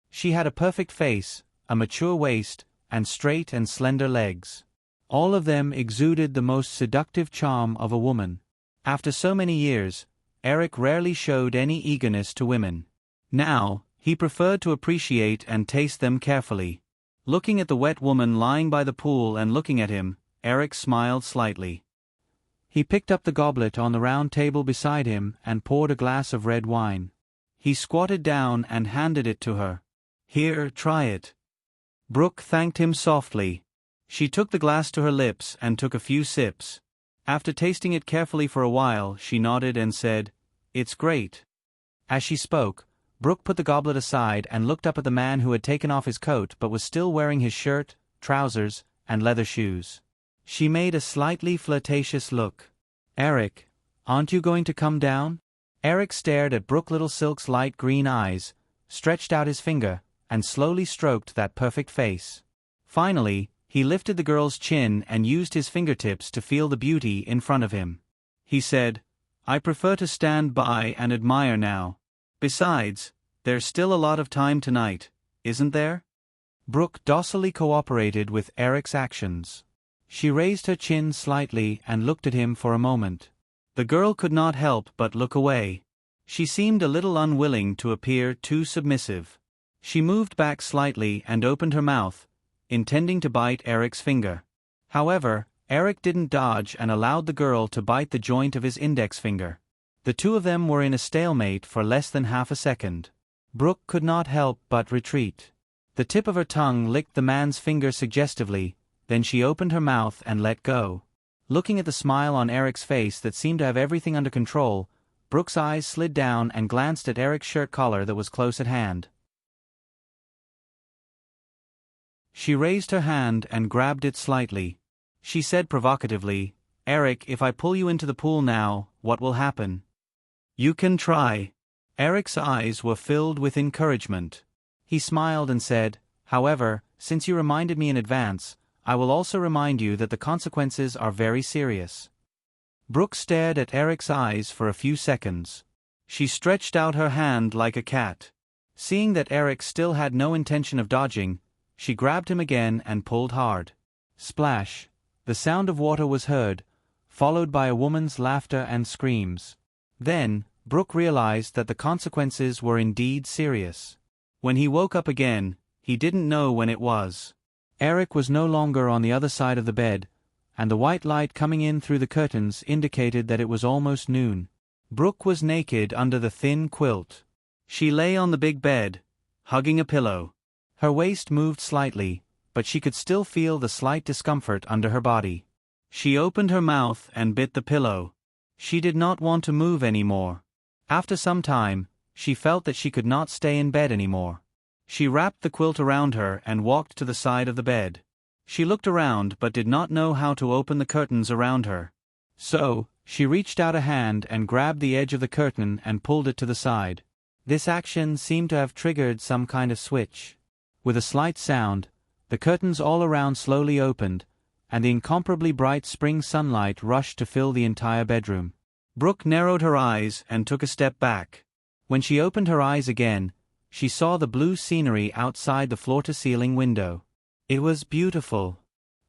She had a perfect face, a mature waist, and straight and slender legs. All of them exuded the most seductive charm of a woman. After so many years, Eric rarely showed any eagerness to women. Now, he preferred to appreciate and taste them carefully. Looking at the wet woman lying by the pool and looking at him, Eric smiled slightly. He picked up the goblet on the round table beside him and poured a glass of red wine. He squatted down and handed it to her. "Here, try it." Brooke thanked him softly. She took the glass to her lips and took a few sips. After tasting it carefully for a while, she nodded and said, "It's great." As she spoke, Brooke put the goblet aside and looked up at the man who had taken off his coat but was still wearing his shirt, trousers, and leather shoes. She made a slightly flirtatious look. "Eric, aren't you going to come down?" Eric stared at Brooke Little Silk's light green eyes, stretched out his finger, and slowly stroked that perfect face. Finally, he lifted the girl's chin and used his fingertips to feel the beauty in front of him. He said, "I prefer to stand by and admire now. Besides, there's still a lot of time tonight, isn't there?" Brooke docilely cooperated with Eric's actions. She raised her chin slightly and looked at him for a moment. The girl could not help but look away. She seemed a little unwilling to appear too submissive. She moved back slightly and opened her mouth, intending to bite Eric's finger. However, Eric didn't dodge and allowed the girl to bite the joint of his index finger. The two of them were in a stalemate for less than half a second. Brooke could not help but retreat. The tip of her tongue licked the man's finger suggestively, then she opened her mouth and let go. Looking at the smile on Eric's face that seemed to have everything under control, Brooke's eyes slid down and glanced at Eric's shirt collar that was close at hand. She raised her hand and grabbed it slightly. She said provocatively, "Eric, if I pull you into the pool now, what will happen?" "You can try." Eric's eyes were filled with encouragement. He smiled and said, "However, since you reminded me in advance, I will also remind you that the consequences are very serious." Brooke stared at Eric's eyes for a few seconds. She stretched out her hand like a cat. Seeing that Eric still had no intention of dodging, she grabbed him again and pulled hard. Splash! The sound of water was heard, followed by a woman's laughter and screams. Then, Brooke realized that the consequences were indeed serious. When he woke up again, he didn't know when it was. Eric was no longer on the other side of the bed, and the white light coming in through the curtains indicated that it was almost noon. Brooke was naked under the thin quilt. She lay on the big bed, hugging a pillow. Her waist moved slightly, but she could still feel the slight discomfort under her body. She opened her mouth and bit the pillow. She did not want to move anymore. After some time, she felt that she could not stay in bed anymore. She wrapped the quilt around her and walked to the side of the bed. She looked around but did not know how to open the curtains around her. So, she reached out a hand and grabbed the edge of the curtain and pulled it to the side. This action seemed to have triggered some kind of switch. With a slight sound, the curtains all around slowly opened, and the incomparably bright spring sunlight rushed to fill the entire bedroom. Brooke narrowed her eyes and took a step back. When she opened her eyes again, she saw the blue scenery outside the floor-to-ceiling window. It was beautiful.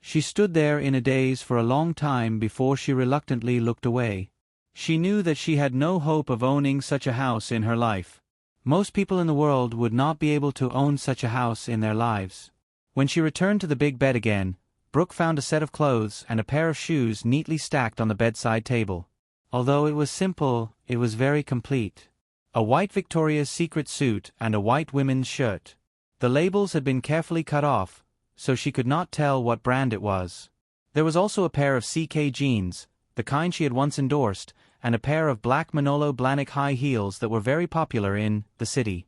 She stood there in a daze for a long time before she reluctantly looked away. She knew that she had no hope of owning such a house in her life. Most people in the world would not be able to own such a house in their lives. When she returned to the big bed again, Brooke found a set of clothes and a pair of shoes neatly stacked on the bedside table. Although it was simple, it was very complete. A white Victoria's Secret suit and a white women's shirt. The labels had been carefully cut off, so she could not tell what brand it was. There was also a pair of CK jeans, the kind she had once endorsed, and a pair of black Manolo Blahnik high heels that were very popular in the city.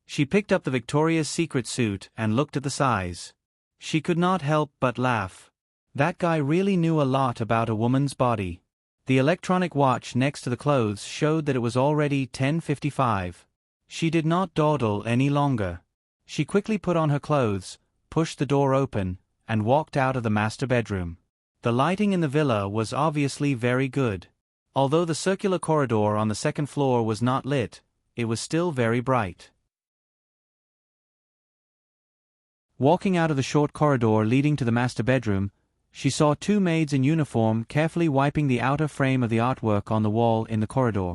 She picked up the Victoria's Secret suit and looked at the size. She could not help but laugh. That guy really knew a lot about a woman's body. The electronic watch next to the clothes showed that it was already 10:55. She did not dawdle any longer. She quickly put on her clothes, pushed the door open, and walked out of the master bedroom. The lighting in the villa was obviously very good. Although the circular corridor on the second floor was not lit, it was still very bright. Walking out of the short corridor leading to the master bedroom, she saw two maids in uniform carefully wiping the outer frame of the artwork on the wall in the corridor.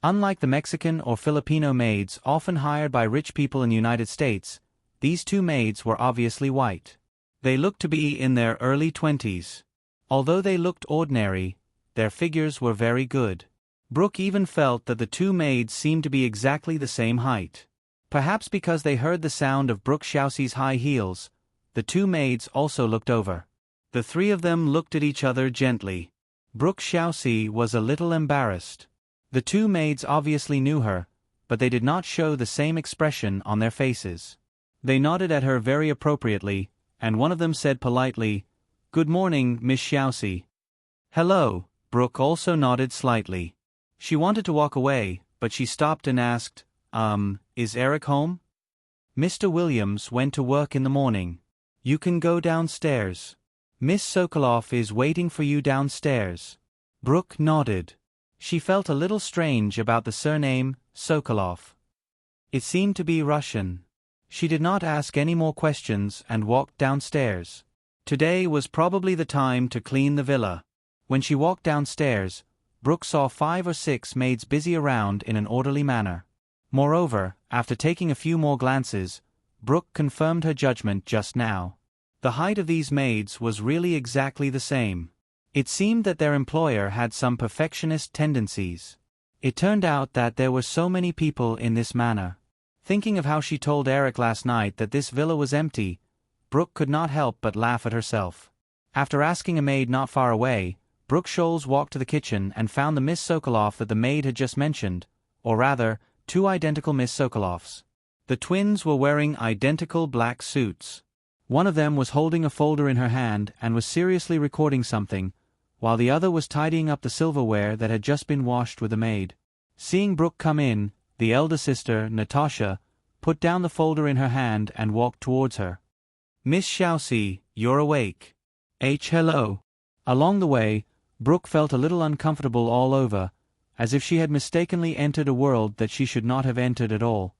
Unlike the Mexican or Filipino maids often hired by rich people in the United States, these two maids were obviously white. They looked to be in their early 20s. Although they looked ordinary, their figures were very good. Brooke even felt that the two maids seemed to be exactly the same height. Perhaps because they heard the sound of Brooke Shousey's high heels, the two maids also looked over. The three of them looked at each other gently. Brooke Shousey was a little embarrassed. The two maids obviously knew her, but they did not show the same expression on their faces. They nodded at her very appropriately, and one of them said politely, "Good morning, Miss Shousey." "Hello," Brooke also nodded slightly. She wanted to walk away, but she stopped and asked, is Eric home?" "Mr. Williams went to work in the morning. You can go downstairs. Miss Sokoloff is waiting for you downstairs." Brooke nodded. She felt a little strange about the surname, Sokoloff. It seemed to be Russian. She did not ask any more questions and walked downstairs. Today was probably the time to clean the villa. When she walked downstairs, Brooke saw 5 or 6 maids busy around in an orderly manner. Moreover, after taking a few more glances, Brooke confirmed her judgment just now. The height of these maids was really exactly the same. It seemed that their employer had some perfectionist tendencies. It turned out that there were so many people in this manner. Thinking of how she told Eric last night that this villa was empty, Brooke could not help but laugh at herself. After asking a maid not far away, Brooke Scholes walked to the kitchen and found the Miss Sokoloff that the maid had just mentioned, or rather, 2 identical Miss Sokoloffs. The twins were wearing identical black suits. One of them was holding a folder in her hand and was seriously recording something, while the other was tidying up the silverware that had just been washed with the maid. Seeing Brooke come in, the elder sister, Natasha, put down the folder in her hand and walked towards her. "Miss Shousey, you're awake." Hello." Along the way, Brooke felt a little uncomfortable all over, as if she had mistakenly entered a world that she should not have entered at all.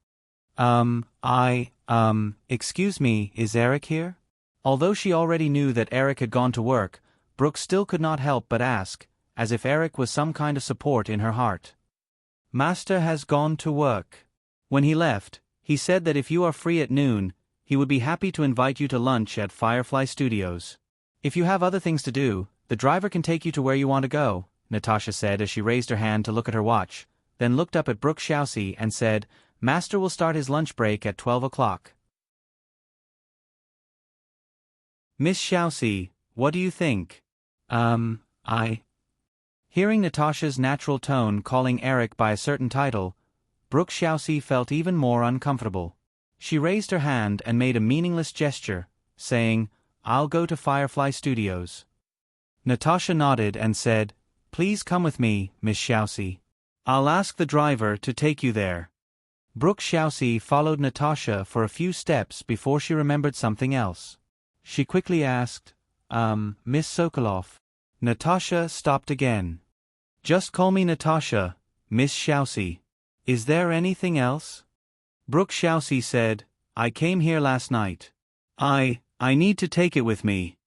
Excuse me, is Eric here?" Although she already knew that Eric had gone to work, Brooke still could not help but ask, as if Eric was some kind of support in her heart. "Master has gone to work. When he left, he said that if you are free at noon, he would be happy to invite you to lunch at Firefly Studios. If you have other things to do, the driver can take you to where you want to go," Natasha said as she raised her hand to look at her watch, then looked up at Brooke Shousey and said, "Master will start his lunch break at 12 o'clock. "Miss Shousey, what do you think?" Hearing Natasha's natural tone calling Eric by a certain title, Brooke Shousey felt even more uncomfortable. She raised her hand and made a meaningless gesture, saying, "I'll go to Firefly Studios." Natasha nodded and said, Please come with me, Miss Xiaoxi. I'll ask the driver to take you there. Brooke Xiaoxi followed Natasha for a few steps before she remembered something else. She quickly asked, Miss Sokolov. Natasha stopped again. Just call me Natasha, Miss Xiaoxi. Is there anything else? Brooke Xiaoxi said, I came here last night. I need to take it with me.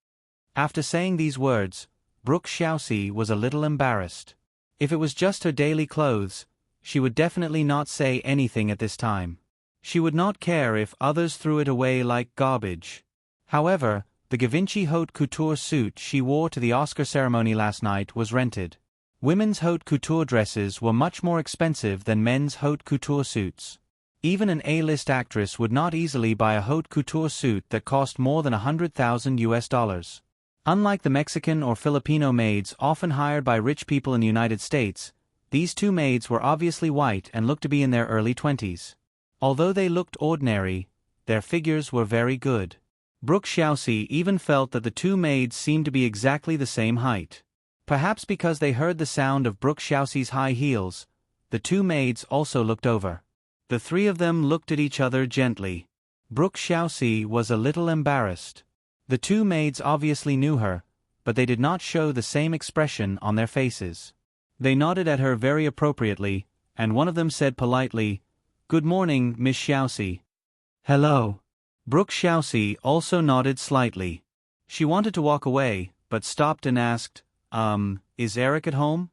After saying these words, Brooke Xiaoxi was a little embarrassed. If it was just her daily clothes, she would definitely not say anything at this time. She would not care if others threw it away like garbage. However, the Givenchy haute couture suit she wore to the Oscar ceremony last night was rented. Women's haute couture dresses were much more expensive than men's haute couture suits. Even an A-list actress would not easily buy a haute couture suit that cost more than $100,000. Unlike the Mexican or Filipino maids often hired by rich people in the United States, these two maids were obviously white and looked to be in their early 20s. Although they looked ordinary, their figures were very good. Brooke Xiaoxi even felt that the two maids seemed to be exactly the same height. Perhaps because they heard the sound of Brooke Xiaoxi's high heels, the two maids also looked over. The three of them looked at each other gently. Brooke Xiaoxi was a little embarrassed. The two maids obviously knew her, but they did not show the same expression on their faces. They nodded at her very appropriately, and one of them said politely, Good morning, Miss Xiaoxi. Hello. Brooke Xiaoxi also nodded slightly. She wanted to walk away, but stopped and asked, is Eric at home?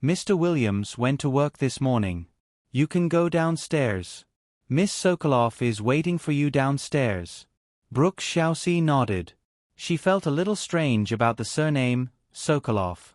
Mr. Williams went to work this morning. You can go downstairs. Miss Sokolov is waiting for you downstairs. Brooke Xiaoxi nodded. She felt a little strange about the surname, Sokolov.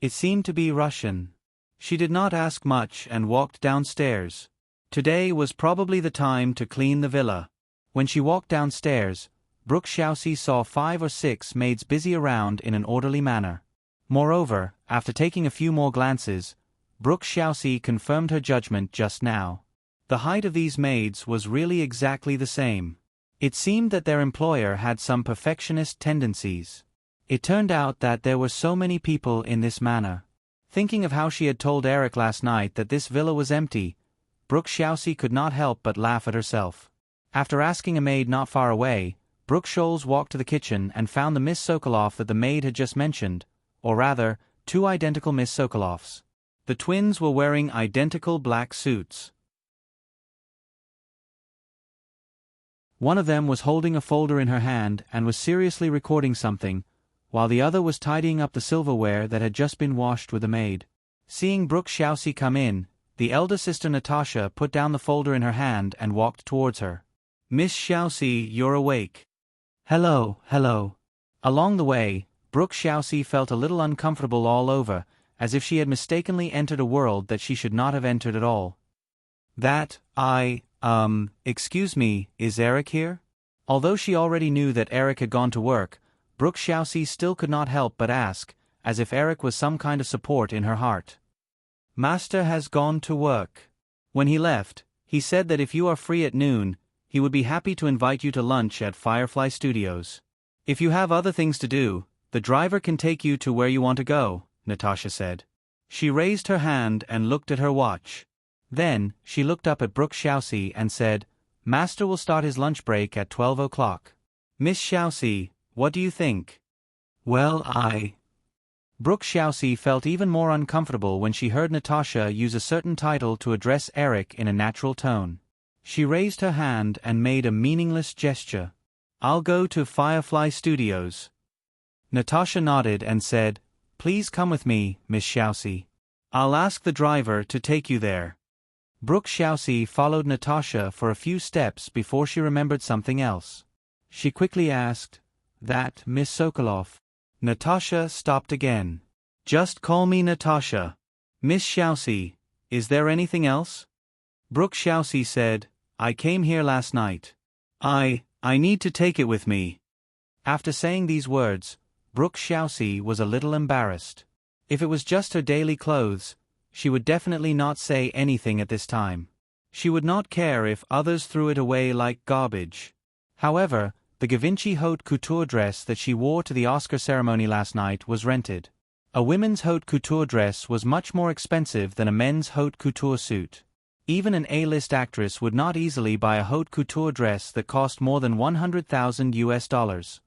It seemed to be Russian. She did not ask much and walked downstairs. Today was probably the time to clean the villa. When she walked downstairs, Brooke Xiaoxi saw 5 or 6 maids busy around in an orderly manner. Moreover, after taking a few more glances, Brooke Xiaoxi confirmed her judgment just now. The height of these maids was really exactly the same. It seemed that their employer had some perfectionist tendencies. It turned out that there were so many people in this manner. Thinking of how she had told Eric last night that this villa was empty, Brooke Xiaoxi could not help but laugh at herself. After asking a maid not far away, Brooke Scholes walked to the kitchen and found the Miss Sokolov that the maid had just mentioned, or rather, 2 identical Miss Sokolovs. The twins were wearing identical black suits. One of them was holding a folder in her hand and was seriously recording something, while the other was tidying up the silverware that had just been washed with the maid. Seeing Brooke Xiaoxi come in, the elder sister Natasha put down the folder in her hand and walked towards her. Miss Xiaoxi, you're awake. Hello, hello. Along the way, Brooke Xiaoxi felt a little uncomfortable all over, as if she had mistakenly entered a world that she should not have entered at all. Excuse me, is Eric here? Although she already knew that Eric had gone to work, Brooke Xiaoxi still could not help but ask, as if Eric was some kind of support in her heart. Master has gone to work. When he left, he said that if you are free at noon, he would be happy to invite you to lunch at Firefly Studios. If you have other things to do, the driver can take you to where you want to go, Natasha said. She raised her hand and looked at her watch. Then, she looked up at Brooke Xiaoxi and said, Master will start his lunch break at 12 o'clock. Miss Xiaoxi, what do you think? Well, Brooke Xiaoxi felt even more uncomfortable when she heard Natasha use a certain title to address Eric in a natural tone. She raised her hand and made a meaningless gesture. I'll go to Firefly Studios. Natasha nodded and said, Please come with me, Miss Xiaoxi. I'll ask the driver to take you there. Brooke Xiaoxi followed Natasha for a few steps before she remembered something else. She quickly asked, That Miss Sokolov? Natasha stopped again. Just call me Natasha. Miss Xiaoxi, is there anything else? Brooke Xiaoxi said, I came here last night. I need to take it with me. After saying these words, Brooke Xiaoxi was a little embarrassed. If it was just her daily clothes, she would definitely not say anything at this time. She would not care if others threw it away like garbage. However, the Givenchy haute couture dress that she wore to the Oscar ceremony last night was rented. A women's haute couture dress was much more expensive than a men's haute couture suit. Even an A-list actress would not easily buy a haute couture dress that cost more than $100,000.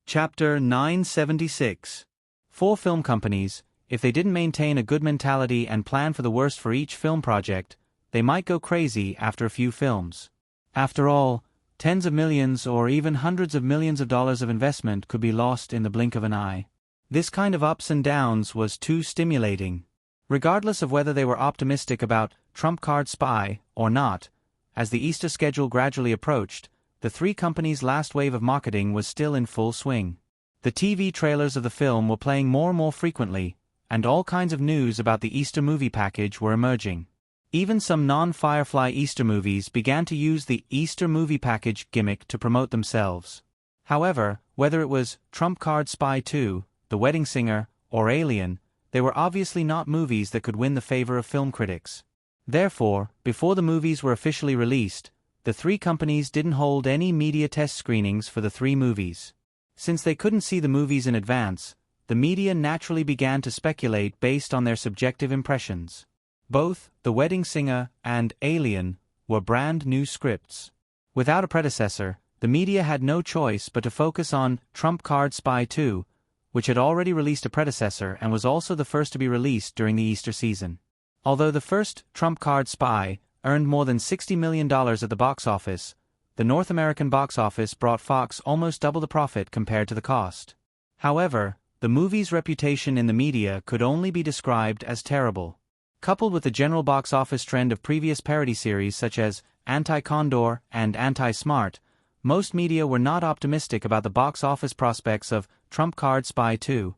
Chapter 976. For film companies, if they didn't maintain a good mentality and plan for the worst for each film project, they might go crazy after a few films. After all, tens of millions or even hundreds of millions of dollars of investment could be lost in the blink of an eye. This kind of ups and downs was too stimulating. Regardless of whether they were optimistic about Trump Card Spy or not, as the Easter schedule gradually approached, the three companies' last wave of marketing was still in full swing. The TV trailers of the film were playing more and more frequently, and all kinds of news about the Easter movie package were emerging. Even some non-Firefly Easter movies began to use the Easter movie package gimmick to promote themselves. However, whether it was Trump Card Spy 2, The Wedding Singer, or Alien, they were obviously not movies that could win the favor of film critics. Therefore, before the movies were officially released, the three companies didn't hold any media test screenings for the three movies. Since they couldn't see the movies in advance, the media naturally began to speculate based on their subjective impressions. Both The Wedding Singer and Alien were brand new scripts. Without a predecessor, the media had no choice but to focus on Trump Card Spy 2, which had already released a predecessor and was also the first to be released during the Easter season. Although the first Trump Card Spy earned more than $60 million at the box office, the North American box office brought Fox almost double the profit compared to the cost. However, the movie's reputation in the media could only be described as terrible. Coupled with the general box office trend of previous parody series such as Anti-Condor and Anti-Smart, most media were not optimistic about the box office prospects of Trump Card Spy 2.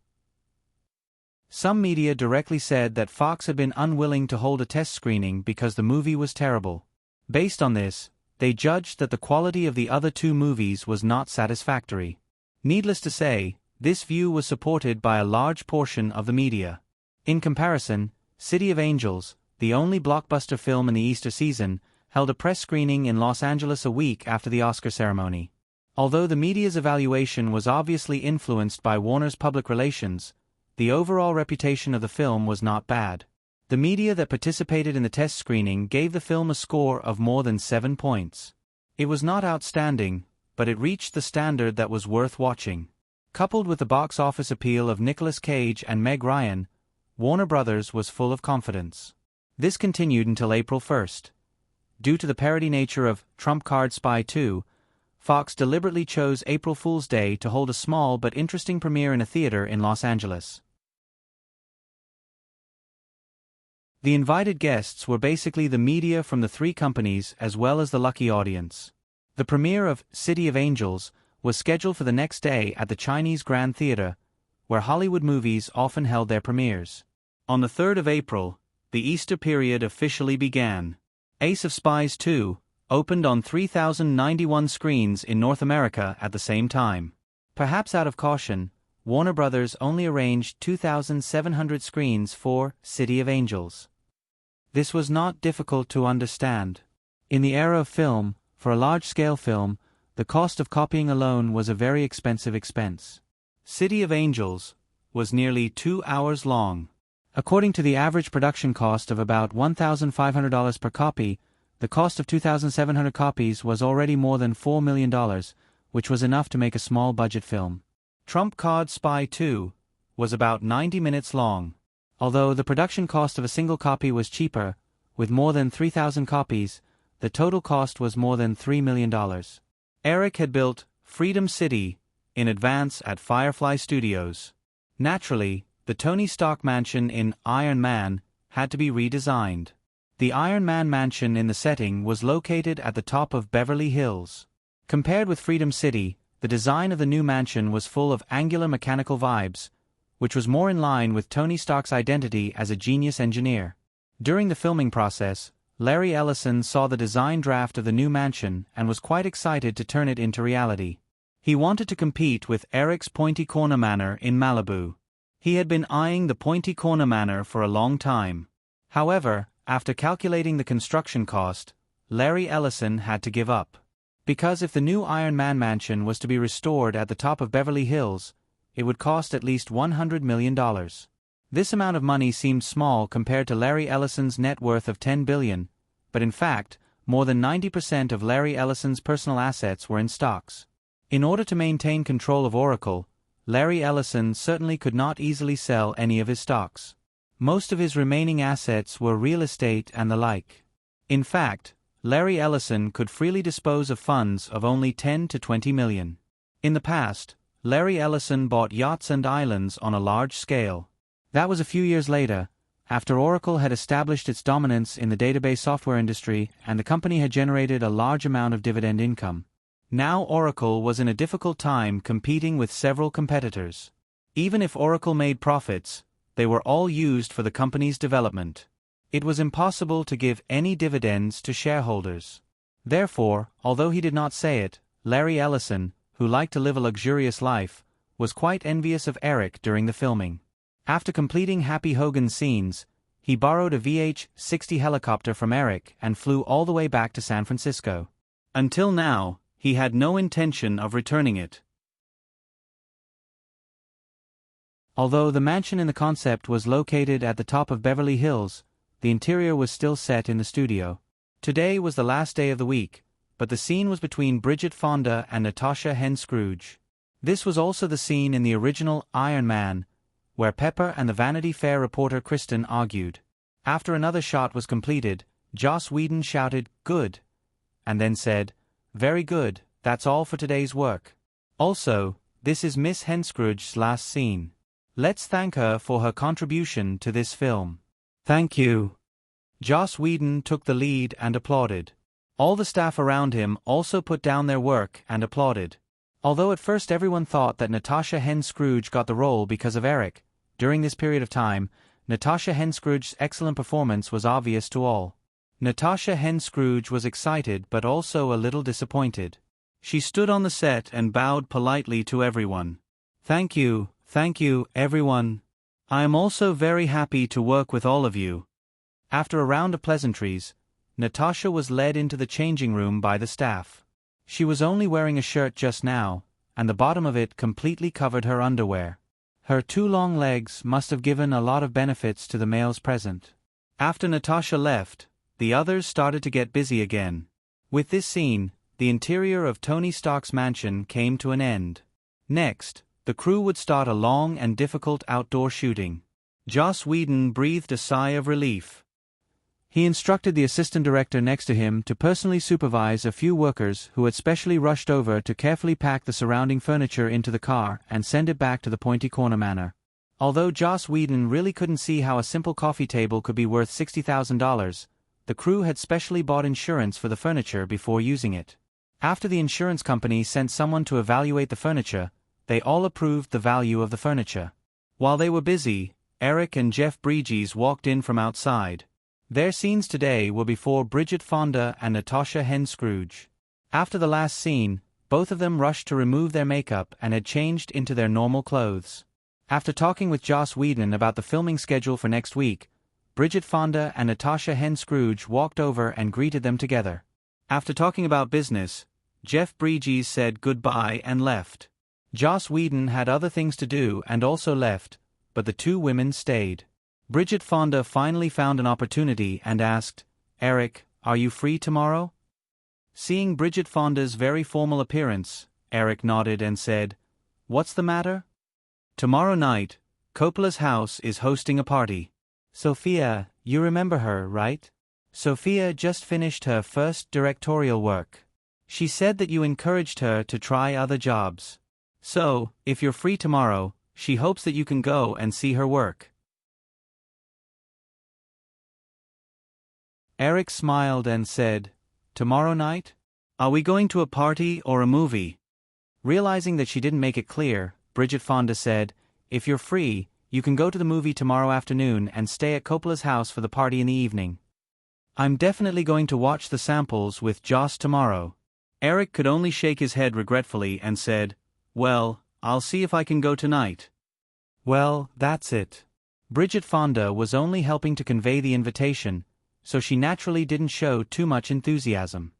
Some media directly said that Fox had been unwilling to hold a test screening because the movie was terrible. Based on this, they judged that the quality of the other two movies was not satisfactory. Needless to say, this view was supported by a large portion of the media. In comparison, City of Angels, the only blockbuster film in the Easter season, held a press screening in Los Angeles a week after the Oscar ceremony. Although the media's evaluation was obviously influenced by Warner's public relations, the overall reputation of the film was not bad. The media that participated in the test screening gave the film a score of more than 7 points. It was not outstanding, but it reached the standard that was worth watching. Coupled with the box office appeal of Nicolas Cage and Meg Ryan, Warner Brothers was full of confidence. This continued until April 1st. Due to the parody nature of Trump Card Spy 2, Fox deliberately chose April Fool's Day to hold a small but interesting premiere in a theater in Los Angeles. The invited guests were basically the media from the three companies as well as the lucky audience. The premiere of City of Angels was scheduled for the next day at the Chinese Grand Theater, where Hollywood movies often held their premieres. On the 3rd of April, the Easter period officially began. Ace of Spies 2 opened on 3,091 screens in North America at the same time. Perhaps out of caution, Warner Brothers only arranged 2,700 screens for City of Angels. This was not difficult to understand. In the era of film, for a large-scale film, the cost of copying alone was a very expensive expense. City of Angels was nearly 2 hours long. According to the average production cost of about $1,500 per copy, the cost of 2,700 copies was already more than $4 million, which was enough to make a small-budget film. Trump Card Spy 2 was about 90 minutes long. Although the production cost of a single copy was cheaper, with more than 3,000 copies, the total cost was more than $3 million. Eric had built Freedom City in advance at Firefly Studios. Naturally, the Tony Stark mansion in Iron Man had to be redesigned. The Iron Man mansion in the setting was located at the top of Beverly Hills. Compared with Freedom City, the design of the new mansion was full of angular mechanical vibes, which was more in line with Tony Stark's identity as a genius engineer. During the filming process, Larry Ellison saw the design draft of the new mansion and was quite excited to turn it into reality. He wanted to compete with Eric's Pointy Corner Manor in Malibu. He had been eyeing the Pointy Corner Manor for a long time. However, after calculating the construction cost, Larry Ellison had to give up. Because if the new Iron Man mansion was to be restored at the top of Beverly Hills, it would cost at least $100 million. This amount of money seemed small compared to Larry Ellison's net worth of $10 billion, but in fact, more than 90% of Larry Ellison's personal assets were in stocks. In order to maintain control of Oracle, Larry Ellison certainly could not easily sell any of his stocks. Most of his remaining assets were real estate and the like. In fact, Larry Ellison could freely dispose of funds of only $10 to $20 million. In the past, Larry Ellison bought yachts and islands on a large scale. That was a few years later, after Oracle had established its dominance in the database software industry and the company had generated a large amount of dividend income. Now Oracle was in a difficult time competing with several competitors. Even if Oracle made profits, they were all used for the company's development. It was impossible to give any dividends to shareholders. Therefore, although he did not say it, Larry Ellison, who liked to live a luxurious life, was quite envious of Eric during the filming. After completing Happy Hogan's scenes, he borrowed a VH-60 helicopter from Eric and flew all the way back to San Francisco. Until now, he had no intention of returning it. Although the mansion in the concept was located at the top of Beverly Hills, the interior was still set in the studio. Today was the last day of the week, but the scene was between Bridget Fonda and Natasha Hen Scrooge. This was also the scene in the original Iron Man, where Pepper and the Vanity Fair reporter Kristen argued. After another shot was completed, Joss Whedon shouted, "Good," and then said, "Very good, that's all for today's work. Also, this is Miss Henscrooge's last scene. Let's thank her for her contribution to this film." "Thank you." Joss Whedon took the lead and applauded. All the staff around him also put down their work and applauded. Although at first everyone thought that Natasha Hen Scrooge got the role because of Eric, during this period of time, Natasha Hen Scrooge's excellent performance was obvious to all. Natasha Hen Scrooge was excited but also a little disappointed. She stood on the set and bowed politely to everyone. Thank you, everyone. I am also very happy to work with all of you." After a round of pleasantries, Natasha was led into the changing room by the staff. She was only wearing a shirt just now, and the bottom of it completely covered her underwear. Her two long legs must have given a lot of benefits to the males present. After Natasha left, the others started to get busy again. With this scene, the interior of Tony Stark's mansion came to an end. Next, the crew would start a long and difficult outdoor shooting. Joss Whedon breathed a sigh of relief. He instructed the assistant director next to him to personally supervise a few workers who had specially rushed over to carefully pack the surrounding furniture into the car and send it back to the Pointy Corner Manor. Although Joss Whedon really couldn't see how a simple coffee table could be worth $60,000, the crew had specially bought insurance for the furniture before using it. After the insurance company sent someone to evaluate the furniture, they all approved the value of the furniture. While they were busy, Eric and Jeff Bridges walked in from outside. Their scenes today were before Bridget Fonda and Natasha Hen Scrooge. After the last scene, both of them rushed to remove their makeup and had changed into their normal clothes. After talking with Joss Whedon about the filming schedule for next week, Bridget Fonda and Natasha Hen Scrooge walked over and greeted them together. After talking about business, Jeff Bridges said goodbye and left. Joss Whedon had other things to do and also left, but the two women stayed. Bridget Fonda finally found an opportunity and asked, "Eric, are you free tomorrow?" Seeing Bridget Fonda's very formal appearance, Eric nodded and said, "What's the matter?" "Tomorrow night, Coppola's house is hosting a party. Sophia, you remember her, right? Sophia just finished her first directorial work. She said that you encouraged her to try other jobs. So, if you're free tomorrow, she hopes that you can go and see her work." Eric smiled and said, "Tomorrow night? Are we going to a party or a movie?" Realizing that she didn't make it clear, Bridget Fonda said, "If you're free, you can go to the movie tomorrow afternoon and stay at Coppola's house for the party in the evening. I'm definitely going to watch the samples with Joss tomorrow." Eric could only shake his head regretfully and said, "Well, I'll see if I can go tonight." Well, that's it. Bridget Fonda was only helping to convey the invitation, so she naturally didn't show too much enthusiasm.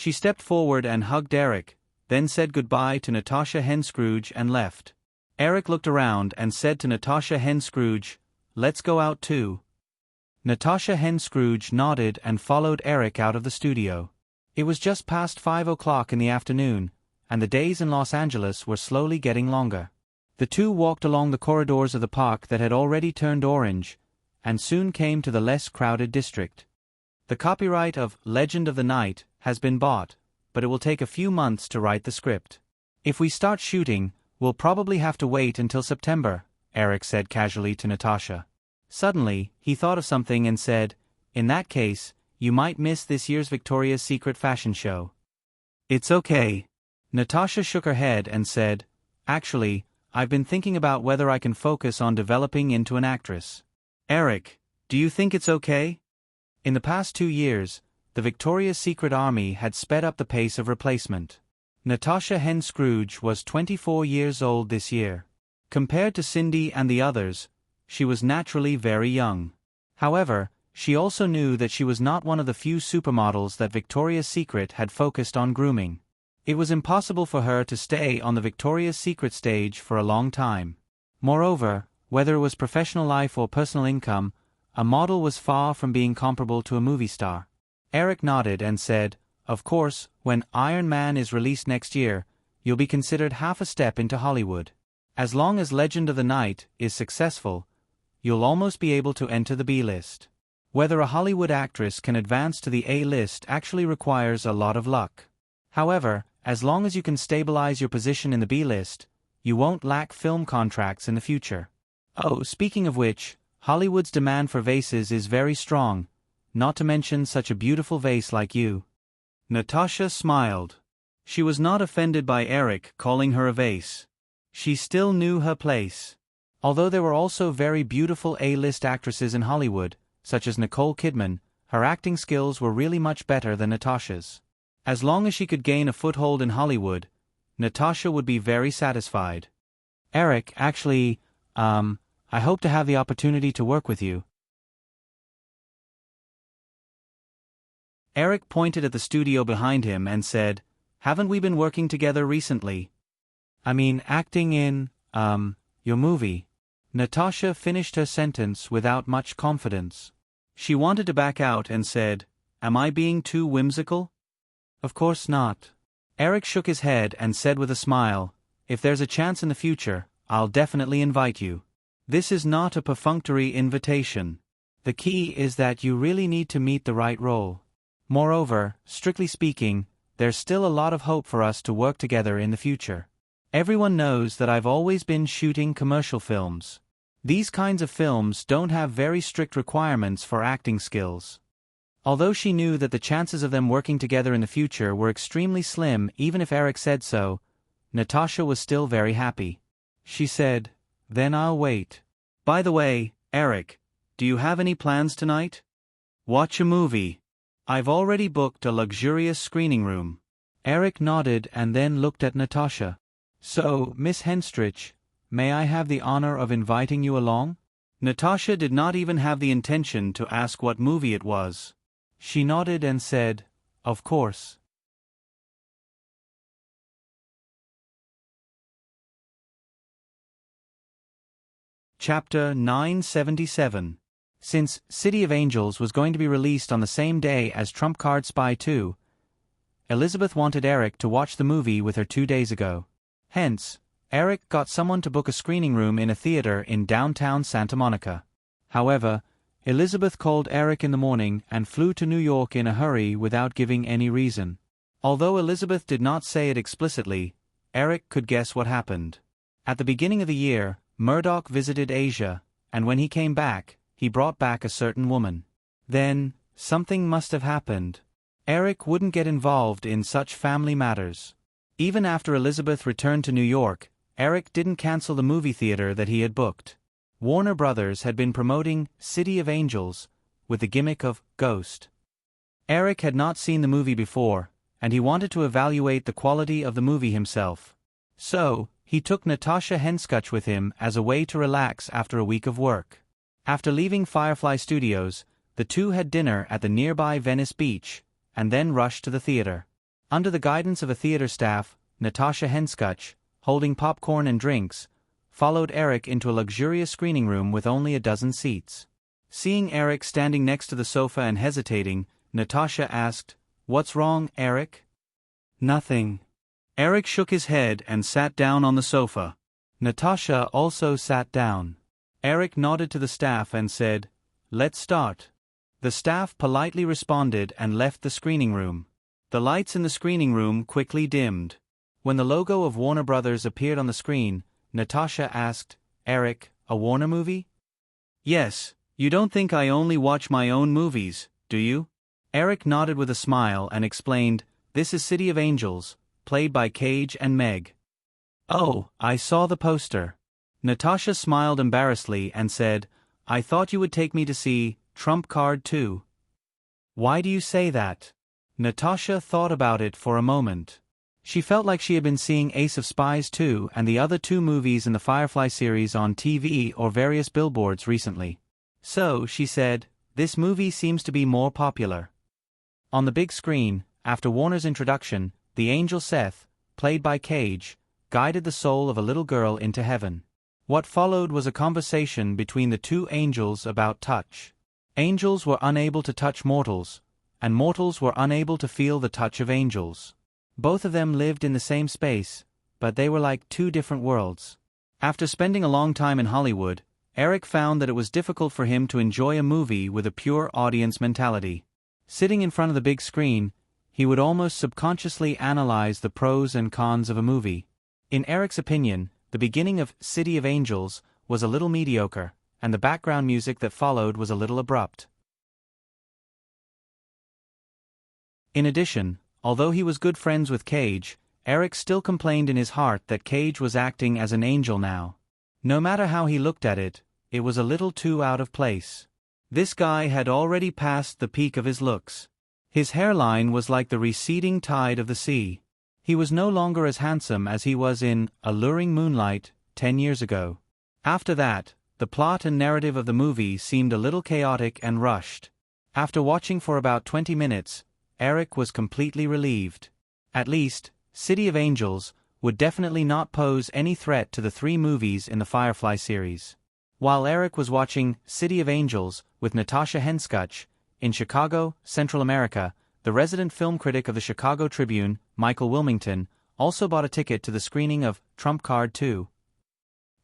She stepped forward and hugged Eric, then said goodbye to Natasha Scrooge and left. Eric looked around and said to Natasha Scrooge, "Let's go out too." Natasha Scrooge nodded and followed Eric out of the studio. It was just past 5 o'clock in the afternoon, and the days in Los Angeles were slowly getting longer. The two walked along the corridors of the park that had already turned orange, and soon came to the less crowded district. The copyright of Legend of the Night has been bought, but it will take a few months to write the script. If we start shooting, we'll probably have to wait until September, Eric said casually to Natasha. Suddenly, he thought of something and said, "In that case, you might miss this year's Victoria's Secret fashion show." "It's okay." Natasha shook her head and said, "Actually, I've been thinking about whether I can focus on developing into an actress." "Eric, do you think it's okay?" In the past 2 years, the Victoria's Secret Army had sped up the pace of replacement. Natasha Scrooge was 24 years old this year. Compared to Cindy and the others, she was naturally very young. However, she also knew that she was not one of the few supermodels that Victoria's Secret had focused on grooming. It was impossible for her to stay on the Victoria's Secret stage for a long time. Moreover, whether it was professional life or personal income, a model was far from being comparable to a movie star. Eric nodded and said, "Of course, when Iron Man is released next year, you'll be considered half a step into Hollywood. As long as Legend of the Night is successful, you'll almost be able to enter the B-list. Whether a Hollywood actress can advance to the A-list actually requires a lot of luck. However, as long as you can stabilize your position in the B-list, you won't lack film contracts in the future. Oh, speaking of which, Hollywood's demand for vases is very strong, not to mention such a beautiful vase like you." Natasha smiled. She was not offended by Eric calling her a vase. She still knew her place. Although there were also very beautiful A-list actresses in Hollywood, such as Nicole Kidman, her acting skills were really much better than Natasha's. As long as she could gain a foothold in Hollywood, Natasha would be very satisfied. "Eric, actually, I hope to have the opportunity to work with you." Eric pointed at the studio behind him and said, "Haven't we been working together recently? I mean, acting in, your movie." Natasha finished her sentence without much confidence. She wanted to back out and said, "Am I being too whimsical?" "Of course not." Eric shook his head and said with a smile, "If there's a chance in the future, I'll definitely invite you. This is not a perfunctory invitation. The key is that you really need to meet the right role. Moreover, strictly speaking, there's still a lot of hope for us to work together in the future. Everyone knows that I've always been shooting commercial films. These kinds of films don't have very strict requirements for acting skills." Although she knew that the chances of them working together in the future were extremely slim even if Eric said so, Natasha was still very happy. She said, "Then I'll wait. By the way, Eric, do you have any plans tonight?" "Watch a movie. I've already booked a luxurious screening room." Eric nodded and then looked at Natasha. "So, Miss Henstridge, may I have the honor of inviting you along?" Natasha did not even have the intention to ask what movie it was. She nodded and said, "Of course." Chapter 977. Since City of Angels was going to be released on the same day as Trump Card Spy 2, Elizabeth wanted Eric to watch the movie with her 2 days ago. Hence, Eric got someone to book a screening room in a theater in downtown Santa Monica. However, Elizabeth called Eric in the morning and flew to New York in a hurry without giving any reason. Although Elizabeth did not say it explicitly, Eric could guess what happened. At the beginning of the year, Murdoch visited Asia, and when he came back, he brought back a certain woman. Then, something must have happened. Eric wouldn't get involved in such family matters. Even after Elizabeth returned to New York, Eric didn't cancel the movie theater that he had booked. Warner Brothers had been promoting City of Angels with the gimmick of Ghost. Eric had not seen the movie before, and he wanted to evaluate the quality of the movie himself. So, he took Natasha Henskutch with him as a way to relax after a week of work. After leaving Firefly Studios, the two had dinner at the nearby Venice Beach, and then rushed to the theater. Under the guidance of a theater staff, Natasha Henskutch, holding popcorn and drinks, followed Eric into a luxurious screening room with only a dozen seats. Seeing Eric standing next to the sofa and hesitating, Natasha asked, "What's wrong, Eric?" "Nothing." Eric shook his head and sat down on the sofa. Natasha also sat down. Eric nodded to the staff and said, "Let's start." The staff politely responded and left the screening room. The lights in the screening room quickly dimmed. When the logo of Warner Brothers appeared on the screen, Natasha asked, "Eric, a Warner movie?" "Yes, you don't think I only watch my own movies, do you?" Eric nodded with a smile and explained, "This is City of Angels, played by Cage and Meg." "Oh, I saw the poster." Natasha smiled embarrassedly and said, "I thought you would take me to see Trump Card 2. "Why do you say that?" Natasha thought about it for a moment. She felt like she had been seeing Ace of Spies 2 and the other two movies in the Firefly series on TV or various billboards recently. So, she said, "This movie seems to be more popular." On the big screen, after Warner's introduction, the angel Seth, played by Cage, guided the soul of a little girl into heaven. What followed was a conversation between the two angels about touch. Angels were unable to touch mortals, and mortals were unable to feel the touch of angels. Both of them lived in the same space, but they were like two different worlds. After spending a long time in Hollywood, Eric found that it was difficult for him to enjoy a movie with a pure audience mentality. Sitting in front of the big screen, he would almost subconsciously analyze the pros and cons of a movie. In Eric's opinion, the beginning of City of Angels was a little mediocre, and the background music that followed was a little abrupt. In addition, although he was good friends with Cage, Eric still complained in his heart that Cage was acting as an angel now. No matter how he looked at it, it was a little too out of place. This guy had already passed the peak of his looks. His hairline was like the receding tide of the sea. He was no longer as handsome as he was in Alluring Moonlight 10 years ago. After that, the plot and narrative of the movie seemed a little chaotic and rushed. After watching for about 20 minutes, Eric was completely relieved. At least, City of Angels would definitely not pose any threat to the three movies in the Firefly series. While Eric was watching City of Angels with Natasha Henskutch, in Chicago, Central America, the resident film critic of the Chicago Tribune, Michael Wilmington, also bought a ticket to the screening of Trump Card 2.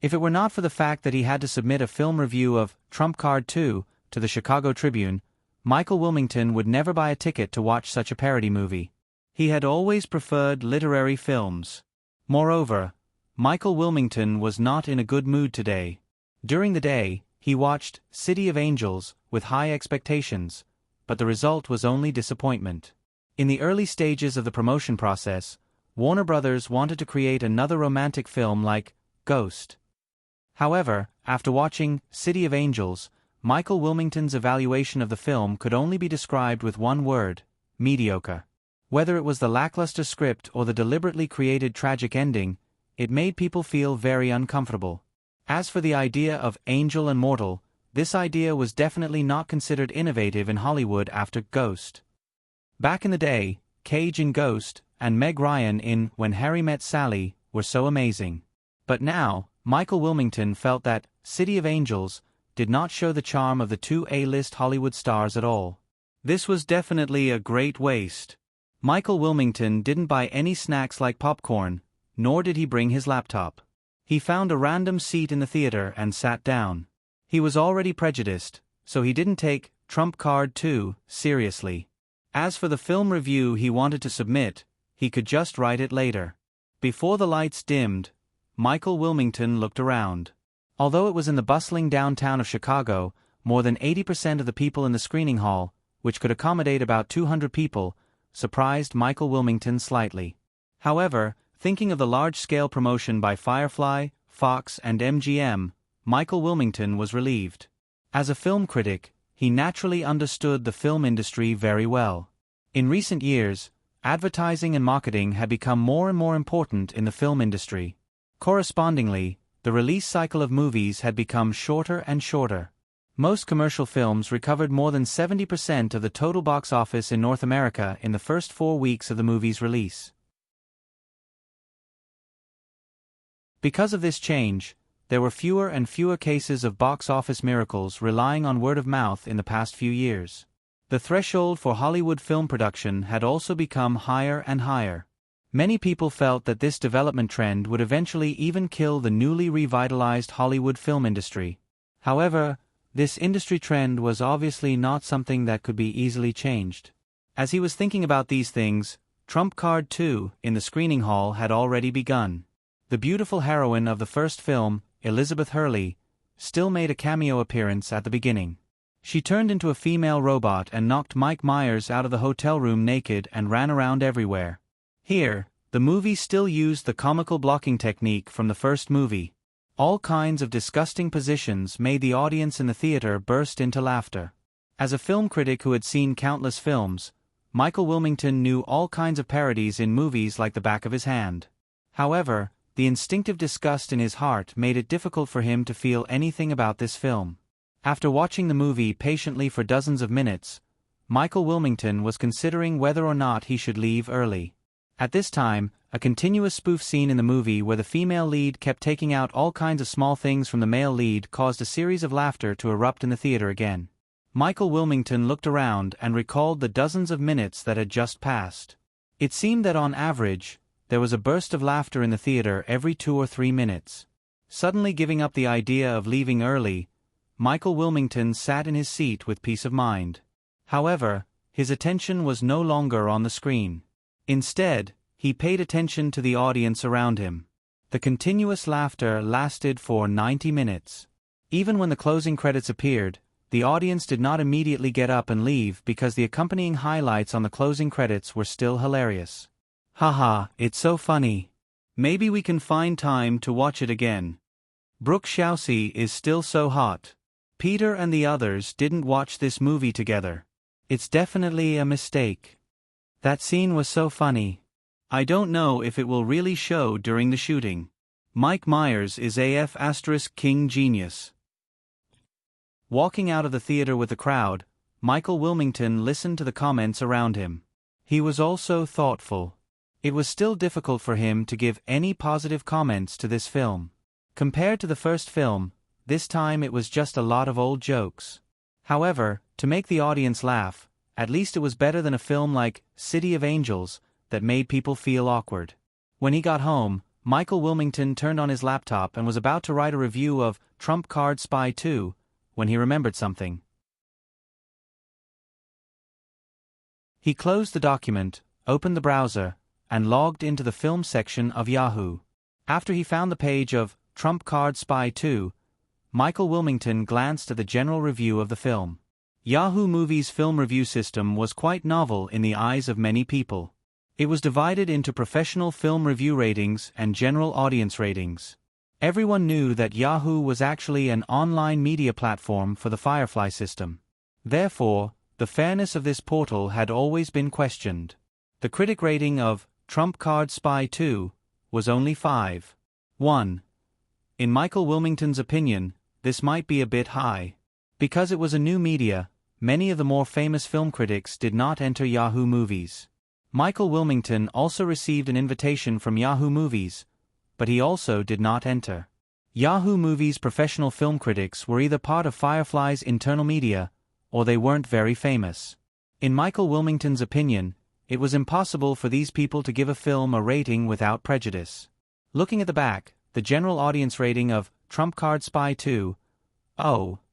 If it were not for the fact that he had to submit a film review of Trump Card 2 to the Chicago Tribune, Michael Wilmington would never buy a ticket to watch such a parody movie. He had always preferred literary films. Moreover, Michael Wilmington was not in a good mood today. During the day, he watched City of Angels with high expectations, but the result was only disappointment. In the early stages of the promotion process, Warner Brothers wanted to create another romantic film like Ghost. However, after watching City of Angels, Michael Wilmington's evaluation of the film could only be described with one word: mediocre. Whether it was the lackluster script or the deliberately created tragic ending, it made people feel very uncomfortable. As for the idea of angel and mortal, this idea was definitely not considered innovative in Hollywood after Ghost. Back in the day, Cage in Ghost and Meg Ryan in When Harry Met Sally were so amazing. But now, Michael Wilmington felt that City of Angels did not show the charm of the two A-list Hollywood stars at all. This was definitely a great waste. Michael Wilmington didn't buy any snacks like popcorn, nor did he bring his laptop. He found a random seat in the theater and sat down. He was already prejudiced, so he didn't take Trump Card 2 seriously. As for the film review he wanted to submit, he could just write it later. Before the lights dimmed, Michael Wilmington looked around. Although it was in the bustling downtown of Chicago, more than 80% of the people in the screening hall, which could accommodate about 200 people, surprised Michael Wilmington slightly. However, thinking of the large-scale promotion by Firefly, Fox, and MGM, Michael Wilmington was relieved. As a film critic, he naturally understood the film industry very well. In recent years, advertising and marketing had become more and more important in the film industry. Correspondingly, the release cycle of movies had become shorter and shorter. Most commercial films recovered more than 70% of the total box office in North America in the first 4 weeks of the movie's release. Because of this change, there were fewer and fewer cases of box office miracles relying on word of mouth in the past few years. The threshold for Hollywood film production had also become higher and higher. Many people felt that this development trend would eventually even kill the newly revitalized Hollywood film industry. However, this industry trend was obviously not something that could be easily changed. As he was thinking about these things, Trump Card 2 in the screening hall had already begun. The beautiful heroine of the first film, Elizabeth Hurley, still made a cameo appearance at the beginning. She turned into a female robot and knocked Mike Myers out of the hotel room naked and ran around everywhere. Here, the movie still used the comical blocking technique from the first movie. All kinds of disgusting positions made the audience in the theater burst into laughter. As a film critic who had seen countless films, Michael Wilmington knew all kinds of parodies in movies like the back of his hand. However, the instinctive disgust in his heart made it difficult for him to feel anything about this film. After watching the movie patiently for dozens of minutes, Michael Wilmington was considering whether or not he should leave early. At this time, a continuous spoof scene in the movie where the female lead kept taking out all kinds of small things from the male lead caused a series of laughter to erupt in the theater again. Michael Wilmington looked around and recalled the dozens of minutes that had just passed. It seemed that on average, there was a burst of laughter in the theater every 2 or 3 minutes. Suddenly giving up the idea of leaving early, Michael Wilmington sat in his seat with peace of mind. However, his attention was no longer on the screen. Instead, he paid attention to the audience around him. The continuous laughter lasted for 90 minutes. Even when the closing credits appeared, the audience did not immediately get up and leave because the accompanying highlights on the closing credits were still hilarious. Haha, it's so funny. Maybe we can find time to watch it again. Brooke Shousey is still so hot. Peter and the others didn't watch this movie together. It's definitely a mistake. That scene was so funny. I don't know if it will really show during the shooting. Mike Myers is AF * King Genius. Walking out of the theater with the crowd, Michael Wilmington listened to the comments around him. He was also thoughtful. It was still difficult for him to give any positive comments to this film. Compared to the first film, this time it was just a lot of old jokes. However, to make the audience laugh, at least it was better than a film like City of Angels that made people feel awkward. When he got home, Michael Wilmington turned on his laptop and was about to write a review of Trump Card Spy 2 when he remembered something. He closed the document, opened the browser, and logged into the film section of Yahoo. After he found the page of Trump Card Spy 2, Michael Wilmington glanced at the general review of the film. Yahoo Movies' film review system was quite novel in the eyes of many people. It was divided into professional film review ratings and general audience ratings. Everyone knew that Yahoo was actually an online media platform for the Firefly system. Therefore, the fairness of this portal had always been questioned. The critic rating of Trump Card Spy 2 was only 5.1. In Michael Wilmington's opinion, this might be a bit high. Because it was a new media, many of the more famous film critics did not enter Yahoo Movies. Michael Wilmington also received an invitation from Yahoo Movies, but he also did not enter. Yahoo Movies' professional film critics were either part of Firefly's internal media, or they weren't very famous. In Michael Wilmington's opinion, it was impossible for these people to give a film a rating without prejudice. Looking at the back, the general audience rating of Trump Card Spy 2,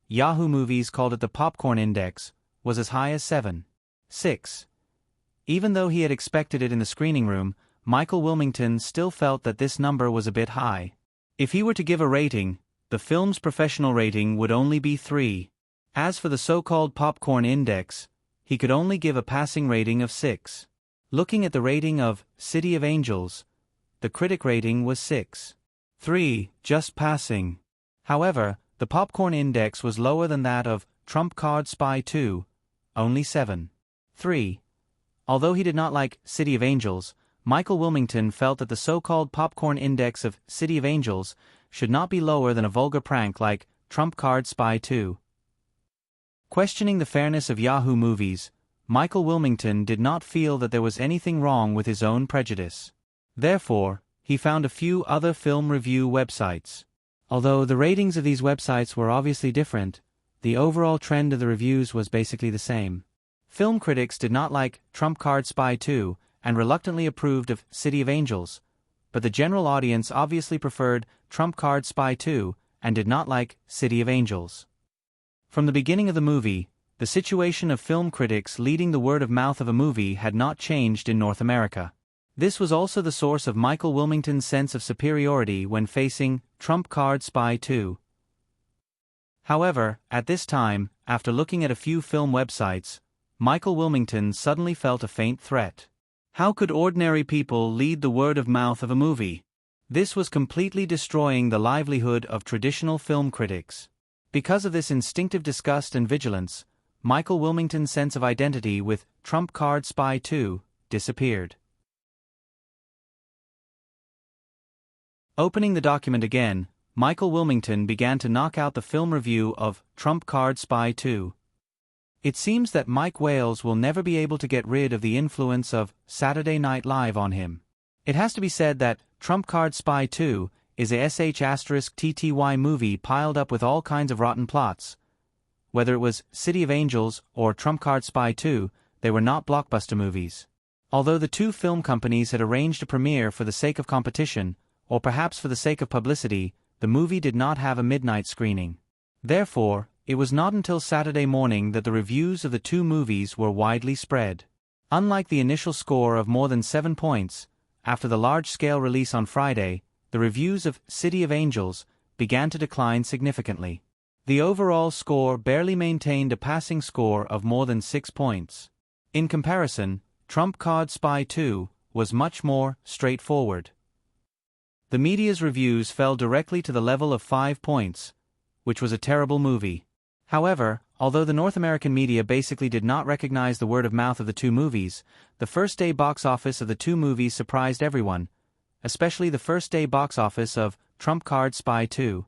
Yahoo Movies called it the Popcorn Index, was as high as 7.6. Even though he had expected it in the screening room, Michael Wilmington still felt that this number was a bit high. If he were to give a rating, the film's professional rating would only be 3. As for the so-called Popcorn Index, he could only give a passing rating of 6. Looking at the rating of City of Angels, the critic rating was 6.3, just passing. However, the Popcorn Index was lower than that of Trump Card Spy 2, only 7.3. Although he did not like City of Angels, Michael Wilmington felt that the so-called Popcorn Index of City of Angels should not be lower than a vulgar prank like Trump Card Spy 2. Questioning the fairness of Yahoo movies, Michael Wilmington did not feel that there was anything wrong with his own prejudice. Therefore, he found a few other film review websites. Although the ratings of these websites were obviously different, the overall trend of the reviews was basically the same. Film critics did not like Trump Card Spy 2 and reluctantly approved of City of Angels, but the general audience obviously preferred Trump Card Spy 2 and did not like City of Angels. From the beginning of the movie, the situation of film critics leading the word of mouth of a movie had not changed in North America. This was also the source of Michael Wilmington's sense of superiority when facing Trump Card Spy 2. However, at this time, after looking at a few film websites, Michael Wilmington suddenly felt a faint threat. How could ordinary people lead the word of mouth of a movie? This was completely destroying the livelihood of traditional film critics. Because of this instinctive disgust and vigilance, Michael Wilmington's sense of identity with Trump Card Spy 2 disappeared. Opening the document again, Michael Wilmington began to knock out the film review of Trump Card Spy 2. It seems that Mike Wales will never be able to get rid of the influence of Saturday Night Live on him. It has to be said that Trump Card Spy 2 is a *TTY movie piled up with all kinds of rotten plots. Whether it was City of Angels or Trump Card Spy 2, they were not blockbuster movies. Although the two film companies had arranged a premiere for the sake of competition, or perhaps for the sake of publicity, the movie did not have a midnight screening. Therefore, it was not until Saturday morning that the reviews of the two movies were widely spread. Unlike the initial score of more than 7 points, after the large-scale release on Friday, the reviews of City of Angels began to decline significantly. The overall score barely maintained a passing score of more than 6 points. In comparison, Trump Card Spy 2 was much more straightforward. The media's reviews fell directly to the level of 5 points, which was a terrible movie. However, although the North American media basically did not recognize the word of mouth of the two movies, the first-day box office of the two movies surprised everyone, especially the first-day box office of Trump Card Spy 2.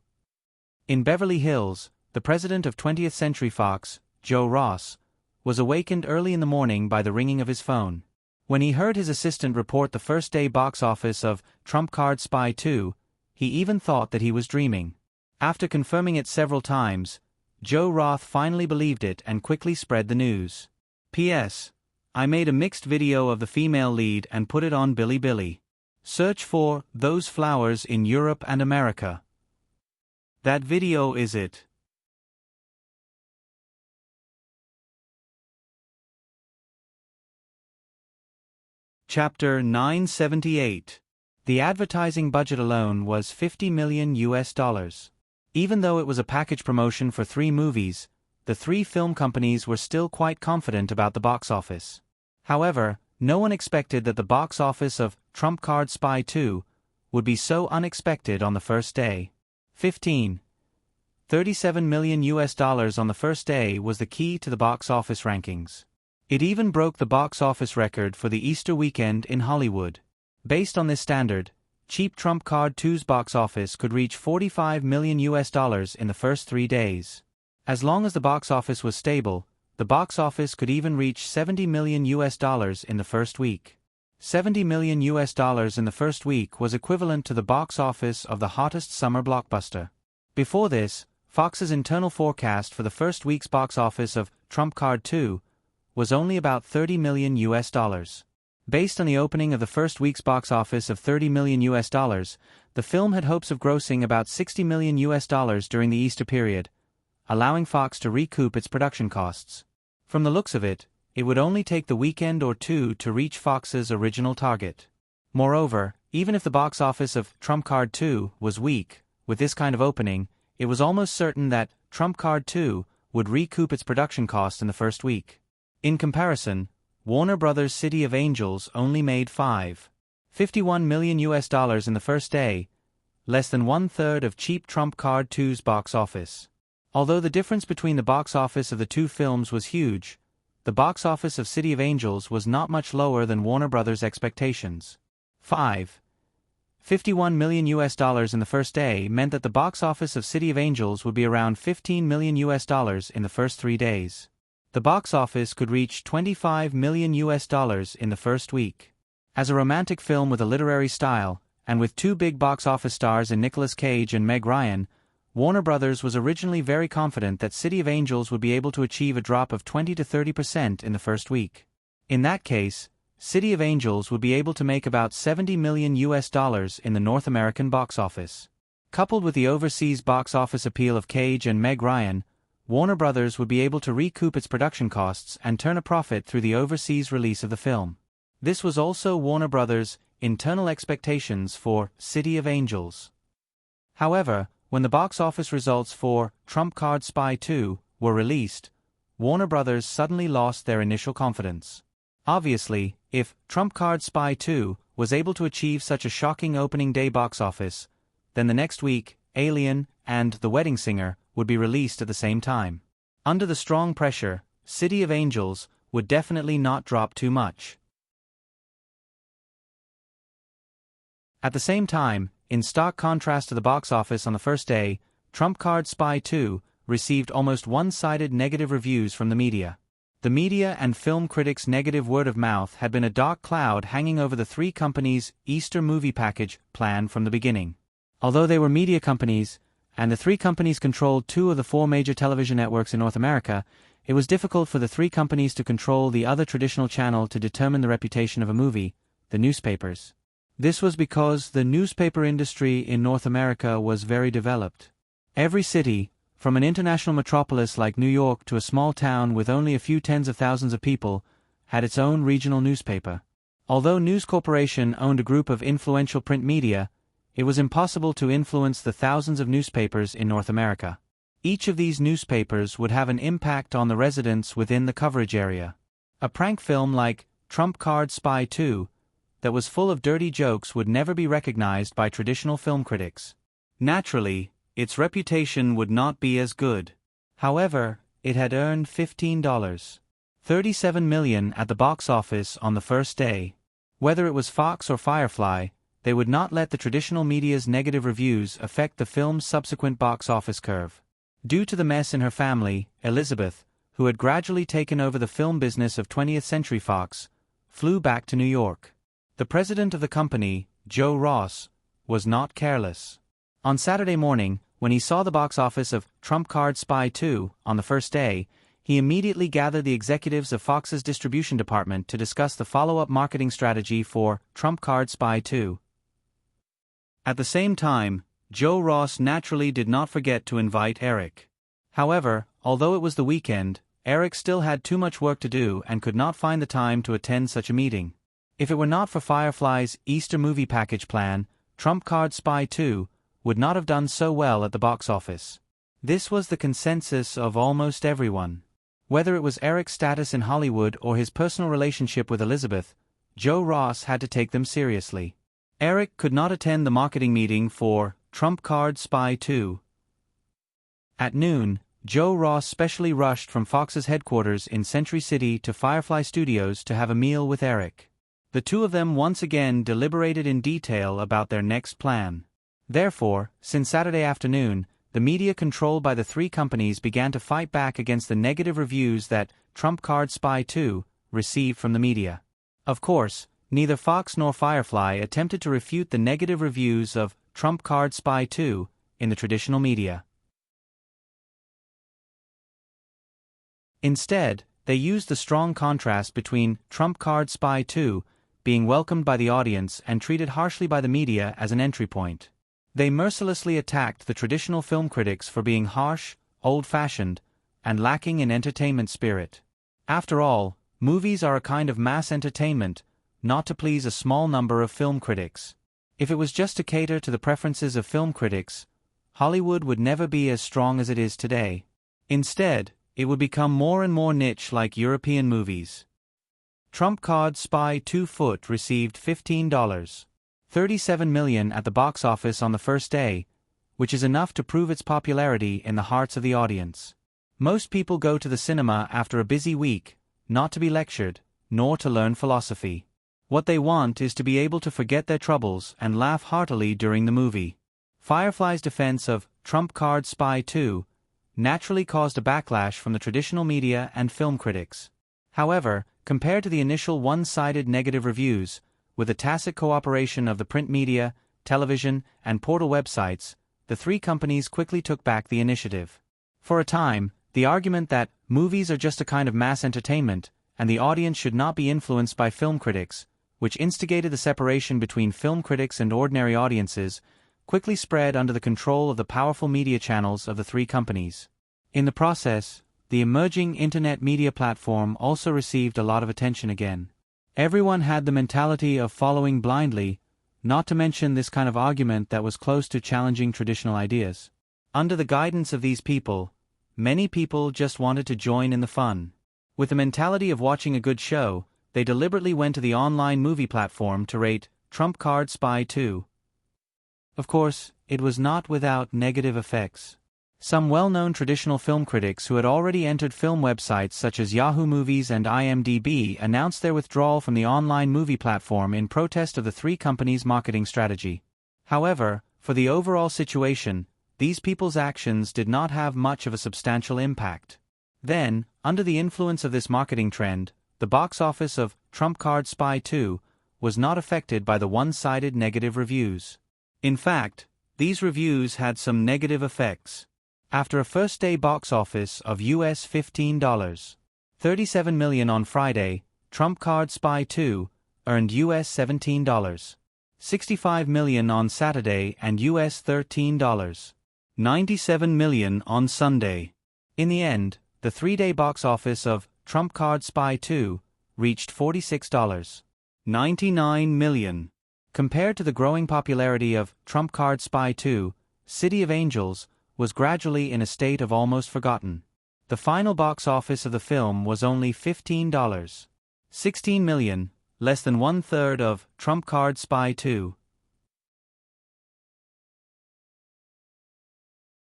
In Beverly Hills, the president of 20th Century Fox, Joe Ross, was awakened early in the morning by the ringing of his phone. When he heard his assistant report the first-day box office of Trump Card Spy 2, he even thought that he was dreaming. After confirming it several times, Joe Roth finally believed it and quickly spread the news. P.S. I made a mixed video of the female lead and put it on Bilibili. Search for Those Flowers in Europe and America. That video is it. Chapter 978. The advertising budget alone was $50 million. Even though it was a package promotion for 3 movies, the 3 film companies were still quite confident about the box office. However, no one expected that the box office of Trump Card Spy 2 would be so unexpected on the first day. $37 million on the first day was the key to the box office rankings. It even broke the box office record for the Easter weekend in Hollywood. Based on this standard, cheap Trump Card 2's box office could reach $45 million in the first 3 days. As long as the box office was stable, the box office could even reach $70 million in the first week. $70 million in the first week was equivalent to the box office of the hottest summer blockbuster. Before this, Fox's internal forecast for the first week's box office of Trump Card 2 was only about $30 million. Based on the opening of the first week's box office of $30 million, the film had hopes of grossing about $60 million during the Easter period, allowing Fox to recoup its production costs. From the looks of it, it would only take the weekend or two to reach Fox's original target. Moreover, even if the box office of Trump Card 2 was weak, with this kind of opening, it was almost certain that Trump Card 2 would recoup its production cost in the first week. In comparison, Warner Brothers' City of Angels only made $51 million in the first day, less than 1/3 of cheap Trump Card 2's box office. Although the difference between the box office of the two films was huge, the box office of City of Angels was not much lower than Warner Brothers' expectations. $55 $51 million in the first day meant that the box office of City of Angels would be around $15 million in the first 3 days. The box office could reach $25 million in the first week. As a romantic film with a literary style, and with two big box office stars in Nicolas Cage and Meg Ryan, Warner Brothers was originally very confident that City of Angels would be able to achieve a drop of 20 to 30% in the first week. In that case, City of Angels would be able to make about $70 million in the North American box office. Coupled with the overseas box office appeal of Cage and Meg Ryan, Warner Brothers would be able to recoup its production costs and turn a profit through the overseas release of the film. This was also Warner Brothers' internal expectations for City of Angels. However, when the box office results for Trump Card Spy 2 were released, Warner Brothers suddenly lost their initial confidence. Obviously, if Trump Card Spy 2 was able to achieve such a shocking opening day box office, then the next week, Alien and The Wedding Singer would be released at the same time. Under the strong pressure, City of Angels would definitely not drop too much. At the same time, in stark contrast to the box office on the first day, Trump Card Spy 2 received almost one-sided negative reviews from the media. The media and film critics' negative word of mouth had been a dark cloud hanging over the three companies' Easter movie package plan from the beginning. Although they were media companies, and the three companies controlled 2 of the 4 major television networks in North America, it was difficult for the three companies to control the other traditional channel to determine the reputation of a movie, the newspapers. This was because the newspaper industry in North America was very developed. Every city, from an international metropolis like New York to a small town with only a few tens of thousands of people, had its own regional newspaper. Although News Corporation owned a group of influential print media, it was impossible to influence the thousands of newspapers in North America. Each of these newspapers would have an impact on the residents within the coverage area. A prank film like Trump Card Spy 2 that was full of dirty jokes would never be recognized by traditional film critics. Naturally, its reputation would not be as good. However, it had earned $37 million at the box office on the first day. Whether it was Fox or Firefly, they would not let the traditional media's negative reviews affect the film's subsequent box office curve. Due to the mess in her family, Elizabeth, who had gradually taken over the film business of 20th Century Fox, flew back to New York. The president of the company, Joe Ross, was not careless. On Saturday morning, when he saw the box office of Trump Card Spy 2 on the first day, he immediately gathered the executives of Fox's distribution department to discuss the follow-up marketing strategy for Trump Card Spy 2. At the same time, Joe Ross naturally did not forget to invite Eric. However, although it was the weekend, Eric still had too much work to do and could not find the time to attend such a meeting. If it were not for Firefly's Easter movie package plan, Trump Card Spy 2 would not have done so well at the box office. This was the consensus of almost everyone. Whether it was Eric's status in Hollywood or his personal relationship with Elizabeth, Joe Ross had to take them seriously. Eric could not attend the marketing meeting for Trump Card Spy 2. At noon, Joe Ross specially rushed from Fox's headquarters in Century City to Firefly Studios to have a meal with Eric. The two of them once again deliberated in detail about their next plan. Therefore, since Saturday afternoon, the media controlled by the three companies began to fight back against the negative reviews that Trump Card Spy 2 received from the media. Of course, neither Fox nor Firefly attempted to refute the negative reviews of Trump Card Spy 2 in the traditional media. Instead, they used the strong contrast between Trump Card Spy 2 being welcomed by the audience and treated harshly by the media as an entry point. They mercilessly attacked the traditional film critics for being harsh, old-fashioned, and lacking in entertainment spirit. After all, movies are a kind of mass entertainment, not to please a small number of film critics. If it was just to cater to the preferences of film critics, Hollywood would never be as strong as it is today. Instead, it would become more and more niche like European movies. Trump Card Spy 2 Foot received $37 million at the box office on the first day, which is enough to prove its popularity in the hearts of the audience. Most people go to the cinema after a busy week, not to be lectured, nor to learn philosophy. What they want is to be able to forget their troubles and laugh heartily during the movie. Firefly's defense of Trump Card Spy 2 naturally caused a backlash from the traditional media and film critics. However, compared to the initial one-sided negative reviews, with the tacit cooperation of the print media, television, and portal websites, the three companies quickly took back the initiative. For a time, the argument that movies are just a kind of mass entertainment, and the audience should not be influenced by film critics, which instigated the separation between film critics and ordinary audiences, quickly spread under the control of the powerful media channels of the three companies. In the process, the emerging internet media platform also received a lot of attention again. Everyone had the mentality of following blindly, not to mention this kind of argument that was close to challenging traditional ideas. Under the guidance of these people, many people just wanted to join in the fun. With the mentality of watching a good show, they deliberately went to the online movie platform to rate Trump Card Spy 2. Of course, it was not without negative effects. Some well-known traditional film critics who had already entered film websites such as Yahoo Movies and IMDb announced their withdrawal from the online movie platform in protest of the three companies' marketing strategy. However, for the overall situation, these people's actions did not have much of a substantial impact. Then, under the influence of this marketing trend, the box office of Trump Card Spy 2 was not affected by the one-sided negative reviews. In fact, these reviews had some negative effects. After a first-day box office of US $15.37 million on Friday, Trump Card Spy 2 earned US $17.65 million on Saturday and US $13.97 million on Sunday. In the end, the three-day box office of Trump Card Spy 2 reached $46.99 million. Compared to the growing popularity of Trump Card Spy 2, City of Angels was gradually in a state of almost forgotten. The final box office of the film was only $15.16 million, less than one-third of Trump Card Spy 2.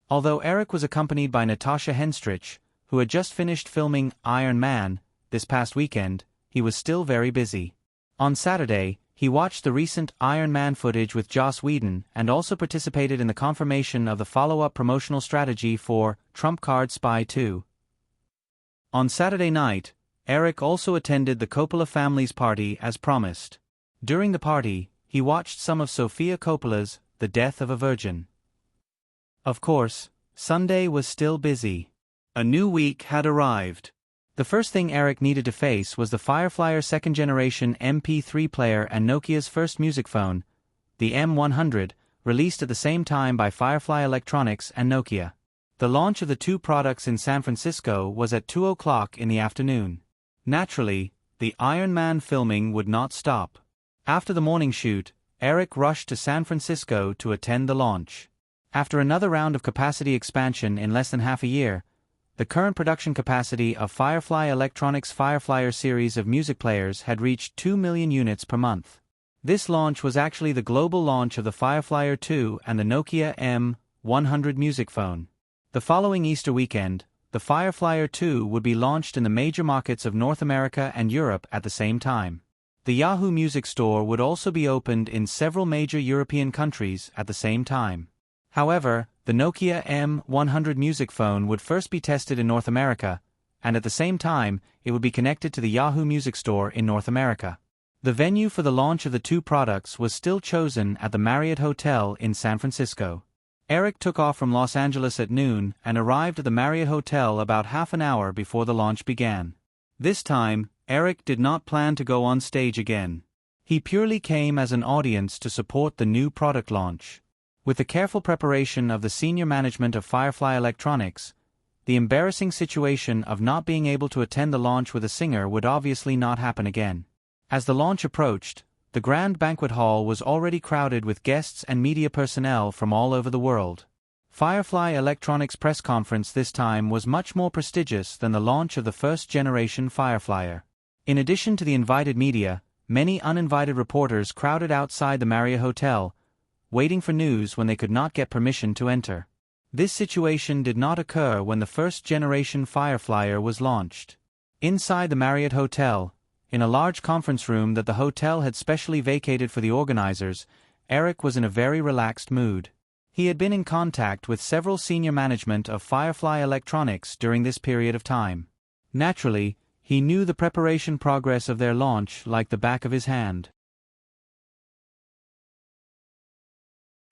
Although Eric was accompanied by Natasha Henstridge, who had just finished filming Iron Man this past weekend, he was still very busy. On Saturday, he watched the recent Iron Man footage with Joss Whedon and also participated in the confirmation of the follow-up promotional strategy for Trump Card Spy 2. On Saturday night, Eric also attended the Coppola family's party as promised. During the party, he watched some of Sofia Coppola's The Death of a Virgin. Of course, Sunday was still busy. A new week had arrived. The first thing Eric needed to face was the Firefly's second-generation MP3 player and Nokia's first music phone, the M100, released at the same time by Firefly Electronics and Nokia. The launch of the two products in San Francisco was at 2 o'clock in the afternoon. Naturally, the Iron Man filming would not stop. After the morning shoot, Eric rushed to San Francisco to attend the launch. After another round of capacity expansion in less than half a year, the current production capacity of Firefly Electronics' Fireflyer series of music players had reached 2 million units per month. This launch was actually the global launch of the Fireflyer 2 and the Nokia M100 music phone. The following Easter weekend, the Fireflyer 2 would be launched in the major markets of North America and Europe at the same time. The Yahoo Music Store would also be opened in several major European countries at the same time. However, the Nokia M100 music phone would first be tested in North America, and at the same time, it would be connected to the Yahoo Music Store in North America. The venue for the launch of the two products was still chosen at the Marriott Hotel in San Francisco. Eric took off from Los Angeles at noon and arrived at the Marriott Hotel about half an hour before the launch began. This time, Eric did not plan to go on stage again. He purely came as an audience to support the new product launch. With the careful preparation of the senior management of Firefly Electronics, the embarrassing situation of not being able to attend the launch with a singer would obviously not happen again. As the launch approached, the grand banquet hall was already crowded with guests and media personnel from all over the world. Firefly Electronics' press conference this time was much more prestigious than the launch of the first-generation Fireflyer. In addition to the invited media, many uninvited reporters crowded outside the Marriott Hotel, waiting for news when they could not get permission to enter. This situation did not occur when the first-generation Fireflyer was launched. Inside the Marriott Hotel, In a large conference room that the hotel had specially vacated for the organizers, Eric was in a very relaxed mood. He had been in contact with several senior management of Firefly Electronics during this period of time. Naturally, he knew the preparation progress of their launch like the back of his hand.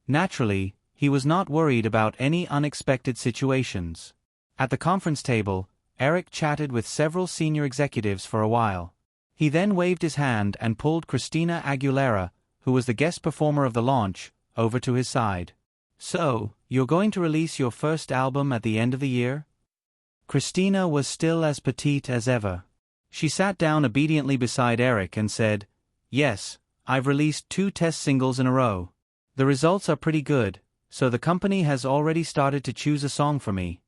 Naturally, he was not worried about any unexpected situations. At the conference table, Eric chatted with several senior executives for a while. He then waved his hand and pulled Christina Aguilera, who was the guest performer of the launch, over to his side. "So, you're going to release your first album at the end of the year?" Christina was still as petite as ever. She sat down obediently beside Eric and said, "Yes, I've released 2 test singles in a row. The results are pretty good, so the company has already started to choose a song for me."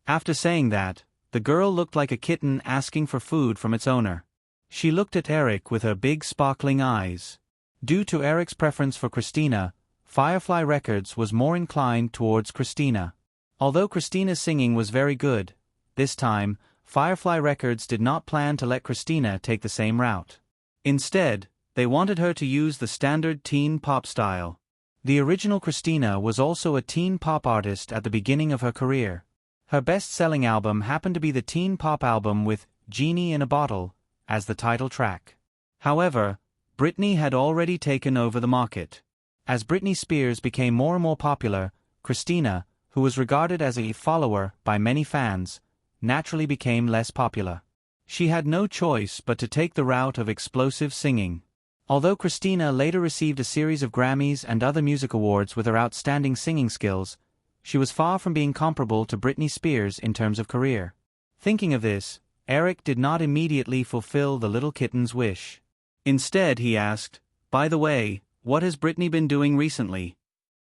After saying that, the girl looked like a kitten asking for food from its owner. She looked at Eric with her big sparkling eyes. Due to Eric's preference for Christina, Firefly Records was more inclined towards Christina. Although Christina's singing was very good, this time, Firefly Records did not plan to let Christina take the same route. Instead, they wanted her to use the standard teen pop style. The original Christina was also a teen pop artist at the beginning of her career. Her best-selling album happened to be the teen pop album with "Genie in a Bottle" as the title track. However, Britney had already taken over the market. As Britney Spears became more and more popular, Christina, who was regarded as a follower by many fans, naturally became less popular. She had no choice but to take the route of explosive singing. Although Christina later received a series of Grammys and other music awards with her outstanding singing skills, she was far from being comparable to Britney Spears in terms of career. Thinking of this, Eric did not immediately fulfill the little kitten's wish. Instead, he asked, "By the way, what has Britney been doing recently?"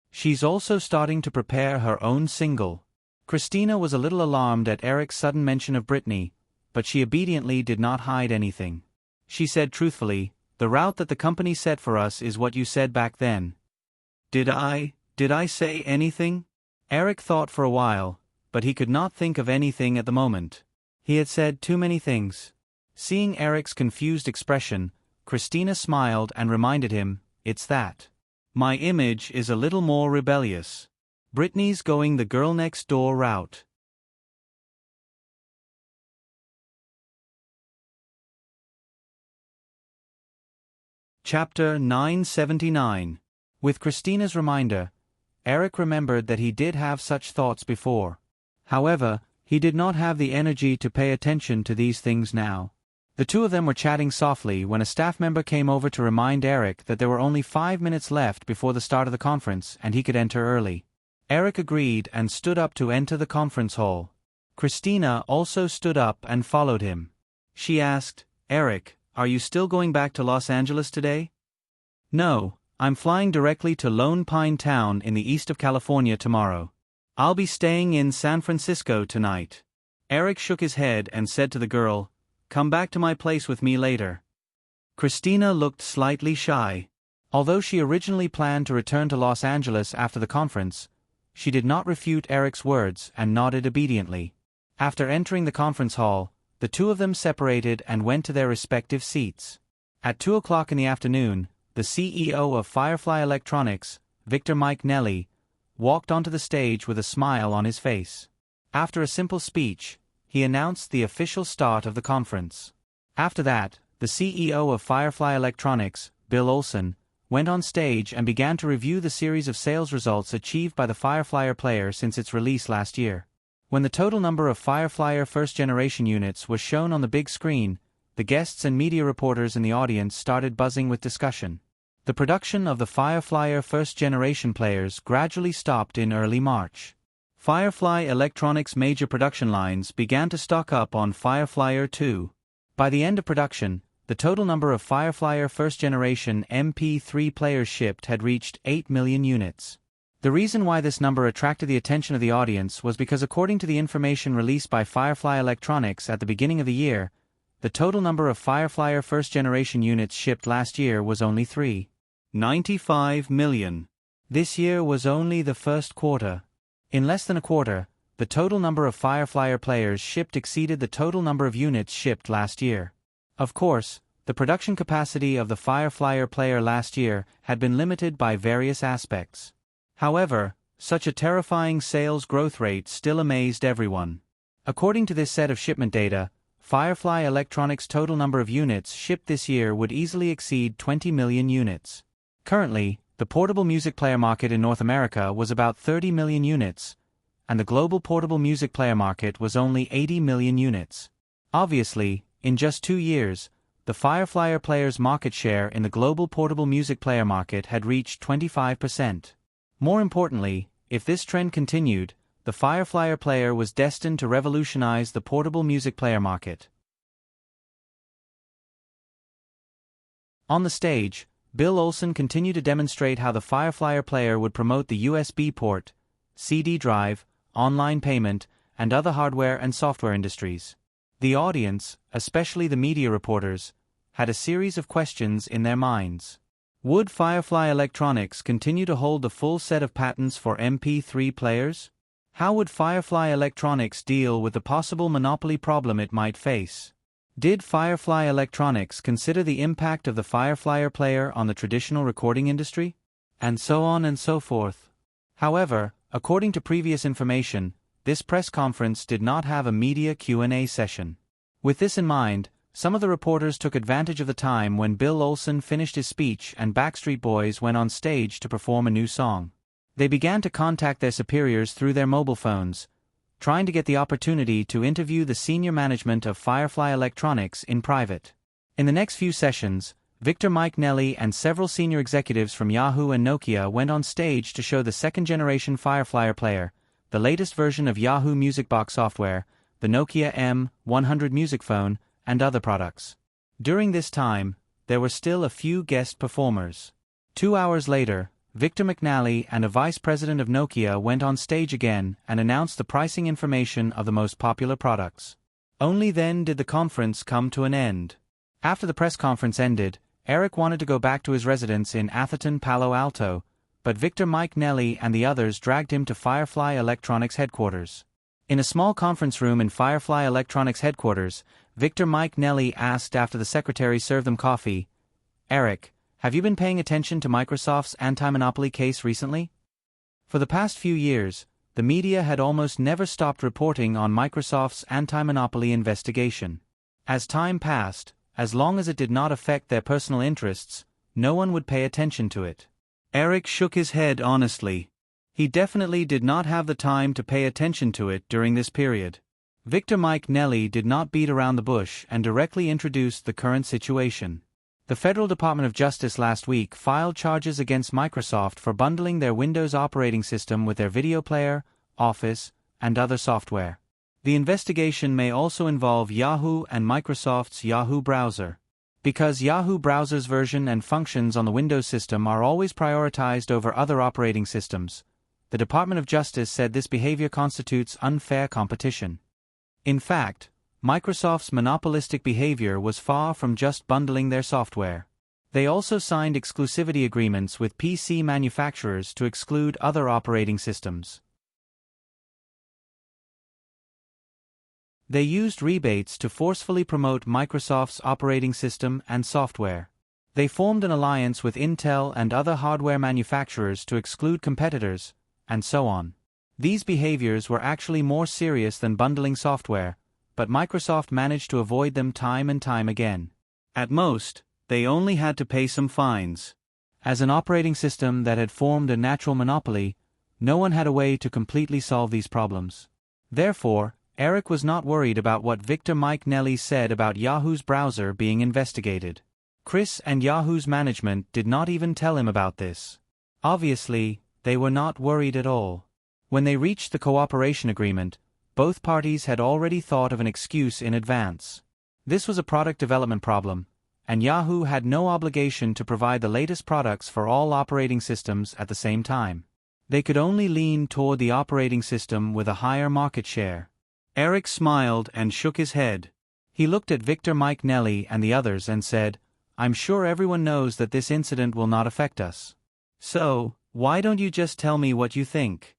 "She's also starting to prepare her own single." Christina was a little alarmed at Eric's sudden mention of Britney, but she obediently did not hide anything. She said truthfully, "The route that the company set for us is what you said back then." Did I say anything?" Eric thought for a while, but he could not think of anything at the moment. He had said too many things. Seeing Eric's confused expression, Christina smiled and reminded him, "It's that. My image is a little more rebellious. Britney's going the girl next door route." Chapter 979. With Christina's reminder, Eric remembered that he did have such thoughts before. However, he did not have the energy to pay attention to these things now. The two of them were chatting softly when a staff member came over to remind Eric that there were only 5 minutes left before the start of the conference and he could enter early. Eric agreed and stood up to enter the conference hall. Christina also stood up and followed him. She asked, "Eric, are you still going back to Los Angeles today?" "No, I'm flying directly to Lone Pine Town in the east of California tomorrow. I'll be staying in San Francisco tonight." Eric shook his head and said to the girl, "Come back to my place with me later." Christina looked slightly shy. Although she originally planned to return to Los Angeles after the conference, she did not refute Eric's words and nodded obediently. After entering the conference hall, the two of them separated and went to their respective seats. At 2 o'clock in the afternoon, the CEO of Firefly Electronics, Victor Mike Nelly, walked onto the stage with a smile on his face. After a simple speech, he announced the official start of the conference. After that, the CEO of Firefly Electronics, Bill Olson, went on stage and began to review the series of sales results achieved by the Fireflyer player since its release last year. When the total number of Fireflyer first-generation units was shown on the big screen, the guests and media reporters in the audience started buzzing with discussion. The production of the Fireflyer first-generation players gradually stopped in early March. Firefly Electronics' major production lines began to stock up on Fireflyer 2. By the end of production, the total number of Fireflyer first-generation MP3 players shipped had reached 8 million units. The reason why this number attracted the attention of the audience was because according to the information released by Firefly Electronics at the beginning of the year, the total number of Fireflyer first-generation units shipped last year was only 3.95 million. This year was only the first quarter. In less than a quarter, the total number of Fireflyer players shipped exceeded the total number of units shipped last year. Of course, the production capacity of the Firefly player last year had been limited by various aspects. However, such a terrifying sales growth rate still amazed everyone. According to this set of shipment data, Firefly Electronics' total number of units shipped this year would easily exceed 20 million units. Currently, the portable music player market in North America was about 30 million units, and the global portable music player market was only 80 million units. Obviously, in just 2 years, the Firefly player's market share in the global portable music player market had reached 25%. More importantly, if this trend continued, the Firefly player was destined to revolutionize the portable music player market. On the stage, Bill Olson continued to demonstrate how the Firefly player would promote the USB port, CD drive, online payment, and other hardware and software industries. The audience, especially the media reporters, had a series of questions in their minds. Would Firefly Electronics continue to hold the full set of patents for MP3 players? How would Firefly Electronics deal with the possible monopoly problem it might face? Did Firefly Electronics consider the impact of the Firefly player on the traditional recording industry? And so on and so forth. However, according to previous information, this press conference did not have a media Q&A session. With this in mind, some of the reporters took advantage of the time when Bill Olson finished his speech and Backstreet Boys went on stage to perform a new song. They began to contact their superiors through their mobile phones, trying to get the opportunity to interview the senior management of Firefly Electronics in private. In the next few sessions, Victor Mike Nelly and several senior executives from Yahoo and Nokia went on stage to show the second-generation Firefly player, the latest version of Yahoo Music Box software, the Nokia M100 music phone, and other products. During this time, there were still a few guest performers. 2 hours later, Victor McNally and a vice president of Nokia went on stage again and announced the pricing information of the most popular products. Only then did the conference come to an end. After the press conference ended, Eric wanted to go back to his residence in Atherton, Palo Alto, but Victor Mike Nelly and the others dragged him to Firefly Electronics headquarters. In a small conference room in Firefly Electronics headquarters, Victor Mike Nelly asked after the secretary served them coffee, "Eric, have you been paying attention to Microsoft's anti-monopoly case recently?" For the past few years, the media had almost never stopped reporting on Microsoft's anti-monopoly investigation. As time passed, as long as it did not affect their personal interests, no one would pay attention to it. Eric shook his head honestly. He definitely did not have the time to pay attention to it during this period. Victor Mike Nelly did not beat around the bush and directly introduced the current situation. The Federal Department of Justice last week filed charges against Microsoft for bundling their Windows operating system with their video player, Office, and other software. The investigation may also involve Yahoo and Microsoft's Yahoo browser. Because Yahoo browser's version and functions on the Windows system are always prioritized over other operating systems, the Department of Justice said this behavior constitutes unfair competition. In fact, Microsoft's monopolistic behavior was far from just bundling their software. They also signed exclusivity agreements with PC manufacturers to exclude other operating systems. They used rebates to forcefully promote Microsoft's operating system and software. They formed an alliance with Intel and other hardware manufacturers to exclude competitors, and so on. These behaviors were actually more serious than bundling software, but Microsoft managed to avoid them time and time again. At most, they only had to pay some fines. As an operating system that had formed a natural monopoly, no one had a way to completely solve these problems. Therefore, Eric was not worried about what Victor Mike Nelly said about Yahoo's browser being investigated. Chris and Yahoo's management did not even tell him about this. Obviously, they were not worried at all. When they reached the cooperation agreement, both parties had already thought of an excuse in advance. This was a product development problem, and Yahoo had no obligation to provide the latest products for all operating systems at the same time. They could only lean toward the operating system with a higher market share. Eric smiled and shook his head. He looked at Victor Mike Nelly and the others and said, "I'm sure everyone knows that this incident will not affect us. So, why don't you just tell me what you think?"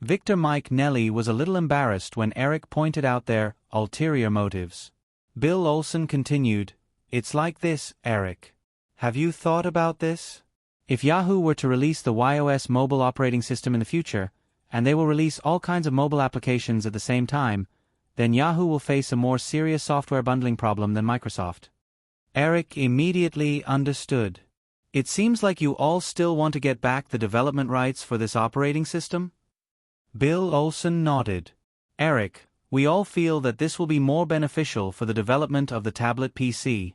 Victor Mike Nelly was a little embarrassed when Eric pointed out their ulterior motives. Bill Olson continued, It's like this, Eric. Have you thought about this? If Yahoo were to release the iOS mobile operating system in the future, and they will release all kinds of mobile applications at the same time, then Yahoo will face a more serious software bundling problem than Microsoft. Eric immediately understood. It seems like you all still want to get back the development rights for this operating system? Bill Olson nodded. Eric, we all feel that this will be more beneficial for the development of the tablet PC.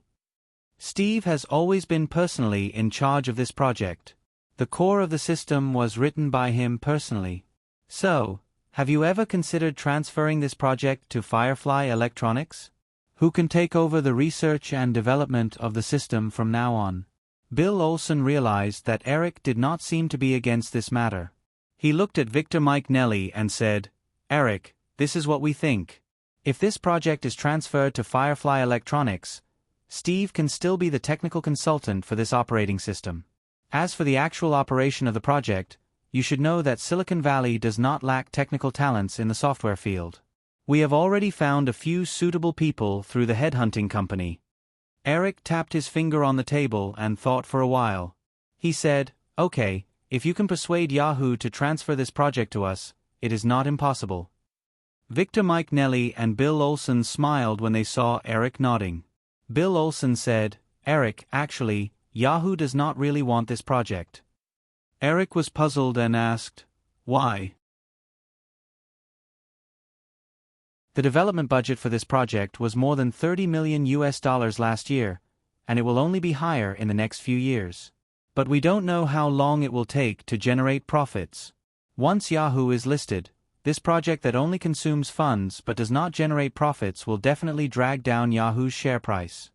Steve has always been personally in charge of this project. The core of the system was written by him personally. So, have you ever considered transferring this project to Firefly Electronics? Who can take over the research and development of the system from now on? Bill Olson realized that Eric did not seem to be against this matter. He looked at Victor Mike Nelly and said, Eric, this is what we think. If this project is transferred to Firefly Electronics, Steve can still be the technical consultant for this operating system. As for the actual operation of the project, you should know that Silicon Valley does not lack technical talents in the software field. We have already found a few suitable people through the headhunting company. Eric tapped his finger on the table and thought for a while. He said, Okay, if you can persuade Yahoo to transfer this project to us, it is not impossible. Victor Mike Nelly and Bill Olson smiled when they saw Eric nodding. Bill Olson said, Eric, actually, Yahoo does not really want this project. Eric was puzzled and asked, Why? The development budget for this project was more than $30 million last year, and it will only be higher in the next few years. But we don't know how long it will take to generate profits. Once Yahoo is listed, this project that only consumes funds but does not generate profits will definitely drag down Yahoo's share price.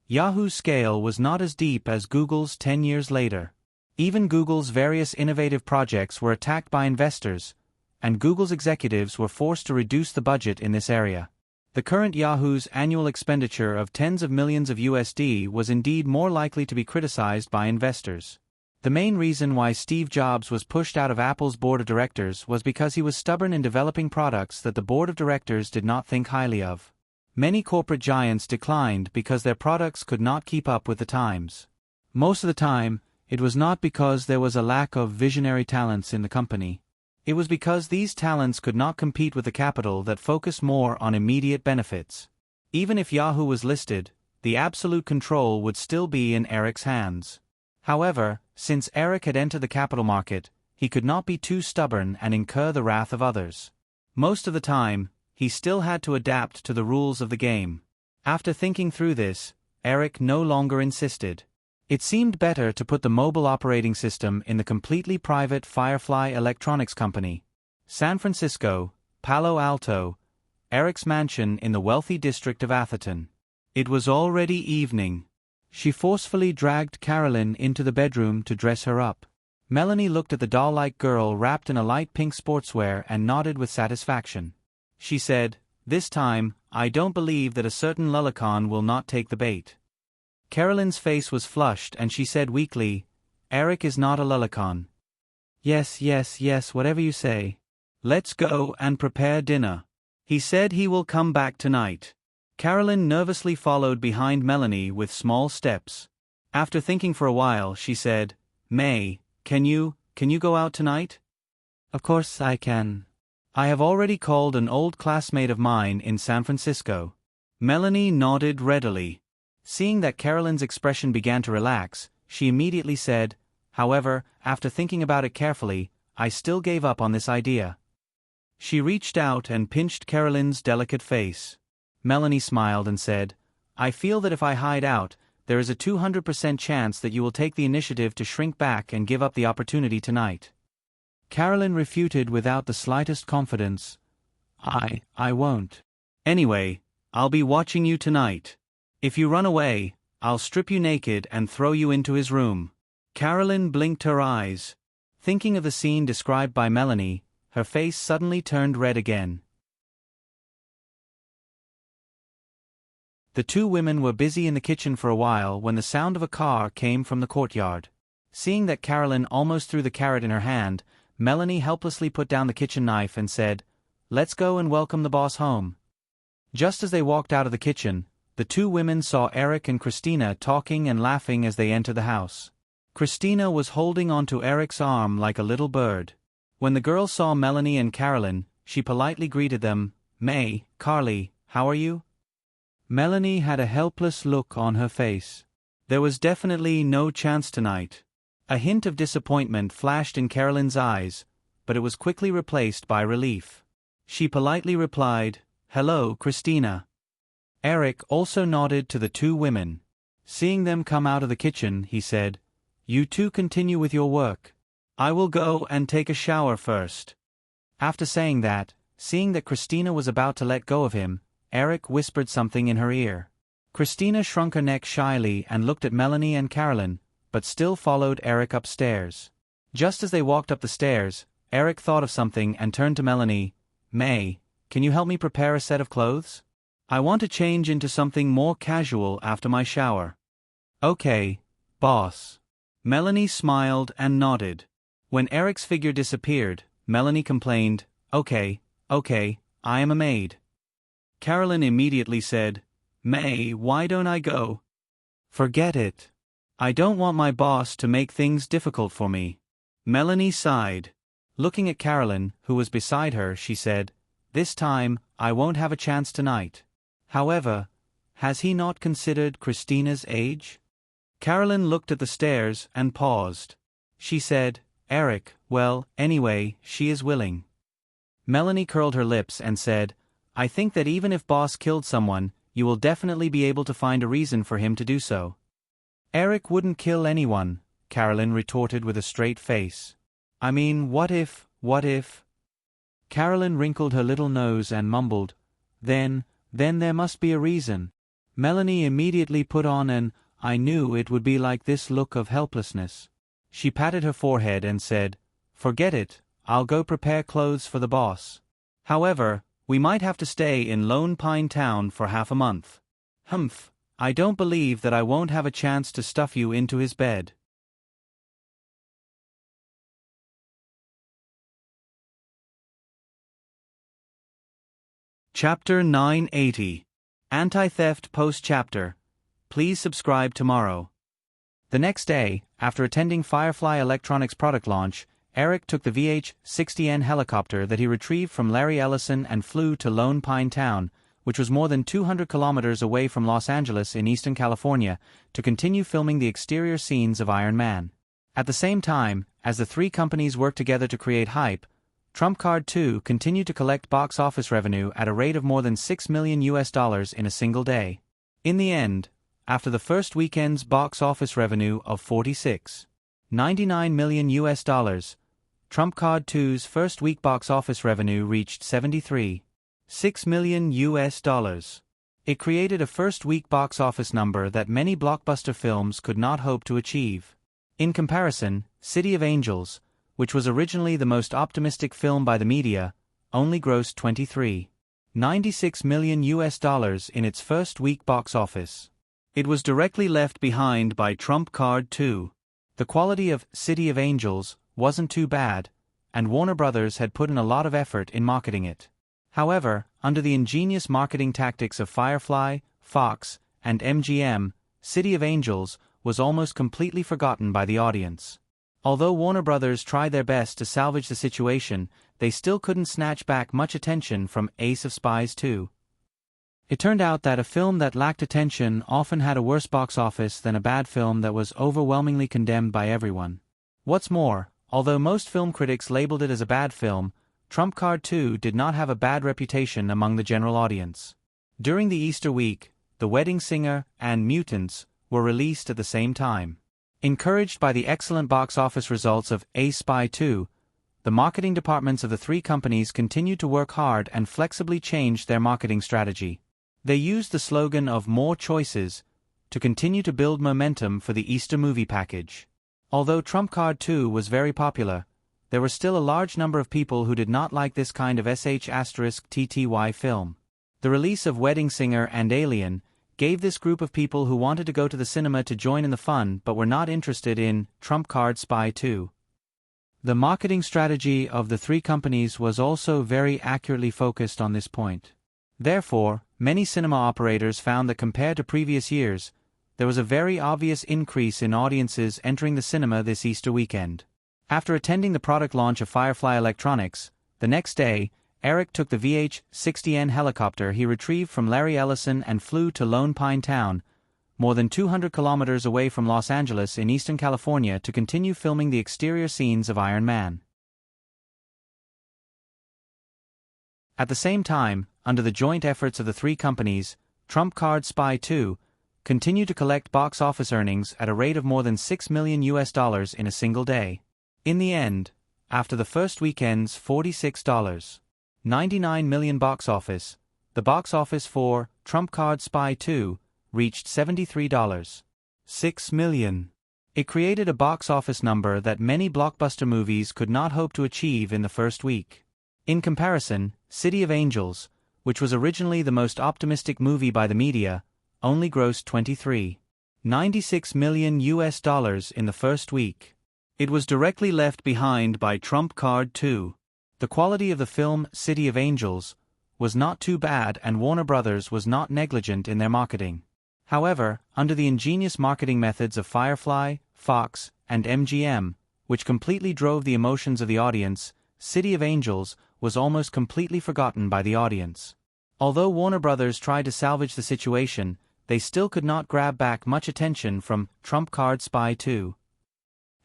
Yahoo's scale was not as deep as Google's 10 years later. Even Google's various innovative projects were attacked by investors, and Google's executives were forced to reduce the budget in this area. The current Yahoo's annual expenditure of tens of millions of USD was indeed more likely to be criticized by investors. The main reason why Steve Jobs was pushed out of Apple's board of directors was because he was stubborn in developing products that the board of directors did not think highly of. Many corporate giants declined because their products could not keep up with the times. Most of the time, it was not because there was a lack of visionary talents in the company. It was because these talents could not compete with the capital that focused more on immediate benefits. Even if Yahoo was listed, the absolute control would still be in Eric's hands. However, since Eric had entered the capital market, he could not be too stubborn and incur the wrath of others. Most of the time, he still had to adapt to the rules of the game. After thinking through this, Eric no longer insisted. It seemed better to put the mobile operating system in the completely private Firefly Electronics Company. San Francisco, Palo Alto, Eric's mansion in the wealthy district of Atherton. It was already evening. She forcefully dragged Carolyn into the bedroom to dress her up. Melanie looked at the doll-like girl wrapped in a light pink sportswear and nodded with satisfaction. She said, This time, I don't believe that a certain Lullicon will not take the bait. Carolyn's face was flushed and she said weakly, Eric is not a Lullicon. Yes, whatever you say. Let's go and prepare dinner. He said he will come back tonight. Carolyn nervously followed behind Melanie with small steps. After thinking for a while, she said, May, can you go out tonight? Of course I can. I have already called an old classmate of mine in San Francisco. Melanie nodded readily. Seeing that Carolyn's expression began to relax, she immediately said, However, after thinking about it carefully, I still gave up on this idea. She reached out and pinched Carolyn's delicate face. Melanie smiled and said, I feel that if I hide out, there is a 200% chance that you will take the initiative to shrink back and give up the opportunity tonight. Carolyn refuted without the slightest confidence. I won't. Anyway, I'll be watching you tonight. If you run away, I'll strip you naked and throw you into his room. Carolyn blinked her eyes. Thinking of the scene described by Melanie, her face suddenly turned red again. The two women were busy in the kitchen for a while when the sound of a car came from the courtyard. Seeing that Carolyn almost threw the carrot in her hand, Melanie helplessly put down the kitchen knife and said, Let's go and welcome the boss home. Just as they walked out of the kitchen, the two women saw Eric and Christina talking and laughing as they entered the house. Christina was holding onto Eric's arm like a little bird. When the girl saw Melanie and Carolyn, she politely greeted them. "May, Carly, how are you?" Melanie had a helpless look on her face. There was definitely no chance tonight. A hint of disappointment flashed in Carolyn's eyes, but it was quickly replaced by relief. She politely replied, "Hello, Christina." Eric also nodded to the two women. Seeing them come out of the kitchen, he said, "You two continue with your work. I will go and take a shower first." After saying that, seeing that Christina was about to let go of him, Eric whispered something in her ear. Christina shrunk her neck shyly and looked at Melanie and Carolyn, but still followed Eric upstairs. Just as they walked up the stairs, Eric thought of something and turned to Melanie. "May, can you help me prepare a set of clothes? I want to change into something more casual after my shower." "Okay, boss." Melanie smiled and nodded. When Eric's figure disappeared, Melanie complained, Okay, I am a maid." Carolyn immediately said, "May, why don't I go?" "Forget it. I don't want my boss to make things difficult for me." Melanie sighed. Looking at Carolyn, who was beside her, she said, "This time, I won't have a chance tonight." However, has he not considered Christina's age? Carolyn looked at the stairs and paused. She said, "Eric, well, anyway, she is willing." Melanie curled her lips and said, "I think that even if boss killed someone, you will definitely be able to find a reason for him to do so." "Eric wouldn't kill anyone," Carolyn retorted with a straight face. "I mean, what if? Carolyn wrinkled her little nose and mumbled, Then there must be a reason." Melanie immediately put on an "I knew it would be like this" look of helplessness. She patted her forehead and said, "Forget it, I'll go prepare clothes for the boss. However, we might have to stay in Lone Pine Town for half a month." "Humph, I don't believe that I won't have a chance to stuff you into his bed." Chapter 980. Anti-Theft Post-Chapter. Please subscribe tomorrow. The next day, after attending Firefly Electronics' product launch, Eric took the VH-60N helicopter that he retrieved from Larry Ellison and flew to Lone Pine Town, which was more than 200 kilometers away from Los Angeles in Eastern California, to continue filming the exterior scenes of Iron Man. At the same time, as the three companies worked together to create hype, Trump Card 2 continued to collect box office revenue at a rate of more than $6 million in a single day. In the end, after the first weekend's box office revenue of $46.99 million, Trump Card 2's first week box office revenue reached $73.6 million. It created a first week box office number that many blockbuster films could not hope to achieve. In comparison, City of Angels, which was originally the most optimistic film by the media, only grossed $23.96 million in its first week box office. It was directly left behind by Trump Card 2. The quality of City of Angels wasn't too bad, and Warner Brothers had put in a lot of effort in marketing it. However, under the ingenious marketing tactics of Firefly, Fox, and MGM, City of Angels was almost completely forgotten by the audience. Although Warner Brothers tried their best to salvage the situation, they still couldn't snatch back much attention from Ace of Spies 2. It turned out that a film that lacked attention often had a worse box office than a bad film that was overwhelmingly condemned by everyone. What's more, although most film critics labeled it as a bad film, Trump Card 2 did not have a bad reputation among the general audience. During the Easter week, The Wedding Singer and Mutants were released at the same time. Encouraged by the excellent box office results of A Spy 2, the marketing departments of the three companies continued to work hard and flexibly changed their marketing strategy. They used the slogan of "More Choices" to continue to build momentum for the Easter movie package. Although Trump Card 2 was very popular, there were still a large number of people who did not like this kind of sh*TTY film. The release of Wedding Singer and Alien gave this group of people who wanted to go to the cinema to join in the fun but were not interested in Trump Card Spy 2. The marketing strategy of the three companies was also very accurately focused on this point. Therefore, many cinema operators found that compared to previous years, there was a very obvious increase in audiences entering the cinema this Easter weekend. After attending the product launch of Firefly Electronics, the next day, Eric took the VH-60N helicopter he retrieved from Larry Ellison and flew to Lone Pine Town, more than 200 kilometers away from Los Angeles in Eastern California, to continue filming the exterior scenes of Iron Man. At the same time, under the joint efforts of the three companies, Trump Card Spy 2 continued to collect box office earnings at a rate of more than $6 million in a single day. In the end, after the first weekend's $46.99 million box office, the box office for Trump Card Spy 2 reached $73.6 million. It created a box office number that many blockbuster movies could not hope to achieve in the first week. In comparison, City of Angels, which was originally the most optimistic movie by the media, only grossed $23.96 million in the first week. It was directly left behind by Trump Card 2. The quality of the film City of Angels was not too bad, and Warner Brothers was not negligent in their marketing. However, under the ingenious marketing methods of Firefly, Fox, and MGM, which completely drove the emotions of the audience, City of Angels was almost completely forgotten by the audience. Although Warner Brothers tried to salvage the situation, they still could not grab back much attention from Trump Card Spy 2.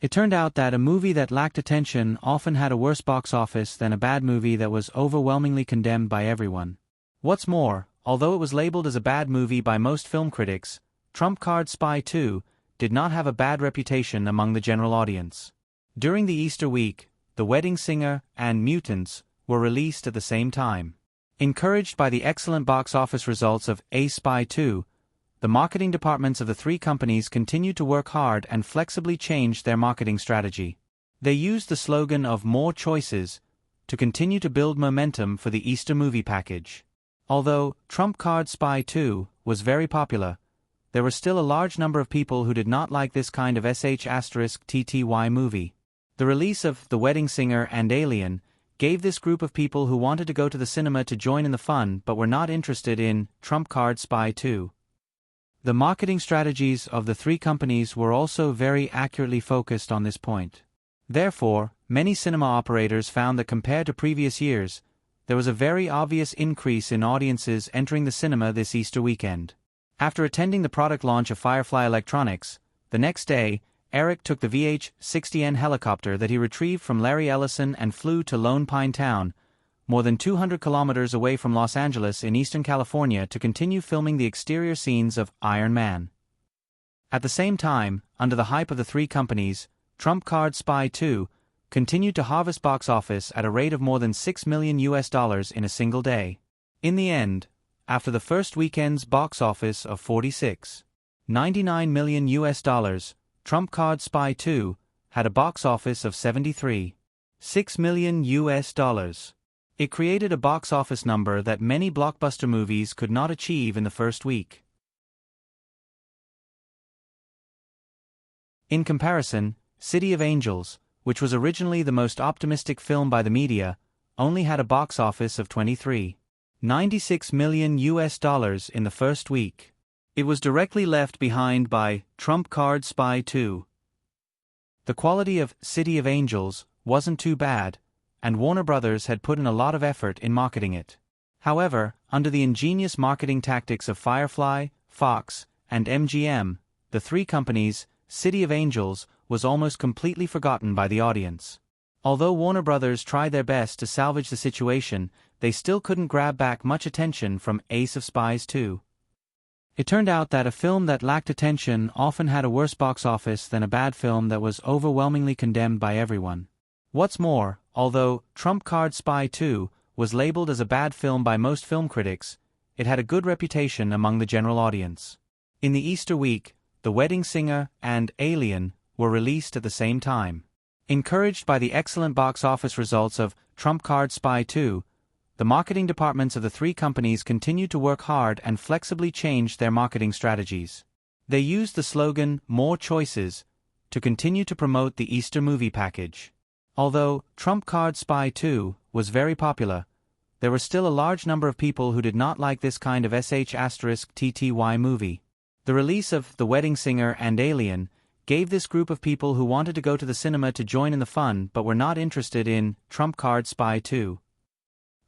It turned out that a movie that lacked attention often had a worse box office than a bad movie that was overwhelmingly condemned by everyone. What's more, although it was labeled as a bad movie by most film critics, Trump Card Spy 2 did not have a bad reputation among the general audience. During the Easter week, The Wedding Singer and Mutants were released at the same time. Encouraged by the excellent box office results of A Spy 2, the marketing departments of the three companies continued to work hard and flexibly changed their marketing strategy. They used the slogan of "More Choices" to continue to build momentum for the Easter movie package. Although Trump Card Spy 2 was very popular, there were still a large number of people who did not like this kind of *TTY movie. The release of The Wedding Singer and Alien gave this group of people who wanted to go to the cinema to join in the fun but were not interested in Trump Card Spy 2. The marketing strategies of the three companies were also very accurately focused on this point. Therefore, many cinema operators found that compared to previous years, there was a very obvious increase in audiences entering the cinema this Easter weekend. After attending the product launch of Firefly Electronics, the next day, Eric took the VH-60N helicopter that he retrieved from Larry Ellison and flew to Lone Pine Town, more than 200 kilometers away from Los Angeles in Eastern California, to continue filming the exterior scenes of Iron Man. At the same time, under the hype of the three companies, Trump Card Spy 2 continued to harvest box office at a rate of more than $6 million in a single day. In the end, after the first weekend's box office of $46.99 million, Trump Card Spy 2 had a box office of $73.6 million. It created a box office number that many blockbuster movies could not achieve in the first week. In comparison, City of Angels, which was originally the most optimistic film by the media, only had a box office of $23.96 million in the first week. It was directly left behind by Trump Card Spy 2. The quality of City of Angels wasn't too bad, and Warner Brothers had put in a lot of effort in marketing it. However, under the ingenious marketing tactics of Firefly, Fox, and MGM, the three companies, City of Angels was almost completely forgotten by the audience. Although Warner Brothers tried their best to salvage the situation, they still couldn't grab back much attention from Ace of Spies 2. It turned out that a film that lacked attention often had a worse box office than a bad film that was overwhelmingly condemned by everyone. What's more, although Trump Card Spy 2 was labeled as a bad film by most film critics, it had a good reputation among the general audience. In the Easter week, The Wedding Singer and Alien were released at the same time. Encouraged by the excellent box office results of Trump Card Spy 2, the marketing departments of the three companies continued to work hard and flexibly changed their marketing strategies. They used the slogan "More Choices" to continue to promote the Easter movie package. Although Trump Card Spy 2 was very popular, there were still a large number of people who did not like this kind of sh*tty movie. The release of The Wedding Singer and Alien gave this group of people who wanted to go to the cinema to join in the fun but were not interested in Trump Card Spy 2.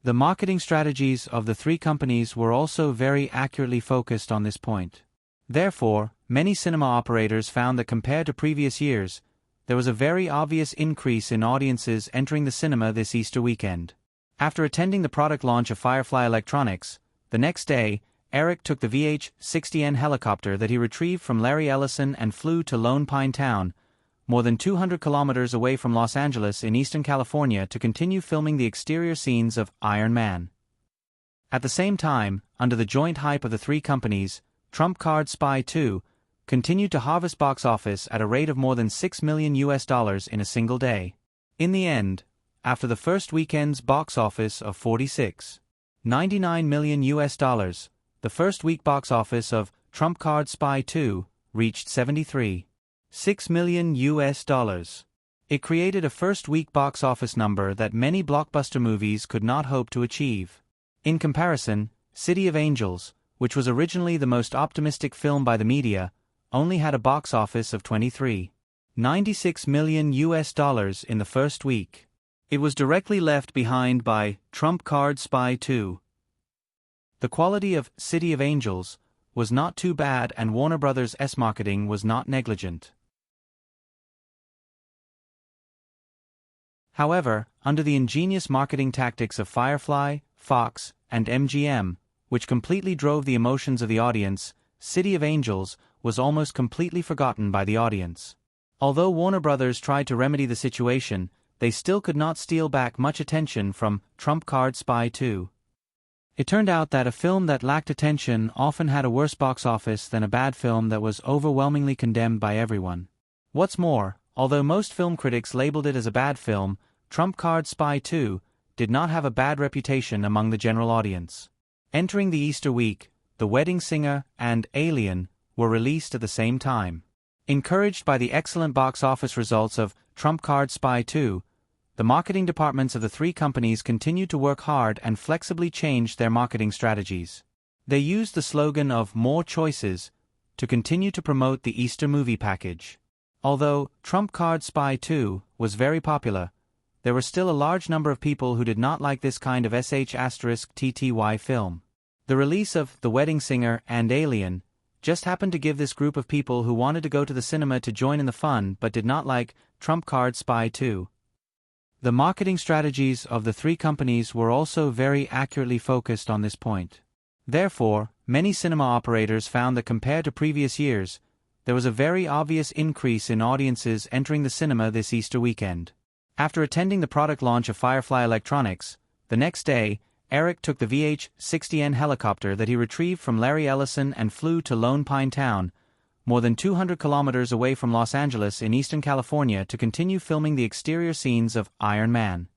The marketing strategies of the three companies were also very accurately focused on this point. Therefore, many cinema operators found that compared to previous years, there was a very obvious increase in audiences entering the cinema this Easter weekend. After attending the product launch of Firefly Electronics, the next day, Eric took the VH-60N helicopter that he retrieved from Larry Ellison and flew to Lone Pine Town, more than 200 kilometers away from Los Angeles in Eastern California, to continue filming the exterior scenes of Iron Man. At the same time, under the joint hype of the three companies, Trump Card Spy 2 continued to harvest box office at a rate of more than $6 million in a single day. In the end, after the first weekend's box office of $46.99 million, the first week box office of Trump Card Spy 2 reached $73.6 million. It created a first-week box office number that many blockbuster movies could not hope to achieve. In comparison, City of Angels, which was originally the most optimistic film by the media, only had a box office of $23.96 million in the first week. It was directly left behind by Trump Card Spy 2. The quality of City of Angels was not too bad, and Warner Bros.' marketing was not negligent. However, under the ingenious marketing tactics of Firefly, Fox, and MGM, which completely drove the emotions of the audience, City of Angels was almost completely forgotten by the audience. Although Warner Bros. Tried to remedy the situation, they still could not steal back much attention from Trump Card Spy 2. It turned out that a film that lacked attention often had a worse box office than a bad film that was overwhelmingly condemned by everyone. What's more, although most film critics labeled it as a bad film, Trump Card Spy 2 did not have a bad reputation among the general audience. Entering the Easter week, The Wedding Singer and Alien were released at the same time. Encouraged by the excellent box office results of Trump Card Spy 2, the marketing departments of the three companies continued to work hard and flexibly changed their marketing strategies. They used the slogan of "More Choices" to continue to promote the Easter movie package. Although Trump Card Spy 2 was very popular, there were still a large number of people who did not like this kind of sh*tty film. The release of The Wedding Singer and Alien just happened to give this group of people who wanted to go to the cinema to join in the fun but did not like Trump Card Spy 2. The marketing strategies of the three companies were also very accurately focused on this point. Therefore, many cinema operators found that compared to previous years, there was a very obvious increase in audiences entering the cinema this Easter weekend. After attending the product launch of Firefly Electronics, the next day, Eric took the VH-60N helicopter that he retrieved from Larry Ellison and flew to Lone Pine Town, more than 200 kilometers away from Los Angeles in Eastern California, to continue filming the exterior scenes of Iron Man.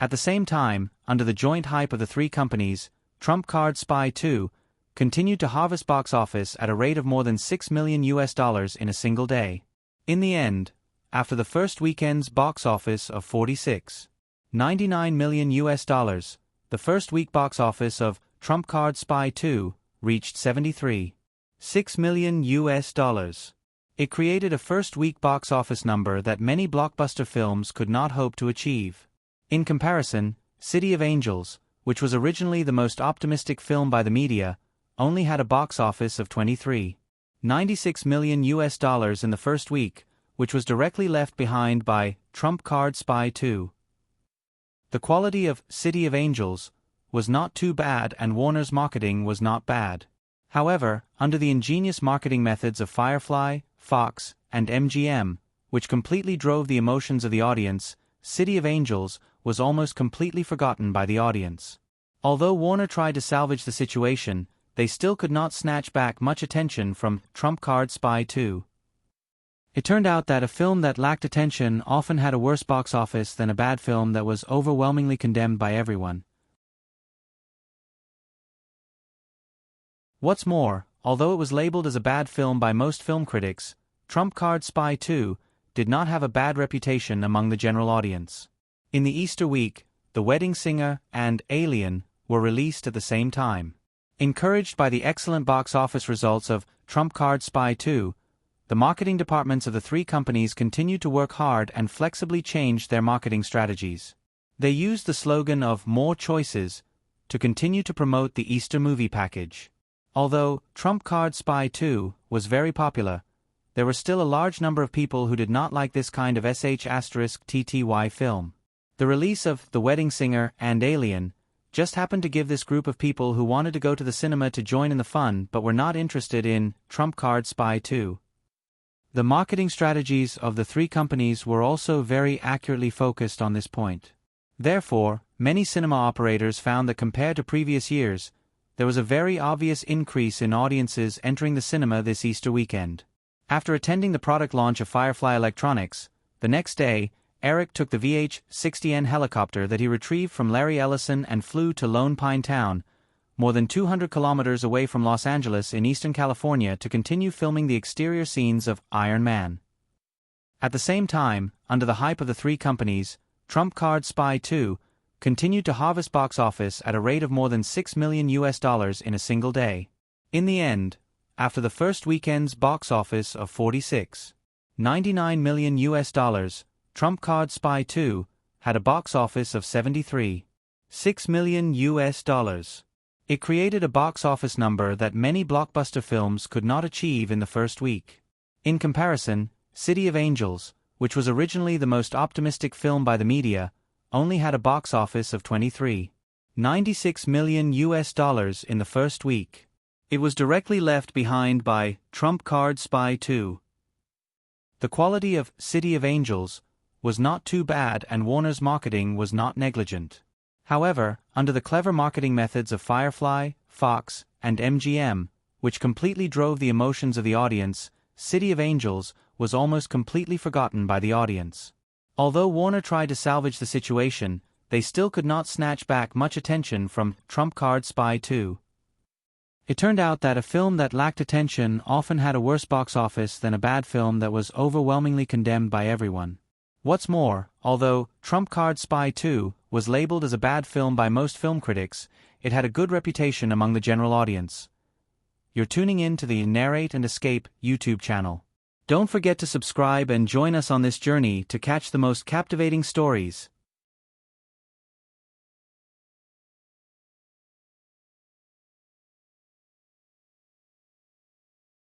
At the same time, under the joint hype of the three companies, Trump Card Spy 2 continued to harvest box office at a rate of more than $6 million in a single day. In the end, after the first weekend's box office of $46.99 million, the first week box office of Trump Card Spy 2 reached $73.6 million. It created a first-week box office number that many blockbuster films could not hope to achieve. In comparison, City of Angels, which was originally the most optimistic film by the media, only had a box office of $23.96 million in the first week, which was directly left behind by Trump Card Spy 2. The quality of City of Angels was not too bad, and Warner's marketing was not bad. However, under the ingenious marketing methods of Firefly, Fox, and MGM, which completely drove the emotions of the audience, City of Angels was almost completely forgotten by the audience. Although Warner tried to salvage the situation, they still could not snatch back much attention from Trump Card Spy 2. It turned out that a film that lacked attention often had a worse box office than a bad film that was overwhelmingly condemned by everyone. What's more, although it was labeled as a bad film by most film critics, Trump Card Spy 2 did not have a bad reputation among the general audience. In the Easter week, The Wedding Singer and Alien were released at the same time. Encouraged by the excellent box office results of Trump Card Spy 2, the marketing departments of the three companies continued to work hard and flexibly changed their marketing strategies. They used the slogan of "More Choices" to continue to promote the Easter movie package. Although Trump Card Spy 2 was very popular, there were still a large number of people who did not like this kind of sh*TTY film. The release of The Wedding Singer and Alien just happened to give this group of people who wanted to go to the cinema to join in the fun but were not interested in Trump Card Spy 2. The marketing strategies of the three companies were also very accurately focused on this point. Therefore, many cinema operators found that compared to previous years, there was a very obvious increase in audiences entering the cinema this Easter weekend. After attending the product launch of Firefly Electronics, the next day, Eric took the VH-60N helicopter that he retrieved from Larry Ellison and flew to Lone Pine Town, more than 200 kilometers away from Los Angeles in Eastern California, to continue filming the exterior scenes of Iron Man. At the same time, under the hype of the three companies, Trump Card Spy 2 continued to harvest box office at a rate of more than $6 million in a single day. In the end, after the first weekend's box office of $46.99 million, Trump Card Spy 2 had a box office of $73.6 million. It created a box office number that many blockbuster films could not achieve in the first week. In comparison, City of Angels, which was originally the most optimistic film by the media, only had a box office of $96 million in the first week. It was directly left behind by Trump Card Spy 2. The quality of City of Angels was not too bad and Warner's marketing was not negligent. However, under the clever marketing methods of Firefly, Fox, and MGM, which completely drove the emotions of the audience, City of Angels was almost completely forgotten by the audience. Although Warner tried to salvage the situation, they still could not snatch back much attention from Trump Card Spy 2. It turned out that a film that lacked attention often had a worse box office than a bad film that was overwhelmingly condemned by everyone. What's more, although Trump Card Spy 2 was labeled as a bad film by most film critics, it had a good reputation among the general audience. You're tuning in to the Narrate and Escape YouTube channel. Don't forget to subscribe and join us on this journey to catch the most captivating stories.